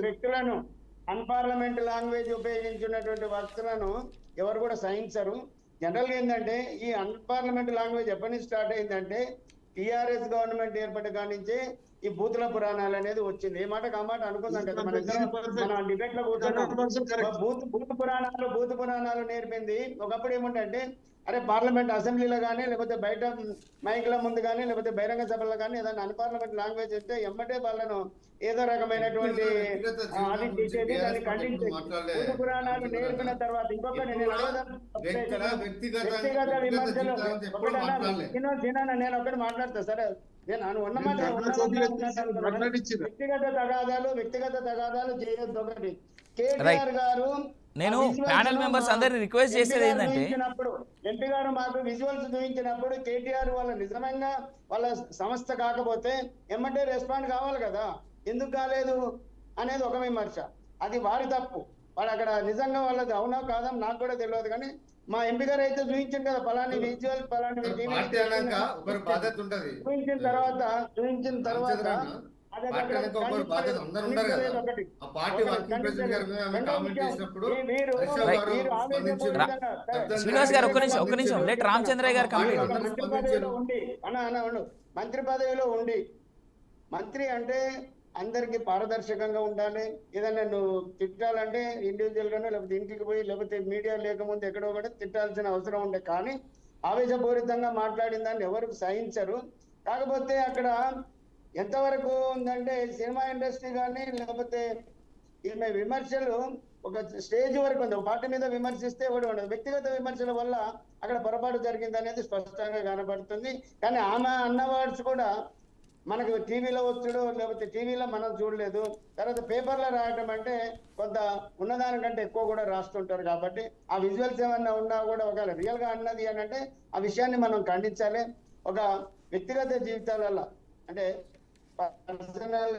వ్యక్తులను అన్పార్లమెంట్ లాంగ్వేజ్ ఉపయోగించినటువంటి వ్యక్తులను ఎవరు కూడా సహించరు. జనరల్ గా ఏంటంటే ఈ అన్పార్లమెంట్ లాంగ్వేజ్ ఎప్పటి నుంచి స్టార్ట్ అయిందంటే టీఆర్ఎస్ గవర్నమెంట్ ఏర్పడి కానించే ఈ బూతుల పురాణాలు అనేది వచ్చింది. ఏ మాట కామాట అనుకుందాం కదా, మన డిబేట్ లో కూర్చున్నాం. బూత్ పురాణాలు నేర్పింది. ఒకప్పుడు ఏముంటే అరే పార్లమెంట్ అసెంబ్లీలో కానీ లేకపోతే బయట మైక్ల ముందు కానీ లేకపోతే బహిరంగ సభలో కానీ ఏదైనా అన్పార్లమెంట్ లాంగ్వేజ్ అంటే ఎమ్మటే వాళ్ళను ఏదో రకమైనటువంటి అది చేసేది, దాన్ని ఖండించేది. బూత్ పురాణాలు నేర్పిన తర్వాత ఇంకొక నేను వ్యక్తిగత విమర్శలు నేను ఒకటి మాట్లాడతా. సరే, నేను ఉన్న మాట వ్యక్తిగత తగాదాలు చేయొద్దు. ఒకటి కేటీఆర్ గారు, నేను ప్యానెల్ మెంబర్స్ అందరిని రిక్వెస్ట్ చేసేది ఏంటంటే ఎంపీ గారు మాకు విజువల్స్ చూపించినప్పుడు కేటీఆర్ వాళ్ళ నిజంగా వాళ్ళ సంస్థ కాకపోతే ఎమ్మటే రెస్పాండ్ కావాలి కదా, ఎందుకు కాలేదు అనేది ఒక విమర్శ. అది వారి తప్పు. వాడు అక్కడ నిజంగా వాళ్ళది అవునా కాదా నాకు కూడా తెలియదు. కానీ మా ఎంపీ గారు అయితే చూపించింది కదా పలాని విజువల్ పలాని చూపించిన తర్వాత శ్రీనివాస్ గారు ఒక్క నిమిషం లేట్ రామచంద్రయ్య గారు మంత్రి పదవిలో ఉండి, మంత్రి అంటే అందరికి పారదర్శకంగా ఉండాలి. ఏదైనా నువ్వు తిట్టాలంటే ఇండివిజువల్ గానే లేకపోతే ఇంటికి పోయి లేకపోతే మీడియా లేకముందు ఎక్కడో కూడా తిట్టాల్సిన అవసరం ఉండే. కానీ ఆవేశపూరితంగా మాట్లాడిన దాన్ని ఎవరు సహించరు. కాకపోతే అక్కడ ఎంతవరకు ఉందంటే సినిమా ఇండస్ట్రీ కానీ లేకపోతే ఈమె విమర్శలు ఒక స్టేజ్ వరకు ఉంది. ఒక పార్టీ మీద విమర్శిస్తే ఒకటి ఉండదు. వ్యక్తిగత విమర్శల వల్ల అక్కడ పొరపాటు జరిగింది అనేది స్పష్టంగా కనబడుతుంది. కానీ ఆమె అన్న వర్డ్స్ కూడా మనకు టీవీలో వచ్చాడు లేకపోతే టీవీలో మనం చూడలేదు. తర్వాత పేపర్లో రాయటం అంటే కొంత ఉన్నదానికంటే ఎక్కువ కూడా రాస్తుంటారు. కాబట్టి ఆ విజువల్స్ ఏమన్నా ఉన్నా కూడా ఒకవేళ రియల్ గా అన్నది అని అంటే ఆ విషయాన్ని మనం ఖండించాలి. ఒక వ్యక్తిగత జీవితాలలో అంటే పర్సనల్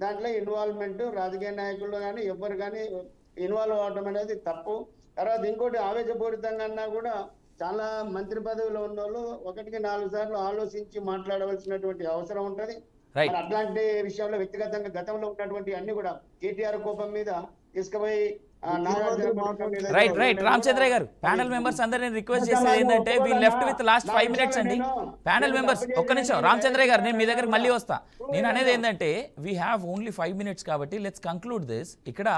దాంట్లో ఇన్వాల్వ్మెంట్ రాజకీయ నాయకులు కానీ ఎవరు కానీ ఇన్వాల్వ్ అవడం అనేది తప్పు. తర్వాత ఇంకోటి ఆవేశపూరితంగా అన్నా కూడా చాలా మంత్రి పదవిలో ఉన్న వాళ్ళు 1కి 4 సార్లు ఆలోచించి మాట్లాడవలసినటువంటి అవసరం ఉంటుంది. రైట్ మరి అట్లాంటి విషయంలో వ్యక్తిగతంగా గతంలో ఉన్నటువంటి అన్ని కూడా కేటీఆర్ కోపం మీద తీసుకుపోయి నాగార్జున కోపం మీద రైట్ రైట్ రామచంద్ర గారు ప్యానల్ మెంబర్స్ అందరినీ రిక్వెస్ట్ చేసేది ఏంటంటే we left with last 5 minutes అండి. ప్యానల్ మెంబర్స్ ఒక్క నిమిషం రామచంద్ర గారు, నేను మీ దగ్గరికి మళ్ళీ వస్తా. నేను అనేది ఏంటంటే వీ హ్యావ్ ఓన్లీ 5 minutes కాబట్టి లెట్స్ కంక్లూడ్ దిస్. ఇక్కడ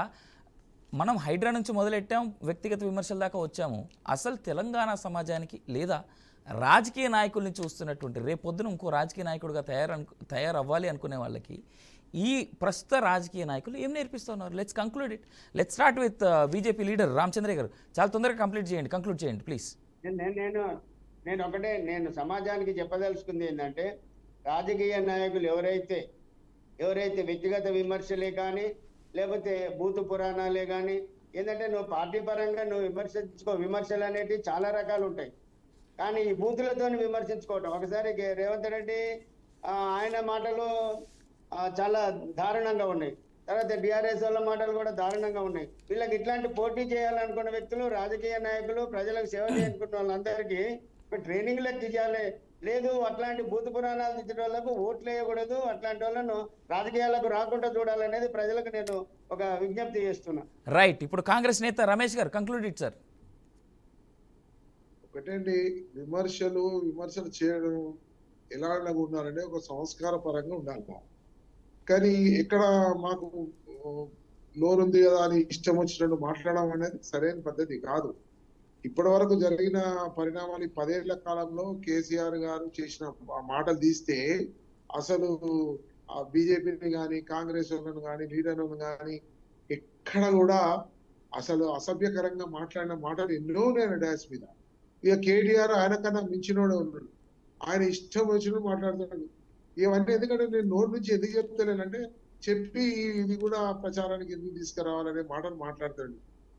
మనం హైడ్రా నుంచి మొదలెట్టాం, వ్యక్తిగత విమర్శల దాకా వచ్చాము. అసలు తెలంగాణ సమాజానికి లేదా రాజకీయ నాయకుల్ని చూస్తున్నటువంటి రేపొద్దున ఇంకో రాజకీయ నాయకుడిగా తయారవ్వాలి అనుకునే వాళ్ళకి ఈ ప్రస్తుత రాజకీయ నాయకులు ఏం నేర్పిస్తున్నారు? Let's conclude it. Let's start with BJP leader Ramachandra గారు. చాలా తొందరగా కంక్లూడ్ చేయండి ప్లీజ్. నేను సమాజానికి చెప్పదలుచుకుంది ఏంటంటే, రాజకీయ నాయకులు ఎవరైతే వ్యక్తిగత విమర్శలే కానీ లేకపోతే భూత పురాణాలే కానీ ఏంటంటే నువ్వు పార్టీ పరంగా నువ్వు విమర్శలు అనేటివి చాలా రకాలు ఉంటాయి. కానీ ఈ బూతులతో విమర్శించుకోవటం, ఒకసారి రేవంత్ రెడ్డి ఆయన మాటలు చాలా దారుణంగా ఉన్నాయి, తర్వాత టిఆర్ఎస్ వాళ్ళ మాటలు కూడా దారుణంగా ఉన్నాయి. వీళ్ళకి ఇట్లాంటి పోటీ చేయాలనుకున్న వ్యక్తులు, రాజకీయ నాయకులు, ప్రజలకు సేవ చేయాలనుకున్న వాళ్ళందరికీ ట్రైనింగ్ లెక్క ఇవ్వాలి. లేదు అట్లాంటి భూత పురాణాలు తెచ్చిన వాళ్ళకు ఓట్లు వేయకూడదు, అట్లాంటి వాళ్ళను రాజకీయాలకు రాకుండా చూడాలనేది ప్రజలకు నేను ఒక విజ్ఞప్తి చేస్తున్నా. రైట్, ఇప్పుడు కాంగ్రెస్ నేత రమేష్ గారు కంక్లూడ్ ఇట్ సార్. ఒకటండి, విమర్శలు చేయడం ఎలా ఉన్నారంటే ఒక సంస్కార పరంగా ఉండాలి. కానీ ఇక్కడ మాకు నోరుంది కదా అని ఇష్టం వచ్చినట్టు మాట్లాడడం అనేది సరైన పద్ధతి కాదు. ఇప్పటి వరకు జరిగిన పరిణామాలు 10 ఏళ్ల కాలంలో కేసీఆర్ గారు చేసిన మాటలు తీస్తే అసలు బీజేపీని కానీ కాంగ్రెస్ వాళ్ళను కానీ లీడర్లను కానీ ఎక్కడ కూడా అసలు అసభ్యకరంగా మాట్లాడిన మాటలు ఎన్నో నేను డాష్ మీద. ఇక కేటీఆర్ ఆయన కన్నా మించినోడే ఉన్నాడు, ఆయన ఇష్టం వచ్చినట్టు మాట్లాడుతున్నాడు. ఇవన్నీ ఎందుకంటే నేను నోటి నుంచి ఎందుకు చెప్తలేనంటే చెప్పి ఇది కూడా ప్రచారానికి ఎందుకు తీసుకురావాలనే మాటలు మాట్లాడతాడు.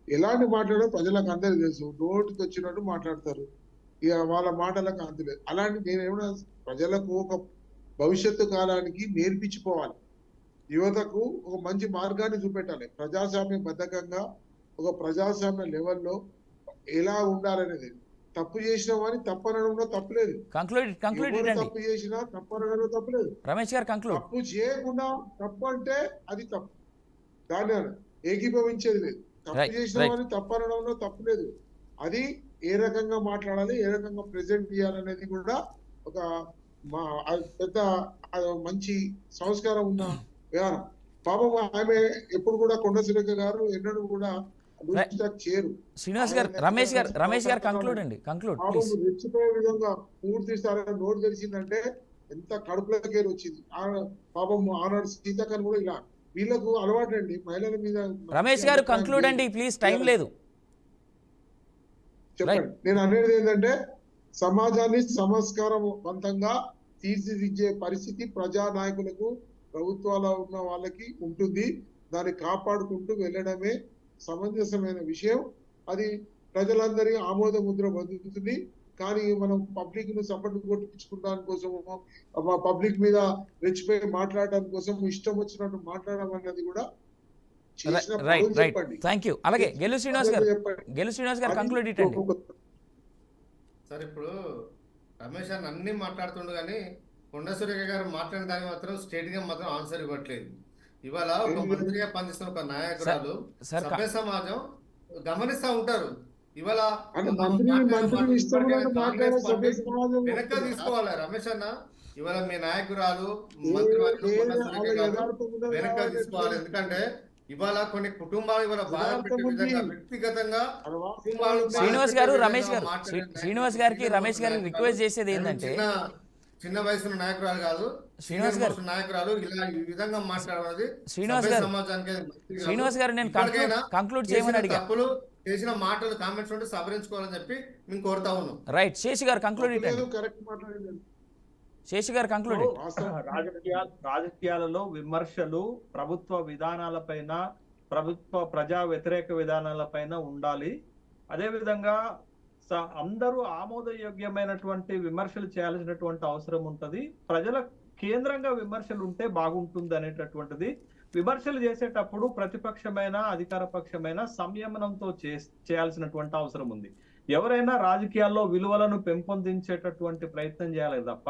ఎలాంటి మాట్లాడో ప్రజలకు అందరికీ తెలుసు, నోటికి వచ్చినట్టు మాట్లాడతారు. ఇక వాళ్ళ మాటలకు అంతలేదు. అలాంటి నేనేమన్నా ప్రజలకు ఒక భవిష్యత్తు కాలానికి నేర్పించిపోవాలి, యువతకు ఒక మంచి మార్గాన్ని చూపెట్టాలి. ప్రజాస్వామ్య బద్ధకంగా ఒక ప్రజాస్వామ్య లెవెల్లో ఎలా ఉండాలనేది. తప్పు చేసిన వారిని తప్పనడంలో తప్పులేదు, తప్పు చేసినా తప్పనడంలో తప్పులేదు. రమేష్ గారు కంక్లూడ్. తప్పు చేయకుండా తప్పు అంటే అది తప్పు, దాన్ని ఏకీభవించేది లేదు. తప్పు చేసిన వారిని తప్పనడంలో తప్పులేదు. అది ఏ రకంగా మాట్లాడాలి, ఏ రకంగా ప్రెజెంట్ చేయాలనేది కూడా ఒక పెద్ద మంచి సంస్కారం ఉన్న విధానం. పాపం ఆమె ఎప్పుడు కూడా కొండ సురేఖ గారు ఎన్నడూ కూడా శ్రీనివాస్ గారు, రమేష్ గారు కంక్లూడ్ ప్లీజ్. రెచ్చిపోయే విధంగా పూర్తి స్థాయిలో నోటు తెలిసిందంటే ఎంత కడుపులోకి వచ్చింది. పాపం ఆనాడు సీతాకర్ కూడా ఇలా వీళ్ళకు అలవాటు అండి మహిళల మీద. రమేష్ గారు కంక్లూడ్ అండి ప్లీజ్, టైం లేదు. చెప్పండి. నేను అనేది ఏంటంటే సమాజాన్ని సంస్కారవంతంగా తీర్చిదిద్దే పరిస్థితి ప్రజా నాయకులకు, ప్రభుత్వాల ఉన్న వాళ్ళకి ఉంటుంది. దాన్ని కాపాడుకుంటూ వెళ్ళడమే సమంజసమైన విషయం. అది ప్రజలందరి ఆమోద ముద్ర పొందుతుంది. కానీ మనం పబ్లిక్ ను సపోర్ట్ కొట్టించుకోవడానికి కోసము, పబ్లిక్ మీద రెచ్చిపోయి మాట్లాడడం కోసం ఇష్టం వచ్చినట్టు మాట్లాడడం అనేది కూడా చెప్పండి. Thank you. అలాగే గెలు శ్రీనివాస్ గారు కంక్లూడ్ ఇటండి. సార్, ఇప్పుడు రమేష్ అని అన్ని మాట్లాడుతుండు కానీ కొండ సురేఖ గారు మాట్లాడిన దానికి మాత్రం స్టేట్ గా మాత్రం ఆన్సర్ ఇవ్వట్లేదు. ఇవాళ ఒక మంత్రిగా పనిచేస్తున్న ఒక నాయకురాలు సభ్య సమాజం గమనిస్తా ఉంటారు. ఇవాళ వెనక తీసుకోవాలి రమేష్ అన్న. ఇవాళ మీ నాయకురాలు మంత్రి వెనక తీసుకోవాలి. ఎందుకంటే ఇవాళ కొన్ని కుటుంబాలు ఇవాళ బాధపెట్టే విధంగా వ్యక్తిగతంగా శ్రీనివాస్ గారికి రమేష్ గారికి రిక్వెస్ట్ చేసేది ఏంటంటే, చిన్న వయసులో నాయకురాలు కాదు, శ్రీనివాస్ గారు నాయకురాలు ఇలా ఈ విధంగా మాట్లాడేది శ్రీనివాస్ గారు నేను కంక్లూడ్ చేయమని అడిగా. తప్పులు చేసిన మాటలు కామెంట్స్ ఉంటే సవరించుకోవాలని చెప్పి మేము కోరుతా ఉన్నాం. రైట్, శేషి గారు కంక్లూడ్ రాజకీయాలలో విమర్శలు ప్రభుత్వ విధానాలపైన, ప్రజా వ్యతిరేక విధానాలపైన ఉండాలి. అదేవిధంగా అందరూ ఆమోదయోగ్యమైనటువంటి విమర్శలు చేయాల్సినటువంటి అవసరం ఉంటుంది. ప్రజల కేంద్రంగా విమర్శలు ఉంటే బాగుంటుంది అనేటటువంటిది. విమర్శలు చేసేటప్పుడు ప్రతిపక్షమైన అధికార పక్షమైన సంయమనంతో చేయాల్సినటువంటి అవసరం ఉంది. ఎవరైనా రాజకీయాల్లో విలువలను పెంపొందించేటటువంటి ప్రయత్నం చేయాలి తప్ప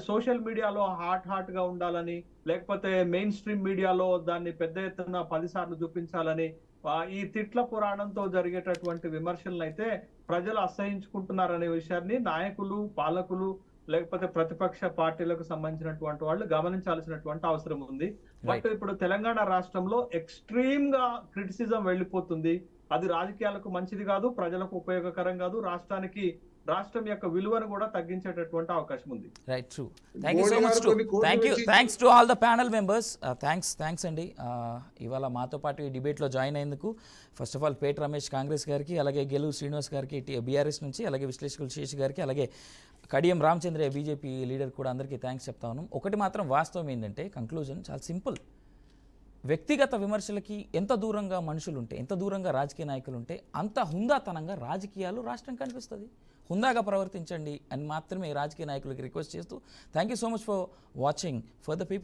సోషల్ మీడియాలో హాట్ గా ఉండాలని, లేకపోతే మెయిన్ స్ట్రీమ్ మీడియాలో దాన్ని పెద్ద ఎత్తున 10 సార్లు చూపించాలని, ఈ తిట్ల పురాణంతో జరిగేటటువంటి విమర్శలను అయితే ప్రజలు అసహించుకుంటున్నారనే విషయాన్ని నాయకులు, పాలకులు, లేకపోతే ప్రతిపక్ష పార్టీలకు సంబంధించినటువంటి వాళ్ళు గమనించాల్సినటువంటి అవసరం ఉంది. బట్ ఇప్పుడు తెలంగాణ రాష్ట్రంలో ఎక్స్ట్రీమ్ గా క్రిటిసిజం వెళ్ళిపోతుంది. అది రాజకీయాలకు మంచిది కాదు, ప్రజలకు ఉపయోగకరం కాదు, రాష్ట్రం యొక్క విలువను కూడా తగ్గించేటటువంటి అవకాశం ఉంది. Right, true. Thank you so much. Thanks to all the panel members. Thanks అండి ఇవాళ మాతో పాటు ఈ డిబేట్లో జాయిన్ అయ్యేందుకు. ఫస్ట్ ఆఫ్ ఆల్ పేట రమేష్ కాంగ్రెస్ గారికి, అలాగే గెలు శ్రీనివాస్ గారికి బీఆర్ఎస్ నుంచి, అలాగే విశ్లేషకులు శేష్ గారికి, అలాగే కడియం రామచంద్రయ్య బీజేపీ లీడర్ కూడా అందరికీ థ్యాంక్స్ చెప్తా ఉన్నాం. ఒకటి మాత్రం వాస్తవం ఏంటంటే కంక్లూజన్ చాలా సింపుల్. వ్యక్తిగత విమర్శలకి ఎంత దూరంగా మనుషులు ఉంటే, ఎంత దూరంగా రాజకీయ నాయకులు ఉంటే అంత హుందాతనంగా రాజకీయాలు రాష్ట్రం కనిపిస్తుంది. హుందాగా ప్రవర్తించండి అని మాత్రమే రాజకీయ నాయకులకి రిక్వెస్ట్ చేస్తూ thank you so much for watching for the people.